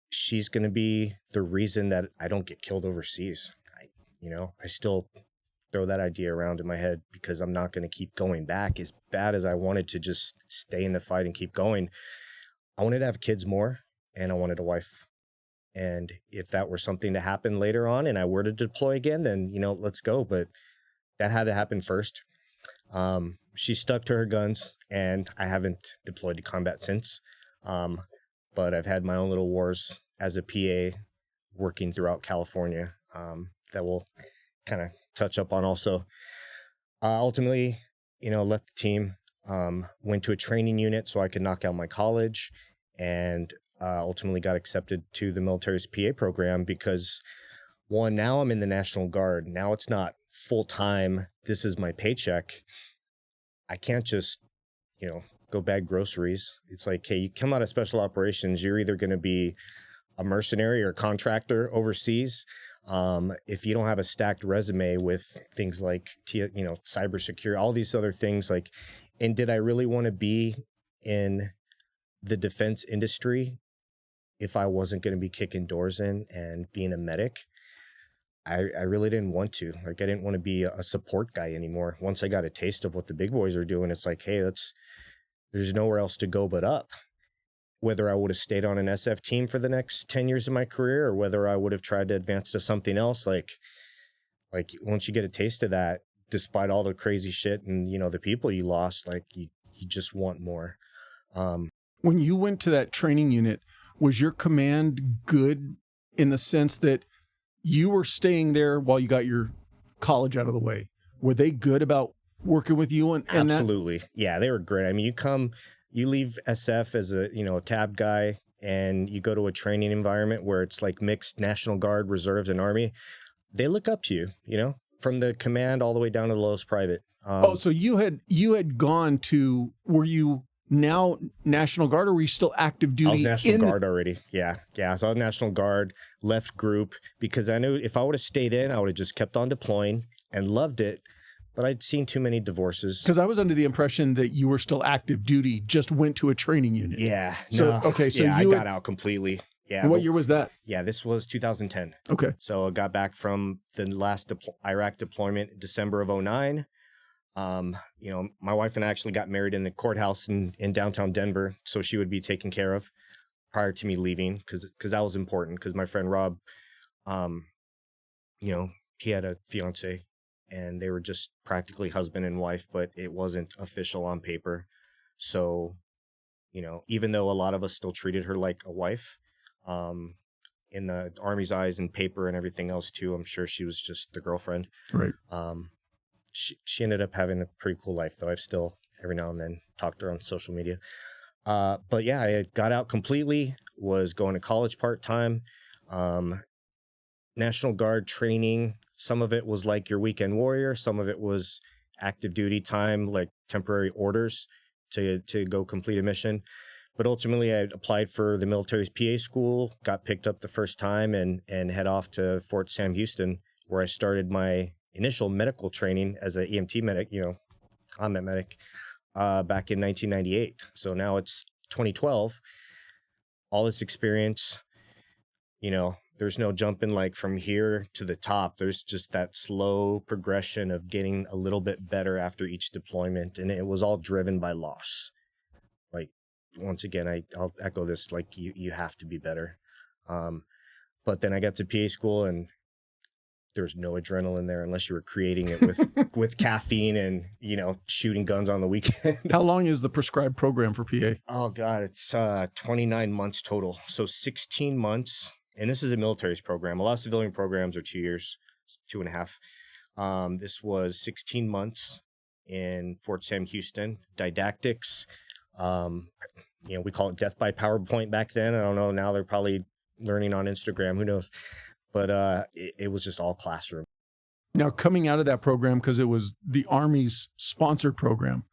[SPEAKER 2] she's going to be the reason that I don't get killed overseas. I still throw that idea around in my head, because I'm not going to keep going back. As bad as I wanted to just stay in the fight and keep going, I wanted to have kids more, and I wanted a wife. And if that were something to happen later on and I were to deploy again, then, let's go. But that had to happen first. She stuck to her guns, and I haven't deployed to combat since. But I've had my own little wars as a PA working throughout California that we'll kind of touch up on also. Ultimately, left the team, went to a training unit so I could knock out my college, and ultimately got accepted to the military's PA program because, one, now I'm in the National Guard. Now it's not full-time. This is my paycheck. I can't just, go bag groceries. It's like, hey, you come out of special operations, you're either going to be a mercenary or contractor overseas. If you don't have a stacked resume with things like, cybersecurity, all these other things, like, and did I really want to be in the defense industry if I wasn't going to be kicking doors in and being a medic? I really didn't want to. Like, I didn't want to be a support guy anymore. Once I got a taste of what the big boys are doing, it's like, hey, there's nowhere else to go but up. Whether I would have stayed on an SF team for the next 10 years of my career, or whether I would have tried to advance to something else, like once you get a taste of that, despite all the crazy shit and, the people you lost, like you just want more.
[SPEAKER 1] When you went to that training unit, was your command good in the sense that you were staying there while you got your college out of the way? Were they good about working with you? And
[SPEAKER 2] absolutely. That? Yeah, they were great. You leave SF as a tab guy, and you go to a training environment where it's like mixed National Guard, reserves, and Army. They look up to you, from the command all the way down to the lowest private.
[SPEAKER 1] So you had gone to, were you now National Guard, or were you still active duty?
[SPEAKER 2] I was National Guard already. Yeah. So I was National Guard, left group, because I knew if I would have stayed in, I would have just kept on deploying and loved it. But I'd seen too many divorces.
[SPEAKER 1] Because I was under the impression that you were still active duty, just went to a training unit.
[SPEAKER 2] Yeah.
[SPEAKER 1] So,
[SPEAKER 2] no.
[SPEAKER 1] Okay. So
[SPEAKER 2] I got out completely. Yeah.
[SPEAKER 1] What year was that?
[SPEAKER 2] Yeah, this was 2010.
[SPEAKER 1] Okay.
[SPEAKER 2] So I got back from the last Iraq deployment, December of 2009. My wife and I actually got married in the courthouse in downtown Denver, so she would be taken care of prior to me leaving, because that was important, because my friend Rob, he had a fiance, and they were just practically husband and wife, but it wasn't official on paper. So, even though a lot of us still treated her like a wife, in the Army's eyes and paper and everything else too, I'm sure she was just the girlfriend.
[SPEAKER 1] Right.
[SPEAKER 2] She ended up having a pretty cool life, though. I've still every now and then talked to her on social media. But yeah, I got out completely, was going to college part-time, National Guard training. Some of it was like your weekend warrior. Some of it was active duty time, like temporary orders to go complete a mission. But ultimately, I applied for the military's PA school, got picked up the first time, and head off to Fort Sam Houston, where I started my initial medical training as an EMT medic, combat medic, back in 1998. So now it's 2012. All this experience, there's no jumping like from here to the top. There's just that slow progression of getting a little bit better after each deployment. And it was all driven by loss. Like, once again, I'll echo this, like you have to be better. But then I got to PA school, and there's no adrenaline there unless you were creating it with caffeine and, you know, shooting guns on the weekend.
[SPEAKER 1] How long is the prescribed program for PA?
[SPEAKER 2] Oh God, it's 29 months total. So 16 months. And this is a military's program. A lot of civilian programs are 2 years, 2.5. This was 16 months in Fort Sam Houston. Didactics. You know, we call it death by PowerPoint back then. I don't know. Now they're probably learning on Instagram. Who knows? But it was just all classroom.
[SPEAKER 1] Now, coming out of that program, because it was the Army's sponsored program,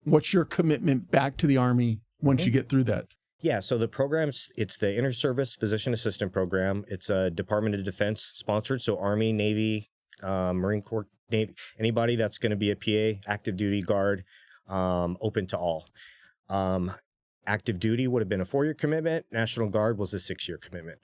[SPEAKER 1] what's your commitment back to the Army once you get through that?
[SPEAKER 2] Yeah, so the program's, it's the Inter-Service Physician Assistant Program. It's a Department of Defense sponsored, so Army, Navy, Marine Corps, Navy, anybody that's going to be a PA, active duty guard, open to all. Active duty would have been a 4-year commitment. National Guard was a 6-year commitment.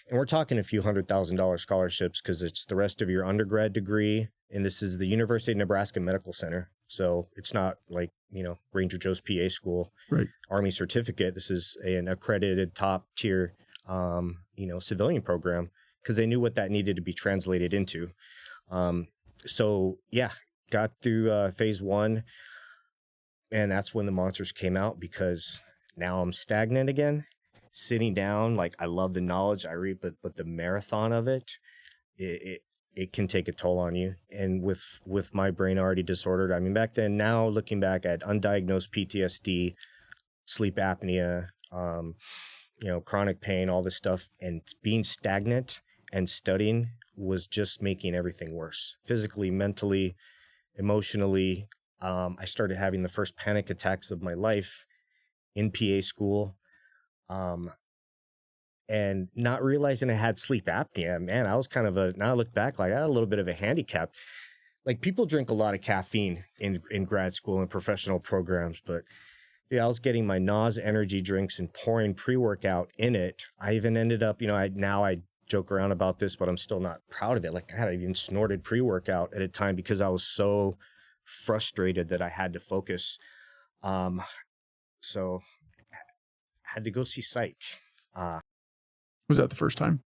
[SPEAKER 2] And we're talking a few $100,000 scholarships because it's the rest of your undergrad degree. And this is the University of Nebraska Medical Center. So it's not like, you know, Ranger Joe's PA school,
[SPEAKER 1] right? Army
[SPEAKER 2] certificate. This is an accredited top tier, you know, civilian program because they knew what that needed to be translated into. So yeah, got through phase 1. And that's when the monsters came out because now I'm stagnant again, sitting down. Like, I love the knowledge I read, but the marathon of it can take a toll on you. And with my brain already disordered, I mean, back then, now looking back at undiagnosed PTSD, sleep apnea, you know, chronic pain, all this stuff, and being stagnant and studying was just making everything worse, physically, mentally, emotionally. I started having the first panic attacks of my life in PA school, and not realizing I had sleep apnea. Man, I was kind of now I look back, like I had a little bit of a handicap. Like, people drink a lot of caffeine in grad school and professional programs, but yeah, I was getting my NOS energy drinks and pouring pre-workout in it. I even ended up, you know, I joke around about this, but I'm still not proud of it. Like, I had even snorted pre-workout at a time because I was so frustrated that I had to focus. So I had to go see psych.
[SPEAKER 1] Was that the first time?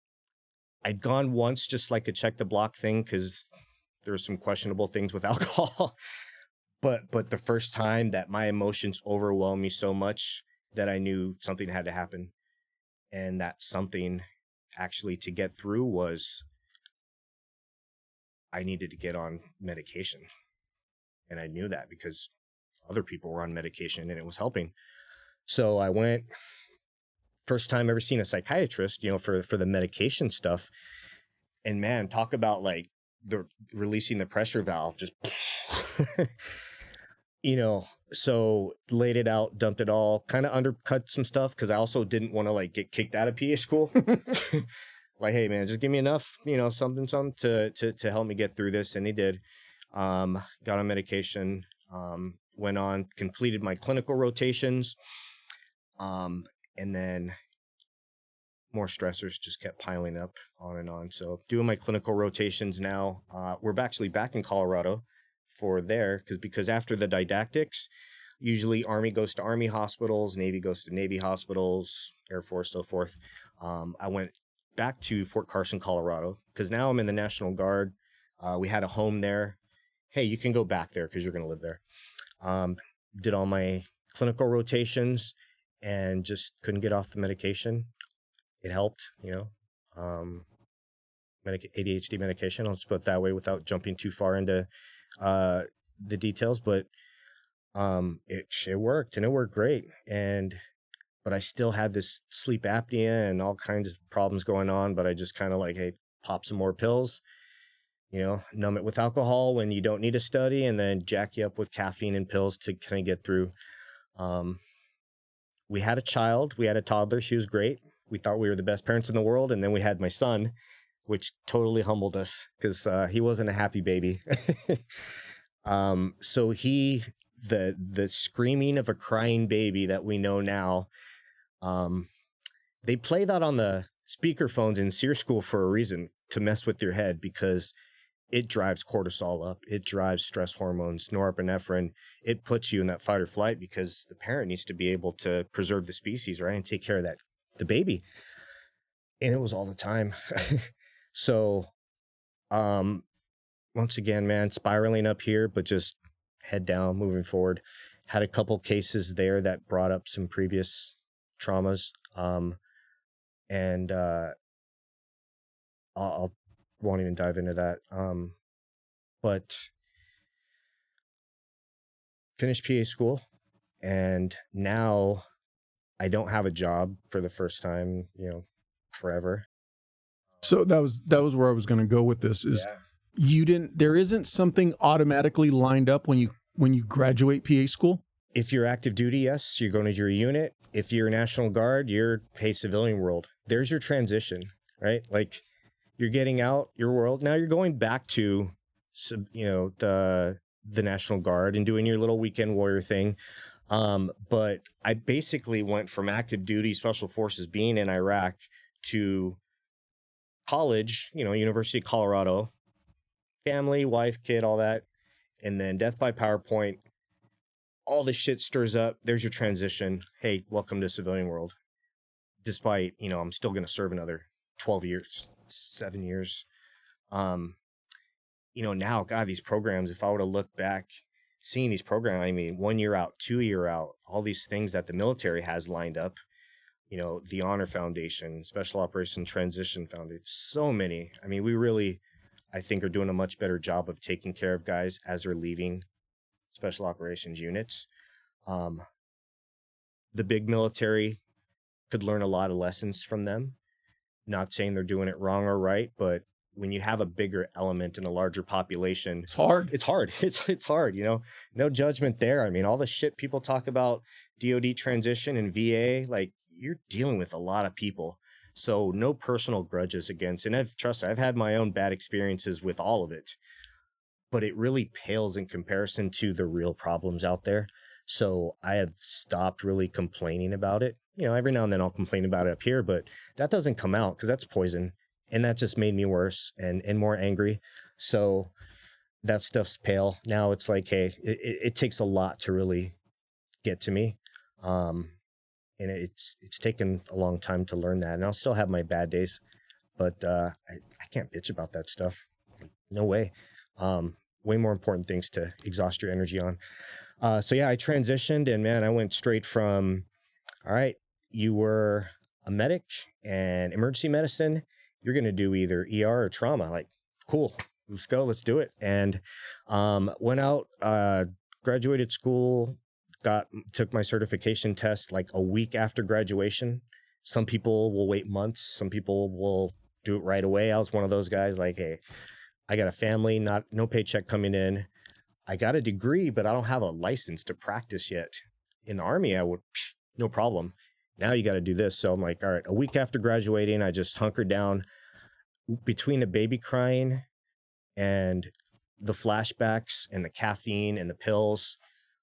[SPEAKER 2] I'd gone once, just like a check the block thing, because there were some questionable things with alcohol. But the first time that my emotions overwhelmed me so much that I knew something had to happen. And that something actually to get through was I needed to get on medication. And I knew that because other people were on medication and it was helping. So I went, first time ever seen a psychiatrist, you know, for the medication stuff. And man, talk about like the releasing the pressure valve, just, you know, so laid it out, dumped it all, kind of undercut some stuff because I also didn't want to like get kicked out of PA school. Like, hey man, just give me enough, you know, something to help me get through this. And he did. Got on medication, went on, completed my clinical rotations. And then more stressors just kept piling up on and on. So doing my clinical rotations now, we're actually back in Colorado for there because after the didactics, usually Army goes to Army hospitals, Navy goes to Navy hospitals, Air Force, so forth. I went back to Fort Carson, Colorado, because now I'm in the National Guard. We had a home there. Hey, you can go back there because you're going to live there. Did all my clinical rotations and just couldn't get off the medication. It helped, you know, ADHD medication. I'll just put it that way without jumping too far into the details. But it worked, and it worked great. But I still had this sleep apnea and all kinds of problems going on. But I just kind of like, hey, pop some more pills. You know, numb it with alcohol when you don't need to study, and then jack you up with caffeine and pills to kind of get through. We had a child. We had a toddler. She was great. We thought we were the best parents in the world. And then we had my son, which totally humbled us because he wasn't a happy baby. So the screaming of a crying baby that we know now, they play that on the speakerphones in SEER school for a reason, to mess with your head, because it drives cortisol up. It drives stress hormones, norepinephrine. It puts you in that fight or flight because the parent needs to be able to preserve the species, right? And take care of the baby. And it was all the time. So Once again, man, spiraling up here, but just head down, moving forward. Had a couple cases there that brought up some previous traumas. And I'll won't even dive into that. But finished PA school, and now I don't have a job for the first time, forever.
[SPEAKER 1] So that was where I was going to go with this. Is there isn't something automatically lined up when you graduate PA school?
[SPEAKER 2] If you're active duty, yes, you're going to your unit. If you're National Guard, you're civilian world. There's your transition, right? Like, you're getting out your world. Now you're going back to, the National Guard and doing your little weekend warrior thing. But I basically went from active duty special forces, being in Iraq, to college, University of Colorado, family, wife, kid, all that. And then death by PowerPoint, all this shit stirs up. There's your transition. Hey, welcome to civilian world. Despite, I'm still going to serve another 12 years, 7 years. Now, God, these programs, if I were to look back, seeing these programs, I mean, 1 year out, 2 year out, all these things that the military has lined up, the Honor Foundation, Special Operations Transition Foundation, so many. I mean, we really, I think, are doing a much better job of taking care of guys as they're leaving special operations units. The big military could learn a lot of lessons from them. Not saying they're doing it wrong or right, but when you have a bigger element in a larger population,
[SPEAKER 1] It's hard.
[SPEAKER 2] It's hard. It's hard, no judgment there. I mean, all the shit people talk about DOD transition and VA, like, you're dealing with a lot of people. So no personal grudges against, and I've had my own bad experiences with all of it, but it really pales in comparison to the real problems out there. So I have stopped really complaining about it. Every now and then I'll complain about it up here, but that doesn't come out because that's poison. And that just made me worse and more angry. So that stuff's pale. Now it's like, hey, it takes a lot to really get to me. And it's taken a long time to learn that. And I'll still have my bad days, but I can't bitch about that stuff. No way. Way more important things to exhaust your energy on. So yeah, I transitioned, and man, I went straight from, all right, you were a medic and emergency medicine. You're going to do either ER or trauma. Like, cool, let's go, let's do it. And went out, graduated school, took my certification test like a week after graduation. Some people will wait months. Some people will do it right away. I was one of those guys, like, hey, I got a family, no paycheck coming in. I got a degree, but I don't have a license to practice yet. In the Army, I would, no problem. Now you got to do this. So I'm like, all right, a week after graduating, I just hunkered down. Between the baby crying and the flashbacks and the caffeine and the pills,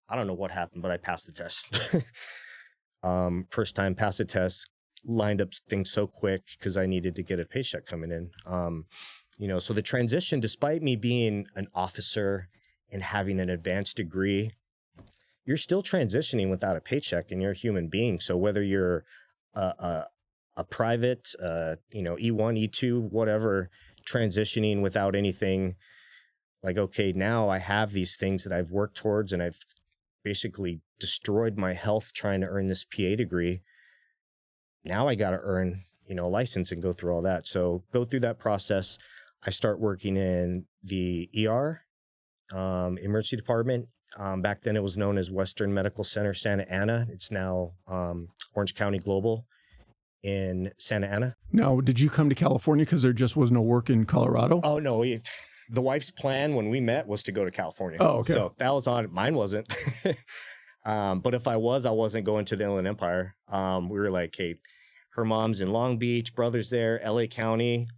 [SPEAKER 2] I don't know what happened, but I passed the test. First time passed the test, lined up things so quick because I needed to get a paycheck coming in. So the transition, despite me being an officer and having an advanced degree, you're still transitioning without a paycheck, and you're a human being. So whether you're a private, E1, E2, whatever, transitioning without anything, like, okay, now I have these things that I've worked towards, and I've basically destroyed my health trying to earn this PA degree. Now I got to earn, a license and go through all that. So go through that process. I start working in the ER, emergency department. Back then it was known as Western Medical Center Santa Ana. It's now Orange County Global in Santa Ana.
[SPEAKER 1] Now, did you come to California because there just was no work in Colorado?
[SPEAKER 2] Oh, no. The wife's plan when we met was to go to California.
[SPEAKER 1] Oh, okay.
[SPEAKER 2] So that was on it. Mine wasn't. But if I wasn't going to the Inland Empire. We were like, hey, her mom's in Long Beach, brother's there, LA County.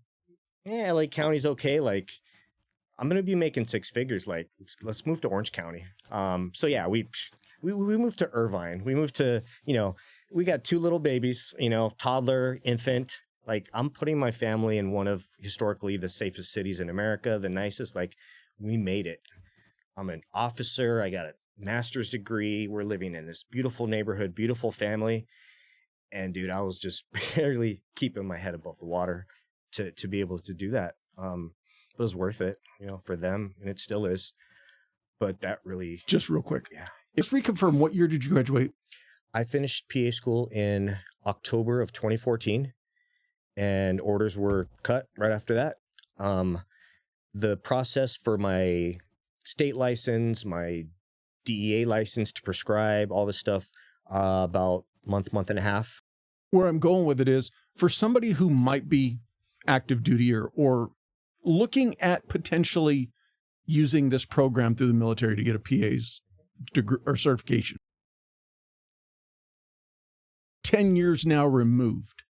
[SPEAKER 2] Yeah, LA County's okay. Like, I'm going to be making six figures. Like, let's move to Orange County. So yeah, we moved to Irvine. We moved to, we got two little babies, toddler, infant. Like, I'm putting my family in one of historically the safest cities in America, the nicest. Like, we made it. I'm an officer. I got a master's degree. We're living in this beautiful neighborhood, beautiful family. And dude, I was just barely keeping my head above the water to be able to do that. it was worth it, for them, and it still is. But that really,
[SPEAKER 1] Just real quick.
[SPEAKER 2] yeah.
[SPEAKER 1] Just reconfirm, what year did you graduate?
[SPEAKER 2] I finished PA school in October of 2014, and orders were cut right after that. The process for my state license, my DEA license to prescribe, all this stuff, about month and a half.
[SPEAKER 1] Where I'm going with it is, for somebody who might be active duty or looking at potentially using this program through the military to get a PA's degree or certification, 10 years now removed,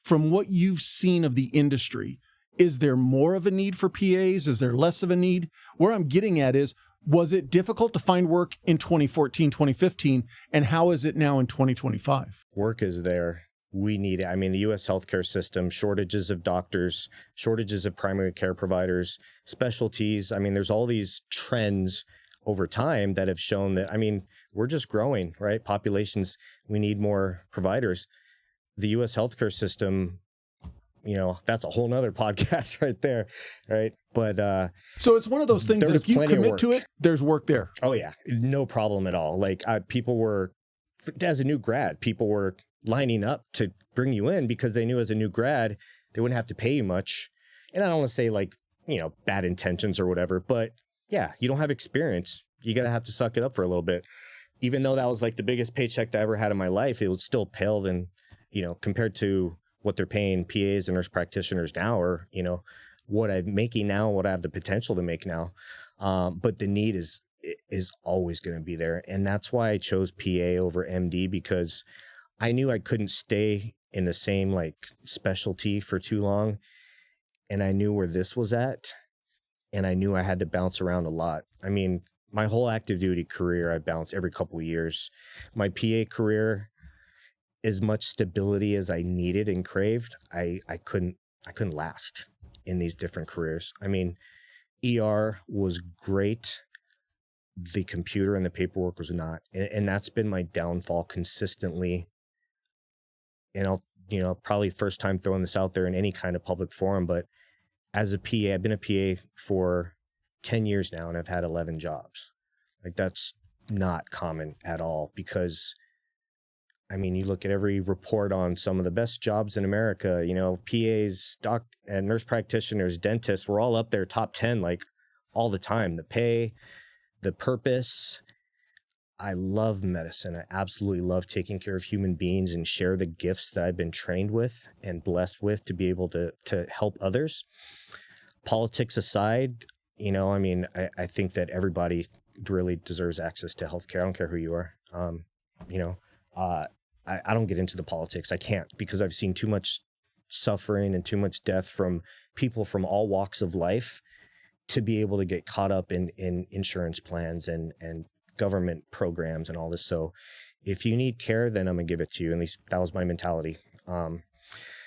[SPEAKER 1] from what you've seen of the industry, is there more of a need for PAs? Is there less of a need? Where I'm getting at is, was it difficult to find work in 2014, 2015, and how is it now in 2025?
[SPEAKER 2] Work is there. We need it. I mean, the U.S. healthcare system, shortages of doctors, shortages of primary care providers, specialties. I mean, there's all these trends over time that have shown that, I mean, we're just growing, right? Populations, we need more providers. The U.S. healthcare system, that's a whole nother podcast right there, right? But
[SPEAKER 1] so it's one of those things that if you commit to it, there's work there.
[SPEAKER 2] Oh yeah, no problem at all. Like people were, as a new grad, people were lining up to bring you in because they knew as a new grad they wouldn't have to pay you much. And I don't want to say like bad intentions or whatever, but yeah, you don't have experience. You gotta have to suck it up for a little bit. Even though that was like the biggest paycheck I ever had in my life, it was still paled in, compared to what they're paying PAs and nurse practitioners now, or, what I'm making now, what I have the potential to make now. But the need is always going to be there. And that's why I chose PA over MD, because I knew I couldn't stay in the same like specialty for too long. And I knew where this was at. And I knew I had to bounce around a lot. I mean, my whole active duty career, I bounced every couple of years. My PA career, as much stability as I needed and craved, I couldn't last in these different careers. I mean, ER was great. The computer and the paperwork was not. And that's been my downfall consistently. And I'll, probably first time throwing this out there in any kind of public forum, but as a PA, I've been a PA for 10 years now, and I've had 11 jobs. Like, that's not common at all, because I mean, you look at every report on some of the best jobs in America, PAs, and nurse practitioners, dentists, we're all up there top 10, like all the time. The pay, the purpose. I love medicine. I absolutely love taking care of human beings and share the gifts that I've been trained with and blessed with to be able to help others. Politics aside, I think that everybody really deserves access to healthcare. I don't care who you are. I don't get into the politics. I can't, because I've seen too much suffering and too much death from people from all walks of life to be able to get caught up in insurance plans and government programs and all this. So if you need care, then I'm gonna give it to you. At least that was my mentality.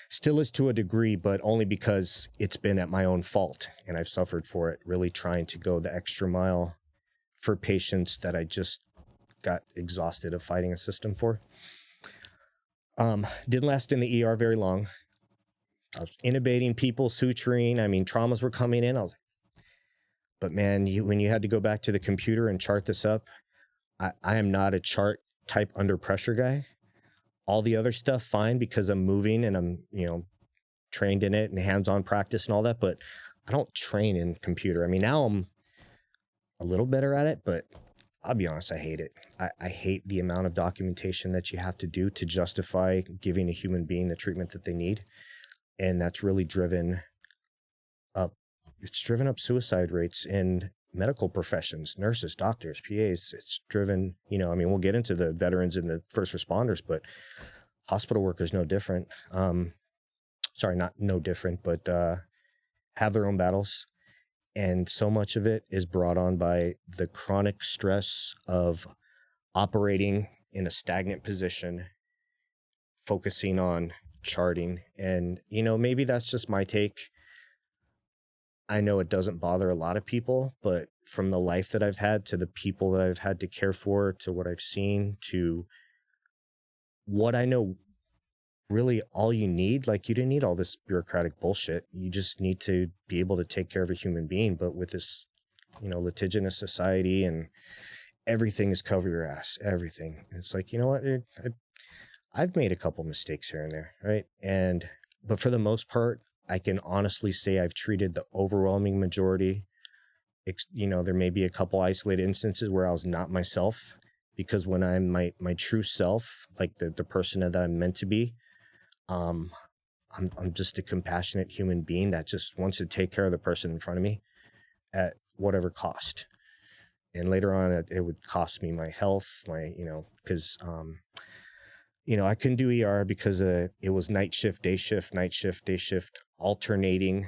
[SPEAKER 2] Still is to a degree, but only because it's been at my own fault and I've suffered for it, really trying to go the extra mile for patients that I just got exhausted of fighting a system for. Didn't last in the ER very long. I was intubating people, suturing. I mean, traumas were coming in. I was like, but man, when you had to go back to the computer and chart this up, I am not a chart type under pressure guy. All the other stuff, fine, because I'm moving and I'm, trained in it and hands-on practice and all that, but I don't train in computer. I mean, now I'm a little better at it, but I'll be honest, I hate it. I hate the amount of documentation that you have to do to justify giving a human being the treatment that they need. And that's really driven up suicide rates in medical professions, nurses, doctors, PAs. It's driven, we'll get into the veterans and the first responders, but hospital workers no different. Sorry, not no different, but have their own battles. And so much of it is brought on by the chronic stress of operating in a stagnant position, focusing on charting. And, maybe that's just my take. I know it doesn't bother a lot of people, but from the life that I've had, to the people that I've had to care for, to what I've seen, to what I know really all you need. Like, you didn't need all this bureaucratic bullshit. You just need to be able to take care of a human being. But with this, litigious society and everything is cover your ass, everything. It's like, you know what, dude? I've made a couple mistakes here and there, right? But for the most part, I can honestly say I've treated the overwhelming majority. There may be a couple isolated instances where I was not myself, because when I'm my true self, like the person that I'm meant to be, I'm just a compassionate human being that just wants to take care of the person in front of me at whatever cost. And later on, it would cost me my health, because I couldn't do ER because it was night shift, day shift, night shift, day shift, alternating,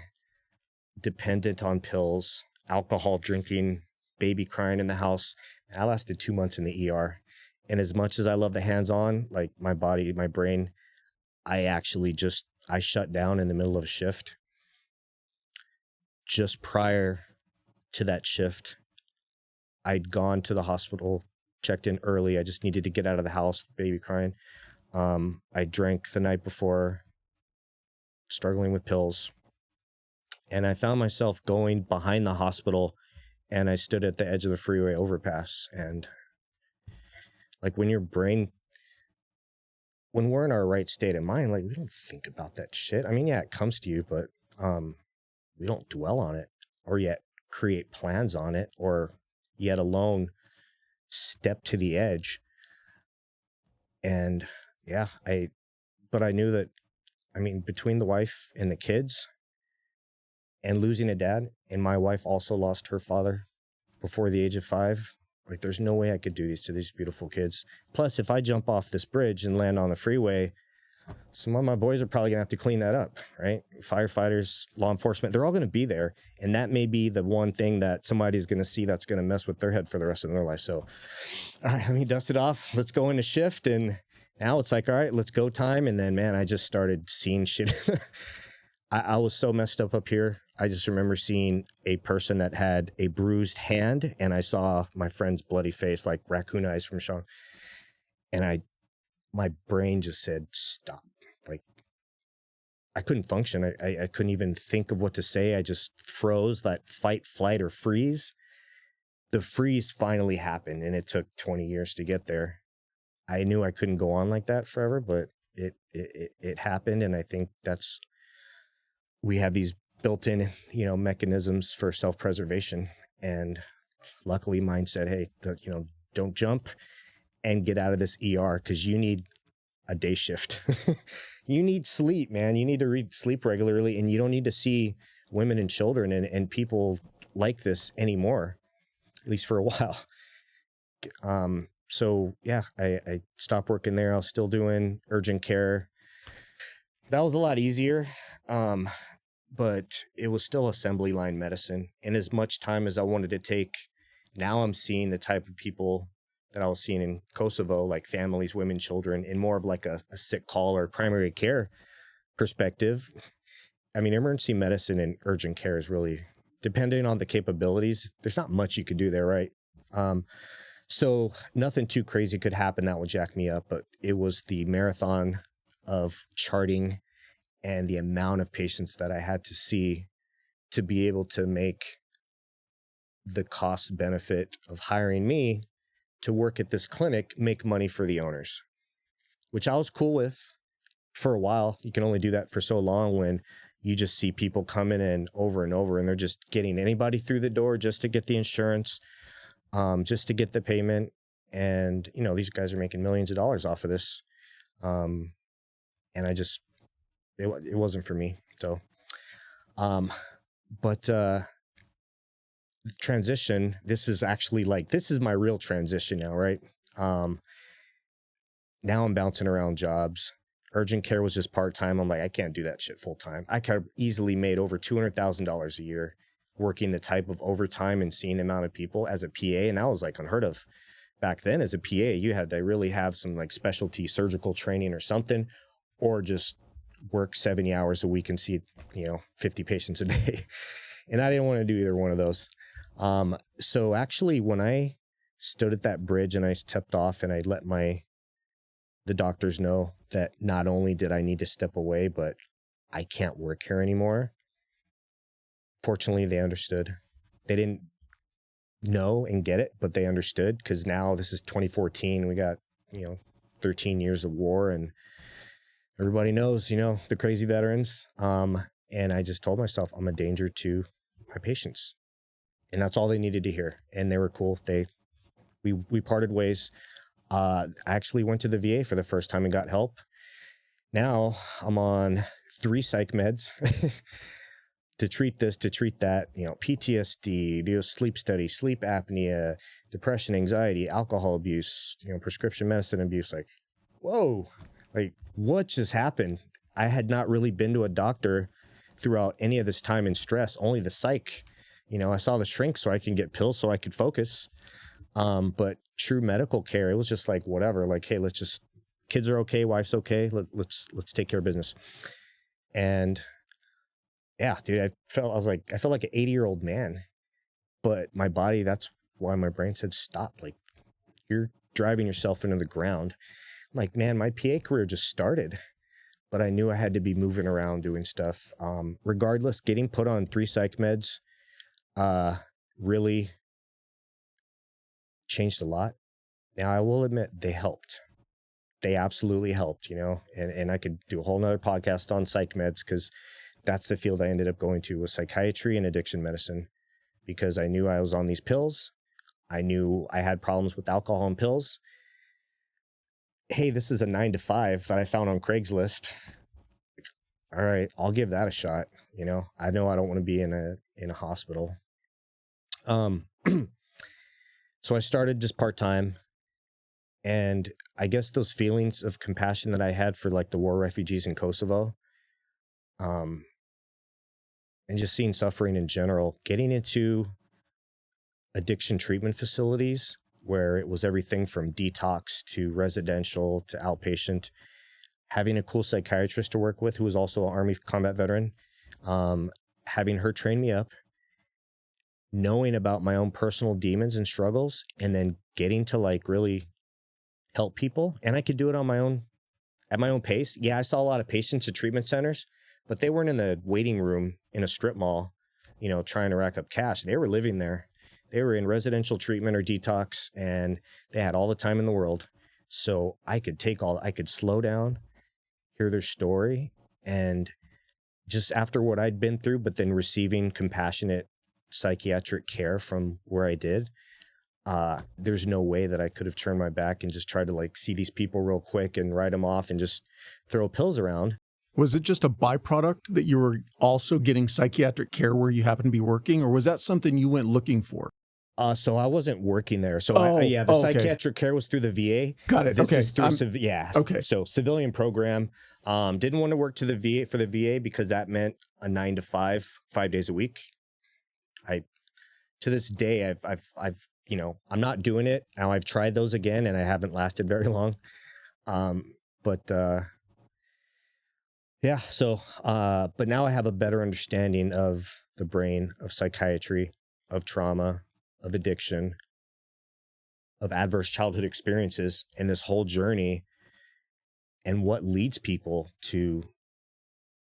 [SPEAKER 2] dependent on pills, alcohol drinking, baby crying in the house. I lasted 2 months in the ER. And as much as I love the hands-on, like my body, my brain, I shut down in the middle of a shift. Just prior to that shift, I'd gone to the hospital, checked in early. I just needed to get out of the house, baby crying. I drank the night before, struggling with pills. And I found myself going behind the hospital, and I stood at the edge of the freeway overpass. And like, when we're in our right state of mind, like, we don't think about that shit. I mean, yeah, it comes to you, but we don't dwell on it, or yet create plans on it, or yet alone step to the edge. And yeah, but I knew that, between the wife and the kids and losing a dad, and my wife also lost her father before the age of 5, like, there's no way I could do this to these beautiful kids. Plus, if I jump off this bridge and land on the freeway, some of my boys are probably gonna have to clean that up, right? Firefighters, law enforcement, they're all gonna be there. And that may be the one thing that somebody's gonna see that's gonna mess with their head for the rest of their life. So, all right, let me dust it off. Let's go into shift. And now it's like, all right, let's go time. And then, man, I just started seeing shit. I was so messed up here. I just remember seeing a person that had a bruised hand, and I saw my friend's bloody face, like raccoon eyes from Sean. And my brain just said, stop. Like, I couldn't function. I couldn't even think of what to say. I just froze. That fight, flight, or freeze. The freeze finally happened, and it took 20 years to get there. I knew I couldn't go on like that forever, but it happened. And I think we have these built-in, mechanisms for self-preservation. And luckily mine said, hey, don't jump and get out of this ER, because you need a day shift. You need sleep, man. You need to sleep regularly, and you don't need to see women and children and people like this anymore, at least for a while. So yeah, I stopped working there. I was still doing urgent care. That was a lot easier. But it was still assembly line medicine. And as much time as I wanted to take, now I'm seeing the type of people that I was seeing in Kosovo, like families, women, children, in more of like a sick call or primary care perspective. Emergency medicine and urgent care is really, depending on the capabilities, there's not much you could do there, right? So nothing too crazy could happen that would jack me up, but it was the marathon of charting and the amount of patients that I had to see to be able to make the cost benefit of hiring me to work at this clinic make money for the owners, which I was cool with for a while. You can only do that for so long when you just see people coming in over and over, and they're just getting anybody through the door just to get the insurance, just to get the payment. And, these guys are making millions of dollars off of this. And it wasn't for me. So, but transition, this is my real transition now, right? Now I'm bouncing around jobs. Urgent care was just part-time. I'm like, I can't do that shit full-time. I could have easily made over $200,000 a year working the type of overtime and seeing the amount of people as a PA. And that was like unheard of. Back then, as a PA, you had to really have some like specialty surgical training or something, or just work 70 hours a week and see, 50 patients a day. And I didn't want to do either one of those. So actually, when I stood at that bridge and I stepped off and I let my the doctors know that not only did I need to step away, but I can't work here anymore. Fortunately, they understood. They didn't know and get it, but they understood, because now this is 2014. We got, 13 years of war, and everybody knows, the crazy veterans. And I just told myself I'm a danger to my patients. And that's all they needed to hear. And they were cool. We parted ways. I actually went to the VA for the first time and got help. Now I'm on 3 psych meds to treat this, to treat that, PTSD, do a sleep study, sleep apnea, depression, anxiety, alcohol abuse, prescription medicine abuse. Like, whoa, like what just happened? I had not really been to a doctor throughout any of this time in stress, only the psych. I saw the shrink so I can get pills so I could focus. But true medical care, it was just like, whatever, like, hey, kids are okay, wife's okay, let's take care of business. And yeah, dude, I felt like an 80-year-old man, but my body, that's why my brain said, stop. Like, you're driving yourself into the ground. I'm like, man, my PA career just started, but I knew I had to be moving around doing stuff. Regardless, getting put on 3 psych meds, really changed a lot. Now, I will admit they helped. They absolutely helped, and I could do a whole nother podcast on psych meds, because that's the field I ended up going to, was psychiatry and addiction medicine, because I knew I was on these pills. I knew I had problems with alcohol and pills. Hey, this is a 9 to 5 that I found on Craigslist. All right, I'll give that a shot. I know I don't want to be in a hospital. So I started just part-time, and I guess those feelings of compassion that I had for like the war refugees in Kosovo, and just seeing suffering in general, getting into addiction treatment facilities where it was everything from detox to residential to outpatient, having a cool psychiatrist to work with who was also an Army combat veteran, having her train me up, knowing about my own personal demons and struggles, and then getting to like really help people. And I could do it on my own, at my own pace. Yeah, I saw a lot of patients at treatment centers, but they weren't in the waiting room in a strip mall, trying to rack up cash. They were living there. They were in residential treatment or detox, and they had all the time in the world. So I could slow down, hear their story, and just after what I'd been through, but then receiving compassionate psychiatric care from where I did, there's no way that I could have turned my back and just tried to like see these people real quick and write them off and just throw pills around.
[SPEAKER 1] Was it just a byproduct that you were also getting psychiatric care where you happen to be working, or was that something you went looking for?
[SPEAKER 2] So I wasn't working there. So the psychiatric care was through the VA.
[SPEAKER 1] Got it.
[SPEAKER 2] This
[SPEAKER 1] okay.
[SPEAKER 2] is through
[SPEAKER 1] Okay.
[SPEAKER 2] So civilian program. Didn't want to work for the VA because that meant a 9 to 5, 5 days a week. To this day, I've I'm not doing it now. I've tried those again, and I haven't lasted very long. But now I have a better understanding of the brain, of psychiatry, of trauma, of addiction, of adverse childhood experiences, and this whole journey, and what leads people to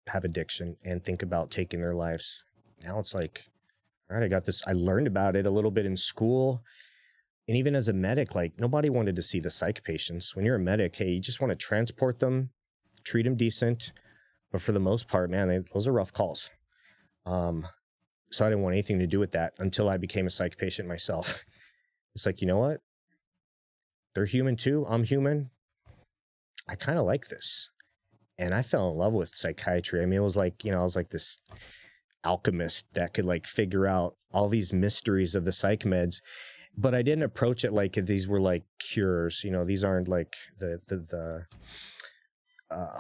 [SPEAKER 2] have addiction and think about taking their lives. Now it's like, all right, I got this. I learned about it a little bit in school. And even as a medic, like nobody wanted to see the psych patients. When you're a medic, hey, you just want to transport them, treat them decent. But for the most part, man, those are rough calls. So I didn't want anything to do with that until I became a psych patient myself. It's like, you know what? They're human too. I'm human. I kind of like this. And I fell in love with psychiatry. I mean, it was like, I was like this alchemist that could like figure out all these mysteries of the psych meds. But I didn't approach it like these were like cures. These aren't like the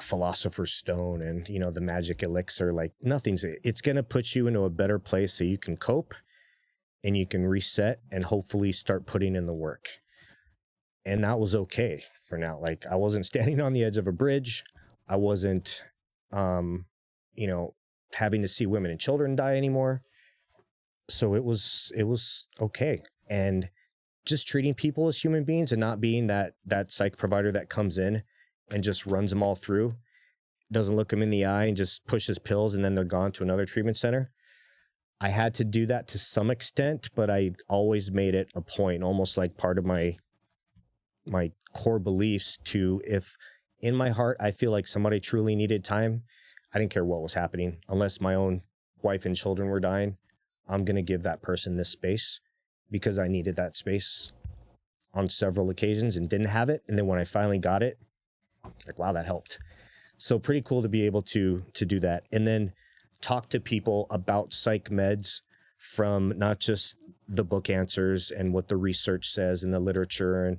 [SPEAKER 2] philosopher's stone and, the magic elixir. Like it's going to put you into a better place so you can cope and you can reset and hopefully start putting in the work. And that was okay for now. Like I wasn't standing on the edge of a bridge. I wasn't, having to see women and children die anymore. So it was okay. And just treating people as human beings and not being that psych provider that comes in and just runs them all through, doesn't look them in the eye and just pushes pills and then they're gone to another treatment center. I had to do that to some extent, but I always made it a point, almost like part of my core beliefs to, if in my heart I feel like somebody truly needed time, I didn't care what was happening. Unless my own wife and children were dying, I'm going to give that person this space because I needed that space on several occasions and didn't have it. And then when I finally got it, like, wow, that helped. So pretty cool to be able to do that. And then talk to people about psych meds from not just the book answers and what the research says in the literature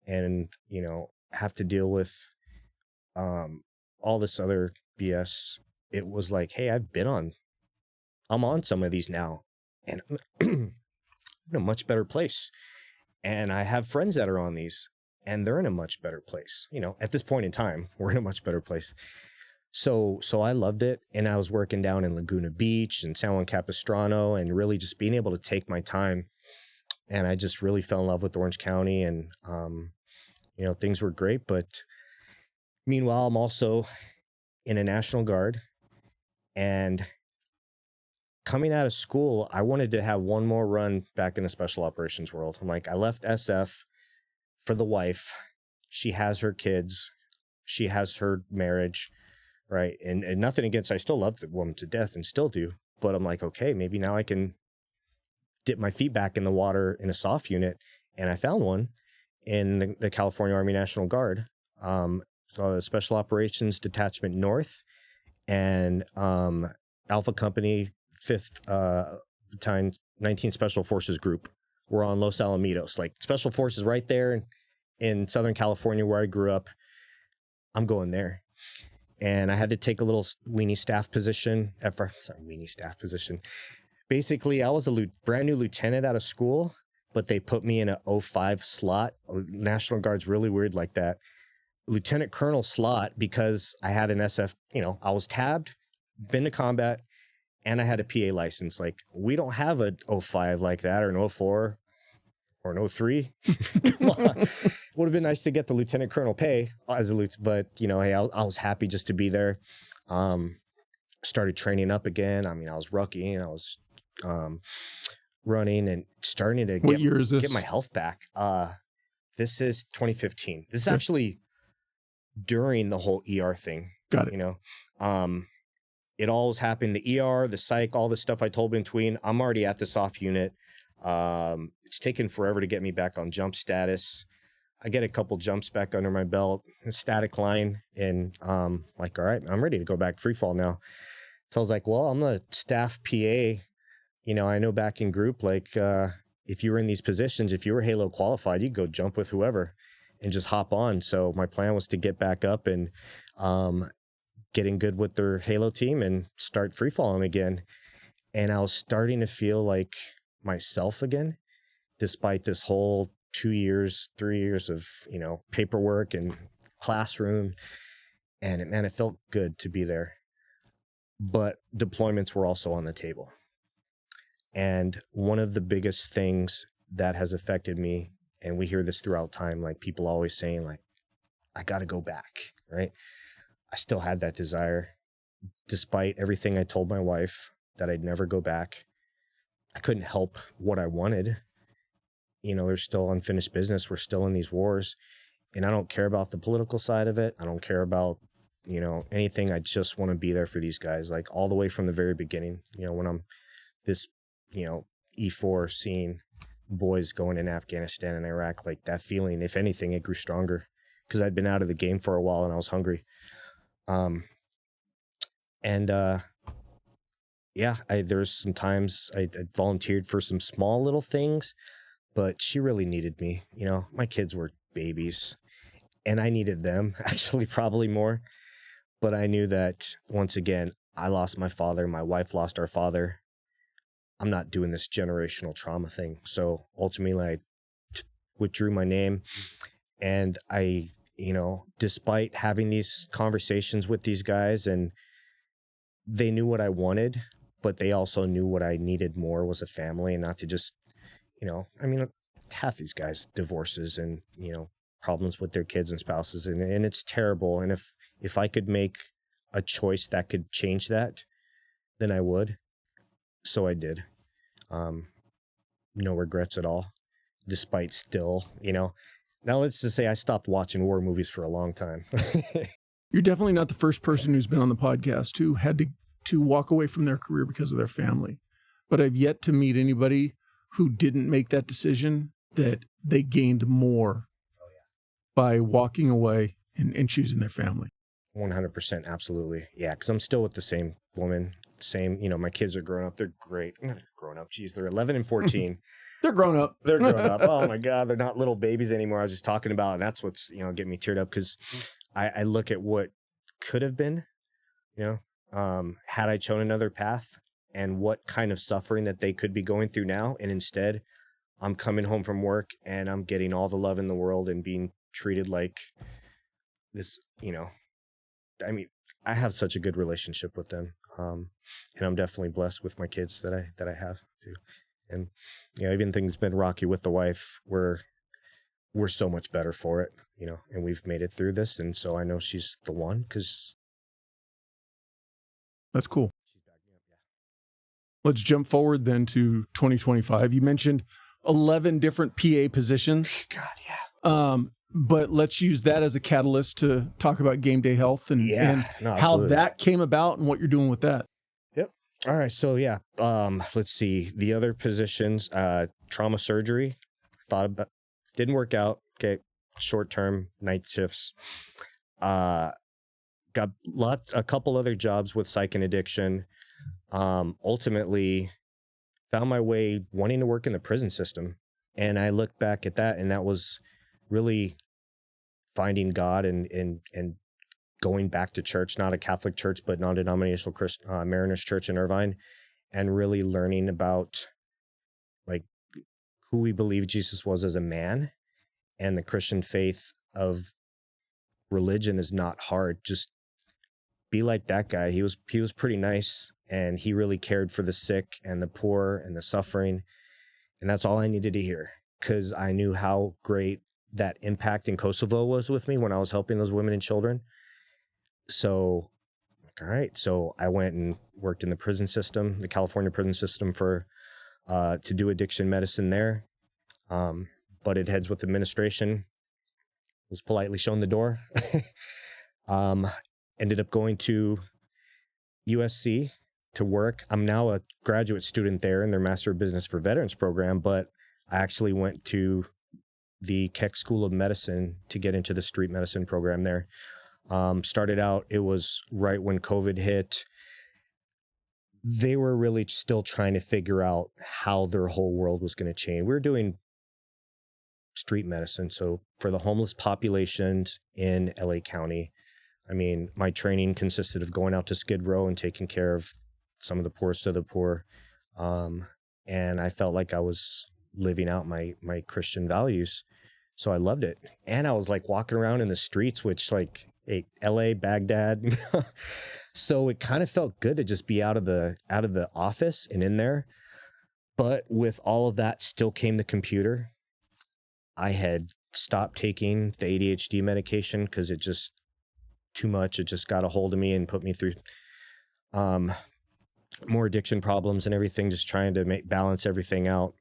[SPEAKER 2] and you know, have to deal with all this other BS. It was like, hey, I'm on some of these now and I'm in a much better place. And I have friends that are on these and they're in a much better place. You know, at this point in time, we're in a much better place. So I loved it. And I was working down in Laguna Beach and San Juan Capistrano and really just being able to take my time. And I just really fell in love with Orange County and, you know, things were great. But meanwhile, I'm also in a National Guard and coming out of school, I wanted to have one more run back in the special operations world. I'm like, I left SF for the wife. She has her kids. She has her marriage. Right. And nothing against, I still love the woman to death and still do. But I'm like, okay, maybe now I can dip my feet back in the water in a soft unit. And I found one in the California Army National Guard, so Special Operations Detachment North and Alpha Company 5th Battalion 19th Special Forces Group. We're on Los Alamitos, like Special Forces right there in Southern California where I grew up. I'm going there. And I had to take a little weenie staff position. Basically, I was a brand new lieutenant out of school, but they put me in a 05 slot. National Guard's really weird like that. Lieutenant Colonel slot because I had an SF, you know, I was tabbed, been to combat, and I had a PA license. Like, we don't have a 05 like that or an 04 or an 03. Come on. Would have been nice to get the lieutenant colonel pay as a lieutenant, but you know, hey, I was happy just to be there. Started training up again. I mean, I was rookie and I was running and starting to
[SPEAKER 1] What year is this?
[SPEAKER 2] Get my health back. This is 2015. This is actually during the whole ER thing.
[SPEAKER 1] Got it.
[SPEAKER 2] You know, it all was happening. The ER, the psych, all the stuff I told in between. I'm already at the soft unit. It's taken forever to get me back on jump status. I get a couple jumps back under my belt, a static line, and like, all right, I'm ready to go back free fall now. So I was like, well, I'm a staff PA. You know, I know back in group, like if you were in these positions, if you were Halo qualified, you'd go jump with whoever and just hop on. So my plan was to get back up and getting good with their Halo team and start free falling again. And I was starting to feel like myself again, despite this whole 2 years, 3 years of, you know, paperwork and classroom. And man, it felt good to be there. But deployments were also on the table. And one of the biggest things that has affected me, and we hear this throughout time, like people always saying like, I got to go back, right? I still had that desire. Despite everything I told my wife that I'd never go back, I couldn't help what I wanted. You know, there's still unfinished business. We're still in these wars. And I don't care about the political side of it. I don't care about, you know, anything. I just want to be there for these guys, like all the way from the very beginning. You know, when I'm this, you know, E4 seeing boys going in Afghanistan and Iraq, like that feeling, if anything, it grew stronger because I'd been out of the game for a while and I was hungry. Yeah, there's some times I volunteered for some small little things, but she really needed me. You know, my kids were babies and I needed them actually probably more. But I knew that once again, I lost my father. My wife lost our father. I'm not doing this generational trauma thing. So ultimately I withdrew my name and I, you know, despite having these conversations with these guys and they knew what I wanted, but they also knew what I needed more was a family and not to just, you know, I mean, half these guys divorces and, you know, problems with their kids and spouses, and it's terrible. And if I could make a choice that could change that, then I would. So I did. No regrets at all, despite still, now let's just say I stopped watching war movies for a long time.
[SPEAKER 1] You're definitely not the first person who's been on the podcast who had to walk away from their career because of their family. But I've yet to meet anybody who didn't make that decision, that they gained more by walking away and choosing their family.
[SPEAKER 2] 100%. Absolutely. Yeah. Cause I'm still with the same woman, my kids are growing up. They're great. Grown up. Geez, they're 11 and 14.
[SPEAKER 1] They're grown up.
[SPEAKER 2] They're grown up. Oh my God. They're not little babies anymore. I was just talking about, and that's what's, getting me teared up. Cause I look at what could have been, had I chosen another path, and what kind of suffering that they could be going through now. And instead I'm coming home from work and I'm getting all the love in the world and being treated like this, I have such a good relationship with them. And I'm definitely blessed with my kids that I have too. And even things been rocky with the wife, we're so much better for it, and we've made it through this. And so I know she's the one, because
[SPEAKER 1] that's cool.
[SPEAKER 2] She's backed me up. Yeah.
[SPEAKER 1] Let's jump forward then to 2025. You mentioned 11 different PA positions.
[SPEAKER 2] God, yeah.
[SPEAKER 1] But let's use that as a catalyst to talk about game day health and how that came about and what you're doing with that.
[SPEAKER 2] Yep. All right. So yeah, let's see the other positions. Trauma surgery, didn't work out. Okay. Short-term night shifts. Got a couple other jobs with psych and addiction. Ultimately found my way wanting to work in the prison system. And I look back at that, and that was really finding God and going back to church, not a Catholic church, but non-denominational Mariners Church in Irvine, and really learning about like who we believe Jesus was as a man, and the Christian faith of religion is not hard. Just be like that guy. He was pretty nice, and he really cared for the sick and the poor and the suffering. And that's all I needed to hear, because I knew how great that impact in Kosovo was with me when I was helping those women and children. So, all right. So I went and worked in the prison system, the California prison system, to do addiction medicine there. Butted heads with administration, was politely shown the door. Ended up going to USC to work. I'm now a graduate student there in their Master of Business for Veterans program, but I actually went to the Keck School of Medicine to get into the street medicine program there. Started out, it was right when COVID hit. They were really still trying to figure out how their whole world was going to change. We were doing street medicine, so for the homeless populations in LA County. I mean, my training consisted of going out to Skid Row and taking care of some of the poorest of the poor. And I felt like I was living out my Christian values. So I loved it. And I was like walking around in the streets, which like LA, Baghdad. So it kind of felt good to just be out of the office and in there. But with all of that still came the computer. I had stopped taking the ADHD medication because it just too much. It just got a hold of me and put me through more addiction problems and everything, just trying to balance everything out.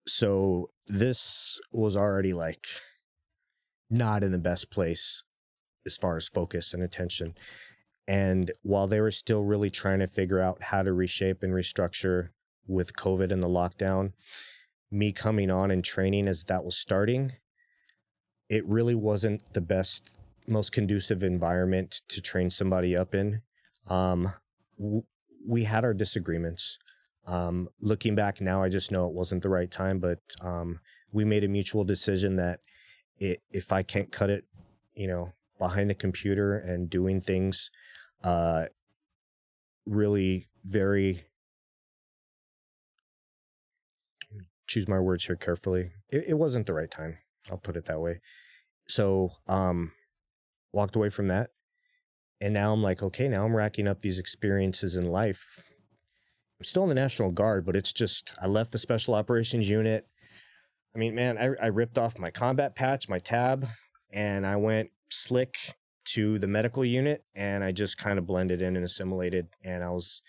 [SPEAKER 2] So this was already like not in the best place as far as focus and attention. And while they were still really trying to figure out how to reshape and restructure with COVID and the lockdown, me coming on and training as that was starting, it really wasn't the best, most conducive environment to train somebody up in. We had our disagreements. Looking back now, I just know it wasn't the right time, but we made a mutual decision that if I can't cut it, behind the computer and doing things really very, choose my words here carefully, it wasn't the right time. I'll put it that way. So walked away from that. And now I'm like, okay, now I'm racking up these experiences in life. I'm still in the National Guard, but it's just, I left the Special Operations Unit. I mean, man, I ripped off my combat patch, my tab, and I went slick to the medical unit, and I just kind of blended in and assimilated, and I was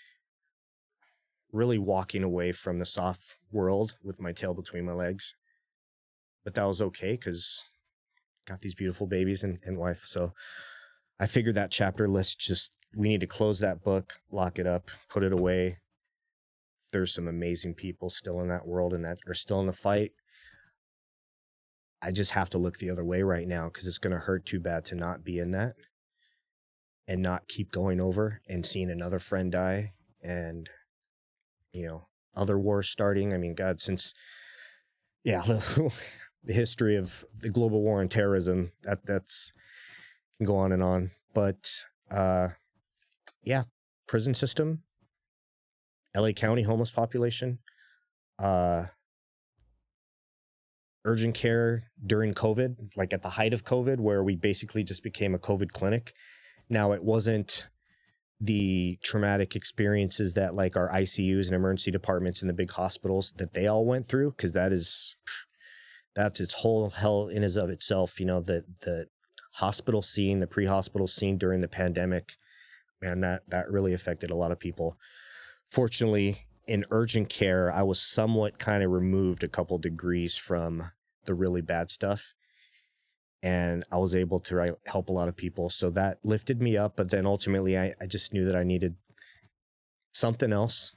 [SPEAKER 2] really walking away from the soft world with my tail between my legs. But that was okay because got these beautiful babies and wife. So I figured that chapter, we need to close that book, lock it up, put it away. There's some amazing people still in that world and that are still in the fight. I just have to look the other way right now because it's going to hurt too bad to not be in that and not keep going over and seeing another friend die and, other wars starting. I mean, God, since, the history of the global war on terrorism, that's can go on and on. But, prison system, LA County homeless population, urgent care during COVID, like at the height of COVID, where we basically just became a COVID clinic. Now, it wasn't the traumatic experiences that like our ICUs and emergency departments in the big hospitals that they all went through, because that's its whole hell in and of itself. The hospital scene, the pre-hospital scene during the pandemic, man, that really affected a lot of people. Fortunately, in urgent care, I was somewhat kind of removed a couple degrees from the really bad stuff. And I was able to help a lot of people. So that lifted me up. But then ultimately, I just knew that I needed something else.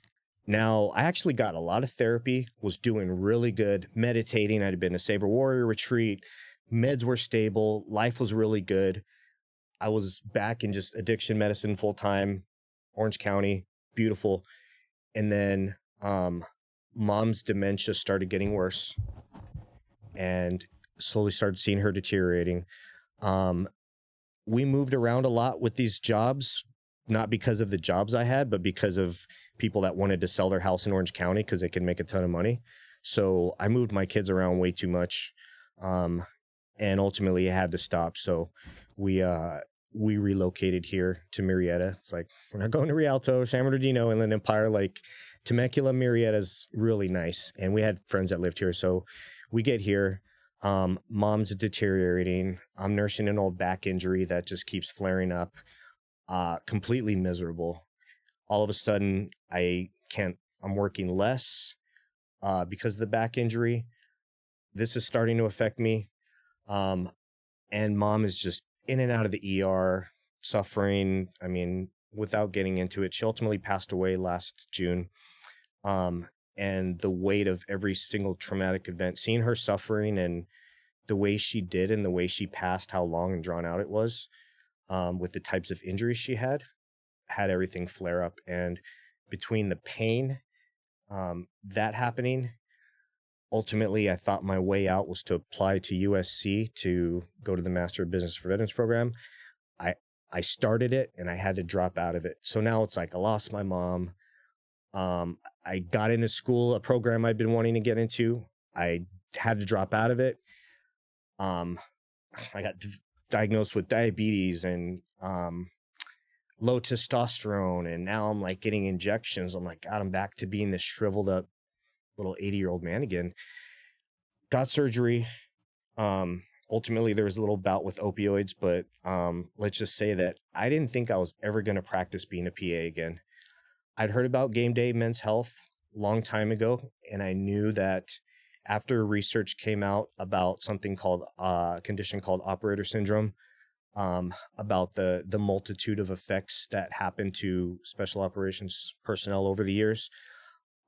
[SPEAKER 2] Now, I actually got a lot of therapy, was doing really good, meditating. I'd been to Saber Warrior retreat. Meds were stable. Life was really good. I was back in just addiction medicine full time, Orange County, beautiful. And then mom's dementia started getting worse and slowly started seeing her deteriorating. We moved around a lot with these jobs, not because of the jobs I had, but because of people that wanted to sell their house in Orange County because they could make a ton of money. So I moved my kids around way too much. And ultimately it had to stop. So we relocated here to Murrieta. It's like, we're not going to Rialto, San Bernardino, Inland Empire. Like Temecula, Murrieta's really nice. And we had friends that lived here. So we get here. Mom's deteriorating. I'm nursing an old back injury that just keeps flaring up. Completely miserable. All of a sudden, I'm working less because of the back injury. This is starting to affect me. And mom is just in and out of the ER, suffering. I mean, without getting into it, she ultimately passed away last June. And the weight of every single traumatic event, seeing her suffering and the way she did and the way she passed, how long and drawn out it was, with the types of injuries she had everything flare up. And between the pain, that happening, ultimately, I thought my way out was to apply to USC to go to the Master of Business for Veterans program. I started it and I had to drop out of it. So now it's like I lost my mom. I got into school, a program I'd been wanting to get into. I had to drop out of it. I got diagnosed with diabetes and low testosterone, and now I'm like getting injections. I'm like, God, I'm back to being this shriveled up little 80-year-old man again. Got surgery. Ultimately, there was a little bout with opioids, but let's just say that I didn't think I was ever going to practice being a PA again. I'd heard about Game Day Men's Health a long time ago, and I knew that after research came out about something called a condition called operator syndrome, about the multitude of effects that happen to special operations personnel over the years,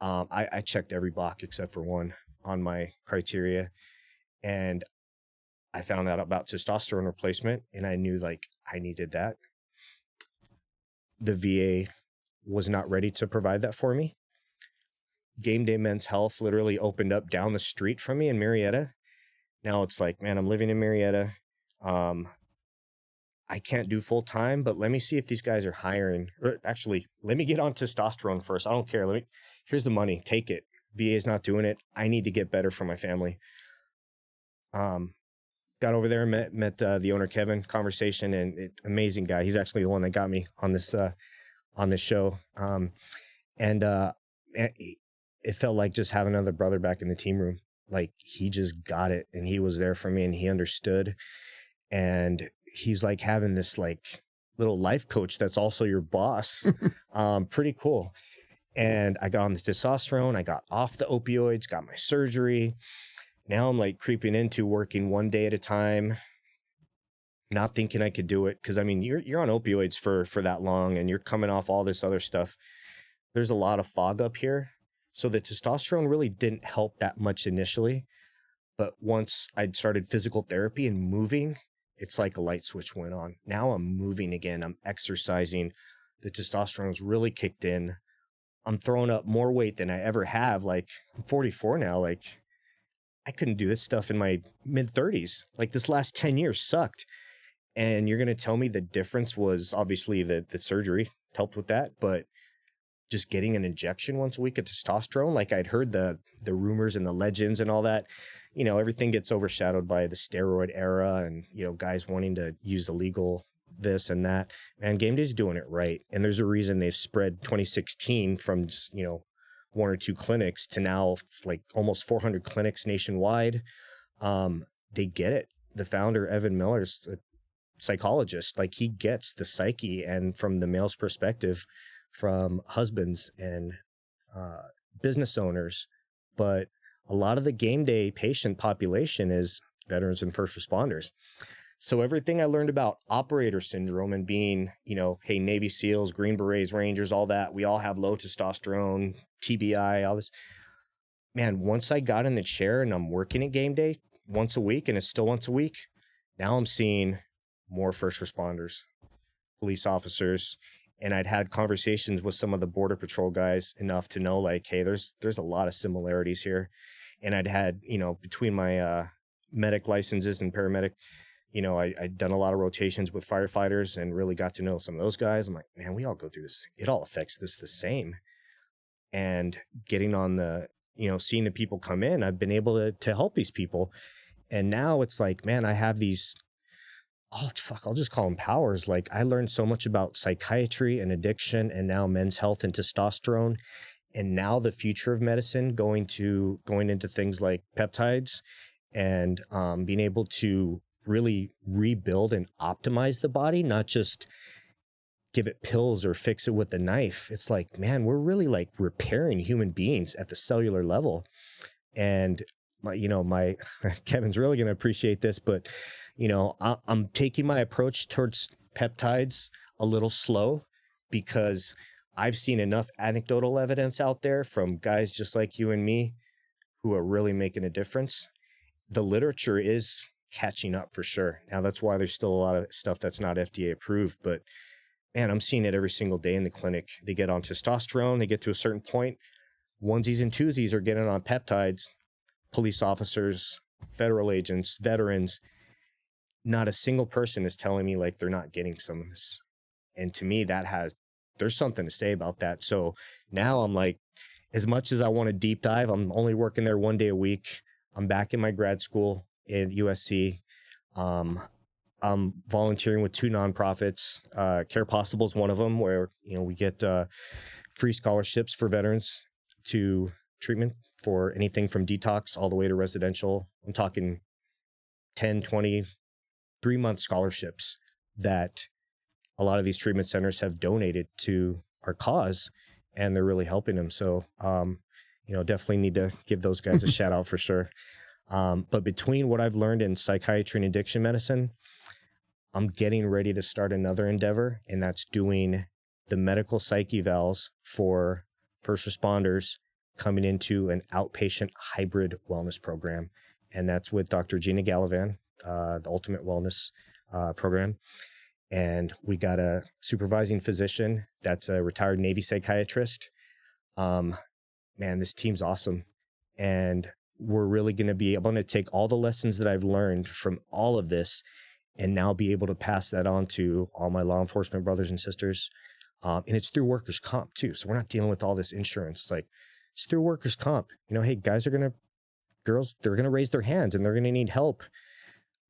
[SPEAKER 2] I checked every box except for one on my criteria, and I found out about testosterone replacement, and I knew like I needed that. The VA was not ready to provide that for me. Game Day Men's Health literally opened up down the street from me in Murrieta. Now it's like, man, I'm living in Murrieta. I can't do full time, but let me see if these guys are hiring. Or actually, let me get on testosterone first. I don't care. Here's the money. Take it. VA is not doing it. I need to get better for my family. Got over there, met the owner, Kevin, conversation, and amazing guy. He's actually the one that got me on this show. And it felt like just having another brother back in the team room. like he just got it, and he was there for me, and he understood. And he's like having this like little life coach that's also your boss. Pretty cool. And I got on the testosterone, I got off the opioids, got my surgery. Now I'm like creeping into working one day at a time, not thinking I could do it. Cause I mean, you're on opioids for that long, and you're coming off all this other stuff. There's a lot of fog up here. So the testosterone really didn't help that much initially. But once I'd started physical therapy and moving, it's like a light switch went on. Now I'm moving again. I'm exercising. The testosterone's really kicked in. I'm throwing up more weight than I ever have. Like, I'm 44 now. Like, I couldn't do this stuff in my mid 30s. Like, this last 10 years sucked. And you're going to tell me the difference was obviously the surgery helped with that, but just getting an injection once a week of testosterone, like I'd heard the rumors and the legends and all that, you know, everything gets overshadowed by the steroid era and, you know, guys wanting to use illegal this and that. Man, Game Day's doing it right. And there's a reason they've spread 2016 from just, you know, 1 or 2 clinics to now like almost 400 clinics nationwide. They get it. The founder, Evan Miller's a psychologist. Like, he gets the psyche, and from the male's perspective, from husbands and business owners. But a lot of the Game Day patient population is veterans and first responders. So everything I learned about operator syndrome and being, you know, hey, Navy SEALs, Green Berets, Rangers, all that, we all have low testosterone, TBI, all this. Man, once I got in the chair and I'm working at Game Day once a week, and it's still once a week, now I'm seeing more first responders, police officers. And I'd had conversations with some of the Border Patrol guys enough to know, like, hey, there's a lot of similarities here. And I'd had, you know, between my medic licenses and paramedic, you know, I'd done a lot of rotations with firefighters and really got to know some of those guys. I'm like, man, we all go through this. It all affects this the same. And getting on the, you know, seeing the people come in, I've been able to help these people. And now it's like, man, I have these, I'll just call them powers. Like, I learned so much about psychiatry and addiction, and now men's health and testosterone. And now the future of medicine going into things like peptides and being able to really rebuild and optimize the body, not just give it pills or fix it with a knife. It's like, man, we're really like repairing human beings at the cellular level. And my Kevin's really going to appreciate this, but you know, I'm taking my approach towards peptides a little slow, because I've seen enough anecdotal evidence out there from guys just like you and me who are really making a difference. The literature is catching up for sure. Now, that's why there's still a lot of stuff that's not FDA approved, but man, I'm seeing it every single day in the clinic. They get on testosterone, they get to a certain point, onesies and twosies are getting on peptides, police officers, federal agents, veterans. Not a single person is telling me like they're not getting some of this. And to me, there's something to say about that. So now I'm like, as much as I want to deep dive, I'm only working there 1 day a week. I'm back in my grad school at USC. I'm volunteering with 2 nonprofits. Care Possible is one of them, where, you know, we get free scholarships for veterans to treatment for anything from detox all the way to residential. I'm talking 10, 20, 3-month scholarships that a lot of these treatment centers have donated to our cause, and they're really helping them. So, definitely need to give those guys a shout out for sure. But between what I've learned in psychiatry and addiction medicine, I'm getting ready to start another endeavor, and that's doing the medical psych evals for first responders coming into an outpatient hybrid wellness program. And that's with Dr. Gina Gallivan, the Ultimate Wellness program. And we got a supervising physician that's a retired Navy psychiatrist. Man, this team's awesome. And we're really going to I'm going to take all the lessons that I've learned from all of this and now be able to pass that on to all my law enforcement brothers and sisters. And it's through workers' comp too. So we're not dealing with all this insurance. It's like, it's through workers' comp. You know, hey, girls, they're going to raise their hands and they're going to need help.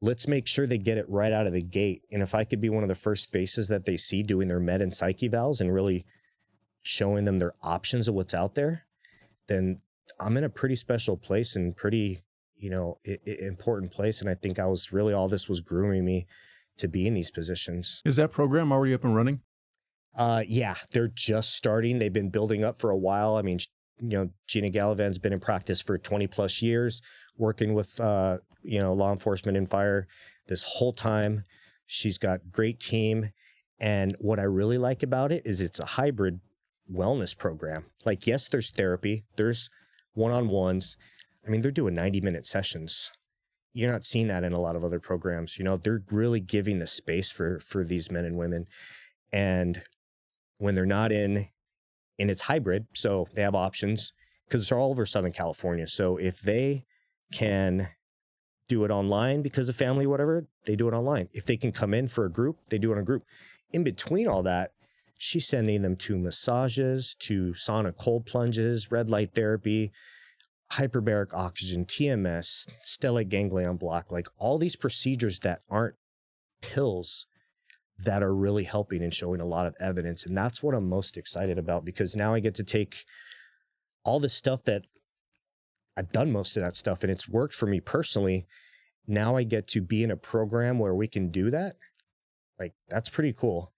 [SPEAKER 2] Let's make sure they get it right out of the gate. And if I could be one of the first faces that they see doing their med and psych evals and really showing them their options of what's out there, then I'm in a pretty special place and pretty, important place. And I think all this was grooming me to be in these positions.
[SPEAKER 1] Is that program already up and running?
[SPEAKER 2] Yeah, they're just starting. They've been building up for a while. I mean, Gina Gallivan's been in practice for 20 plus years, working with, law enforcement and fire this whole time. She's got great team. And what I really like about it is it's a hybrid wellness program. Like, yes, there's therapy, there's one-on-ones. I mean, they're doing 90-minute sessions. You're not seeing that in a lot of other programs. They're really giving the space for these men and women. And when they're not in, and it's hybrid, so they have options because it's all over Southern California. So if they can do it online because of family, whatever, they do it online. If they can come in for a group, they do it in a group. In between all that, she's sending them to massages, to sauna cold plunges, red light therapy, hyperbaric oxygen, TMS, stellate ganglion block, like all these procedures that aren't pills that are really helping and showing a lot of evidence. And that's what I'm most excited about, because now I get to take all the stuff that I've done, most of that stuff, and it's worked for me personally. Now I get to be in a program where we can do that. Like, that's pretty cool.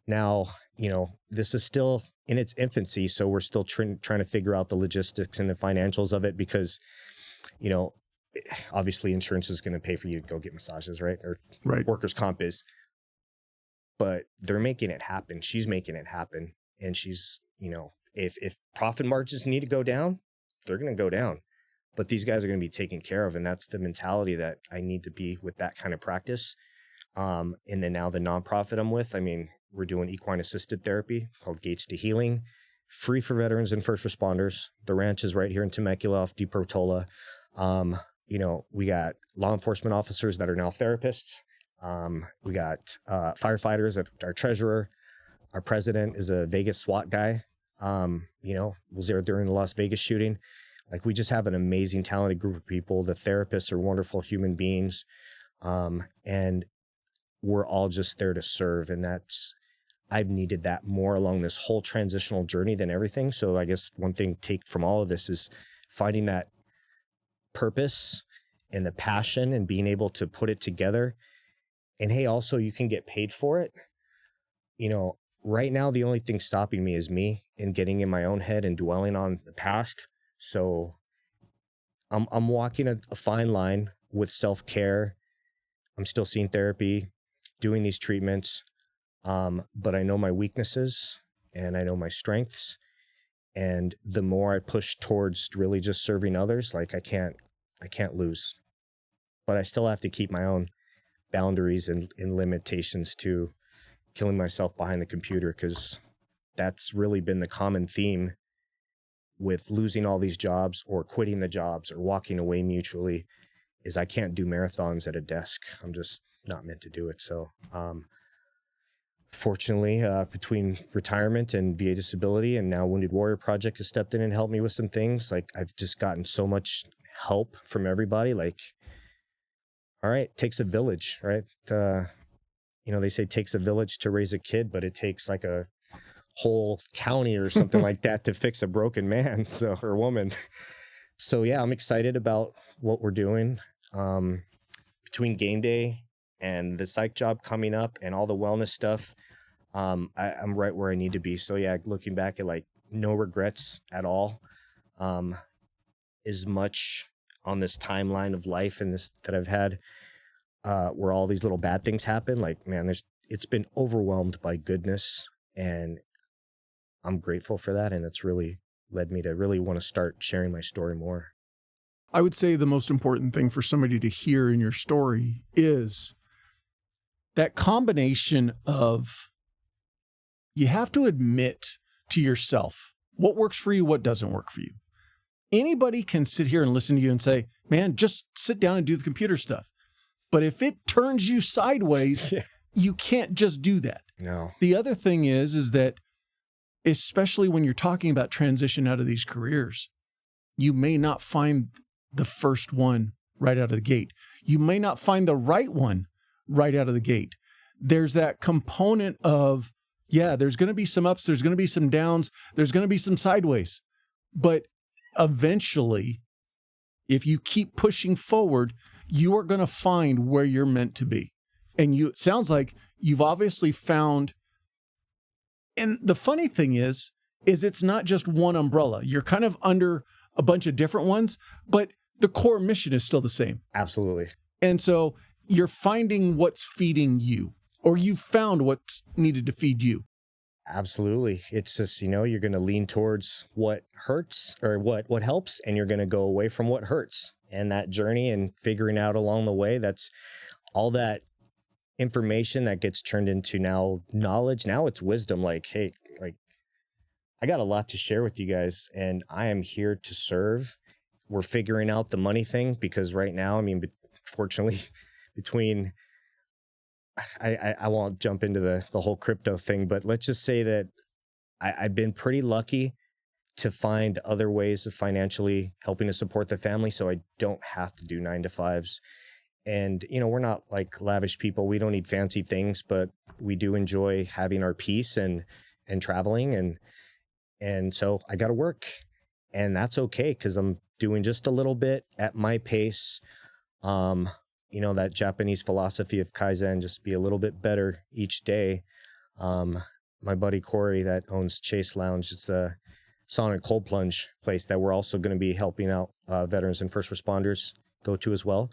[SPEAKER 2] Now, this is still in its infancy, so we're still trying to figure out the logistics and the financials of it, because, obviously insurance is going to pay for you to go get massages, right? Or
[SPEAKER 1] right.
[SPEAKER 2] Workers' comp is. But they're making it happen. She's making it happen. And she's, if profit margins need to go down, they're going to go down. But these guys are going to be taken care of. And that's the mentality that I need to be with that kind of practice. And then now the nonprofit I'm with, I mean, we're doing equine assisted therapy called Gates to Healing, free for veterans and first responders. The ranch is right here in Temecula off Deep Rotola. We got law enforcement officers that are now therapists. We got firefighters, our treasurer, our president is a Vegas SWAT guy, was there during the Las Vegas shooting. Like, we just have an amazing, talented group of people. The therapists are wonderful human beings. And we're all just there to serve. And I've needed that more along this whole transitional journey than everything. So I guess one thing to take from all of this is finding that purpose and the passion and being able to put it together. And hey, also, you can get paid for it. Right now, the only thing stopping me is me and getting in my own head and dwelling on the past. So I'm walking a fine line with self-care. I'm still seeing therapy, doing these treatments. But I know my weaknesses and I know my strengths. And the more I push towards really just serving others, like I can't lose. But I still have to keep my own boundaries and limitations to killing myself behind the computer, because that's really been the common theme with losing all these jobs or quitting the jobs or walking away mutually, is I can't do marathons at a desk. I'm just not meant to do it. So fortunately, between retirement and VA disability and now Wounded Warrior Project has stepped in and helped me with some things. Like, I've just gotten so much help from everybody. Like, all right, it takes a village, right? They say it takes a village to raise a kid, but it takes like a whole county or something like that to fix a broken man or woman. So yeah, I'm excited about what we're doing. Between game day and the psych job coming up and all the wellness stuff, I'm right where I need to be. So yeah, looking back at like no regrets at all. As much on this timeline of life and this that I've had, where all these little bad things happen, like, man, it's been overwhelmed by goodness, and I'm grateful for that. And it's really led me to really want to start sharing my story more.
[SPEAKER 1] I would say the most important thing for somebody to hear in your story is that combination of, you have to admit to yourself what works for you, what doesn't work for you. Anybody can sit here and listen to you and say, man, just sit down and do the computer stuff. But if it turns you sideways, you can't just do that.
[SPEAKER 2] No.
[SPEAKER 1] The other thing is that, especially when you're talking about transition out of these careers, you may not find the first one right out of the gate. You may not find the right one right out of the gate. There's that component of, yeah, there's going to be some ups, there's going to be some downs, there's going to be some sideways. But eventually, if you keep pushing forward, you are going to find where you're meant to be. And it sounds like you've obviously found, and the funny thing is it's not just one umbrella. You're kind of under a bunch of different ones, but the core mission is still the same.
[SPEAKER 2] Absolutely.
[SPEAKER 1] And so you're finding what's feeding you, or you've found what's needed to feed you.
[SPEAKER 2] Absolutely. It's just, you're going to lean towards what hurts or what helps, and you're going to go away from what hurts. And that journey and figuring out along the way, that's all that information that gets turned into now knowledge. Now it's wisdom. Like, hey, I got a lot to share with you guys, and I am here to serve. We're figuring out the money thing because right now, fortunately, between I won't jump into the whole crypto thing, but let's just say that I've been pretty lucky to find other ways of financially helping to support the family, so I don't have to do 9 to 5s. And, we're not like lavish people. We don't need fancy things, but we do enjoy having our peace and traveling. And so I got to work, and that's okay because I'm doing just a little bit at my pace. That Japanese philosophy of Kaizen, just be a little bit better each day. My buddy Corey that owns Chase Lounge, it's a sauna and cold plunge place that we're also going to be helping out veterans and first responders go to as well.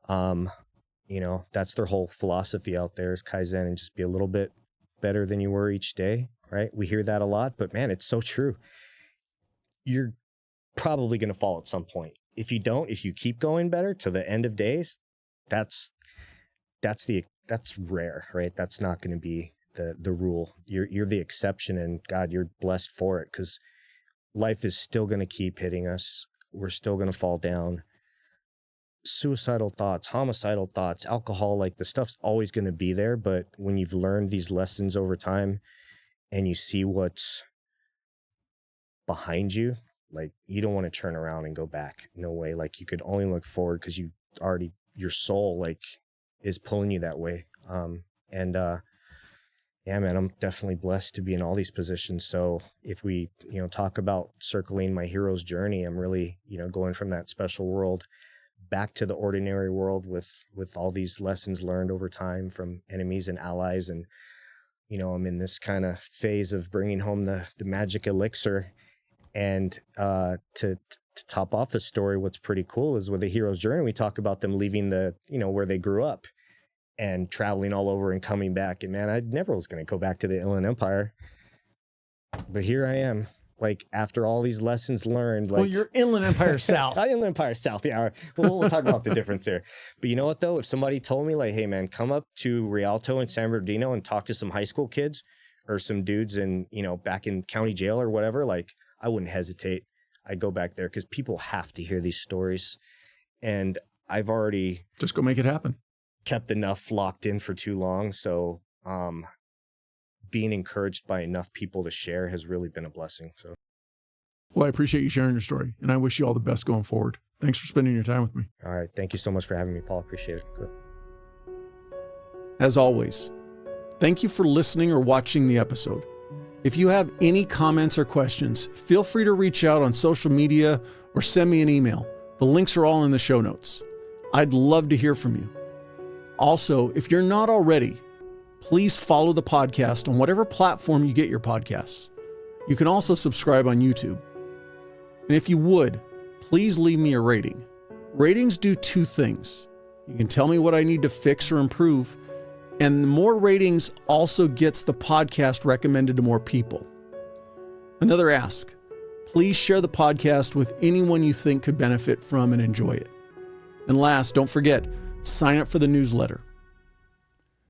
[SPEAKER 2] That's their whole philosophy out there is Kaizen, and just be a little bit better than you were each day, right? We hear that a lot, but man, it's so true. You're probably going to fall at some point. If you keep going better to the end of days, that's rare, right? That's not going to be the rule. You're the exception, and God, you're blessed for it, because life is still going to keep hitting us. We're still going to fall down. Suicidal thoughts, homicidal thoughts, alcohol, like the stuff's always going to be there. But when you've learned these lessons over time and you see what's behind you, like you don't want to turn around and go back. No way. Like you could only look forward because your soul like is pulling you that way. Yeah, man, I'm definitely blessed to be in all these positions. So if we, talk about circling my hero's journey, I'm really, going from that special world back to the ordinary world with all these lessons learned over time from enemies and allies. And, I'm in this kind of phase of bringing home the magic elixir. And to top off the story, what's pretty cool is with the hero's journey, we talk about them leaving where they grew up and traveling all over and coming back. And man, I never was going to go back to the Inland Empire. But here I am. Like after all these lessons learned, like,
[SPEAKER 1] well, you're Inland Empire South.
[SPEAKER 2] Inland Empire South, yeah. We'll talk about the difference there. But you know what though? If somebody told me like, hey man, come up to Rialto and San Bernardino and talk to some high school kids or some dudes in, back in county jail or whatever, like I wouldn't hesitate. I'd go back there because people have to hear these stories. And I've already
[SPEAKER 1] just go make it happen.
[SPEAKER 2] Kept enough locked in for too long. So, being encouraged by enough people to share has really been a blessing. So,
[SPEAKER 1] well, I appreciate you sharing your story, and I wish you all the best going forward. Thanks for spending your time with me.
[SPEAKER 2] All right. Thank you so much for having me, Paul. Appreciate it.
[SPEAKER 1] As always, thank you for listening or watching the episode. If you have any comments or questions, feel free to reach out on social media or send me an email. The links are all in the show notes. I'd love to hear from you. Also, if you're not already, please follow the podcast on whatever platform you get your podcasts. You can also subscribe on YouTube. And if you would, please leave me a rating. Ratings do 2 things. You can tell me what I need to fix or improve, and the more ratings also gets the podcast recommended to more people. Another ask, please share the podcast with anyone you think could benefit from and enjoy it. And last, don't forget, sign up for the newsletter.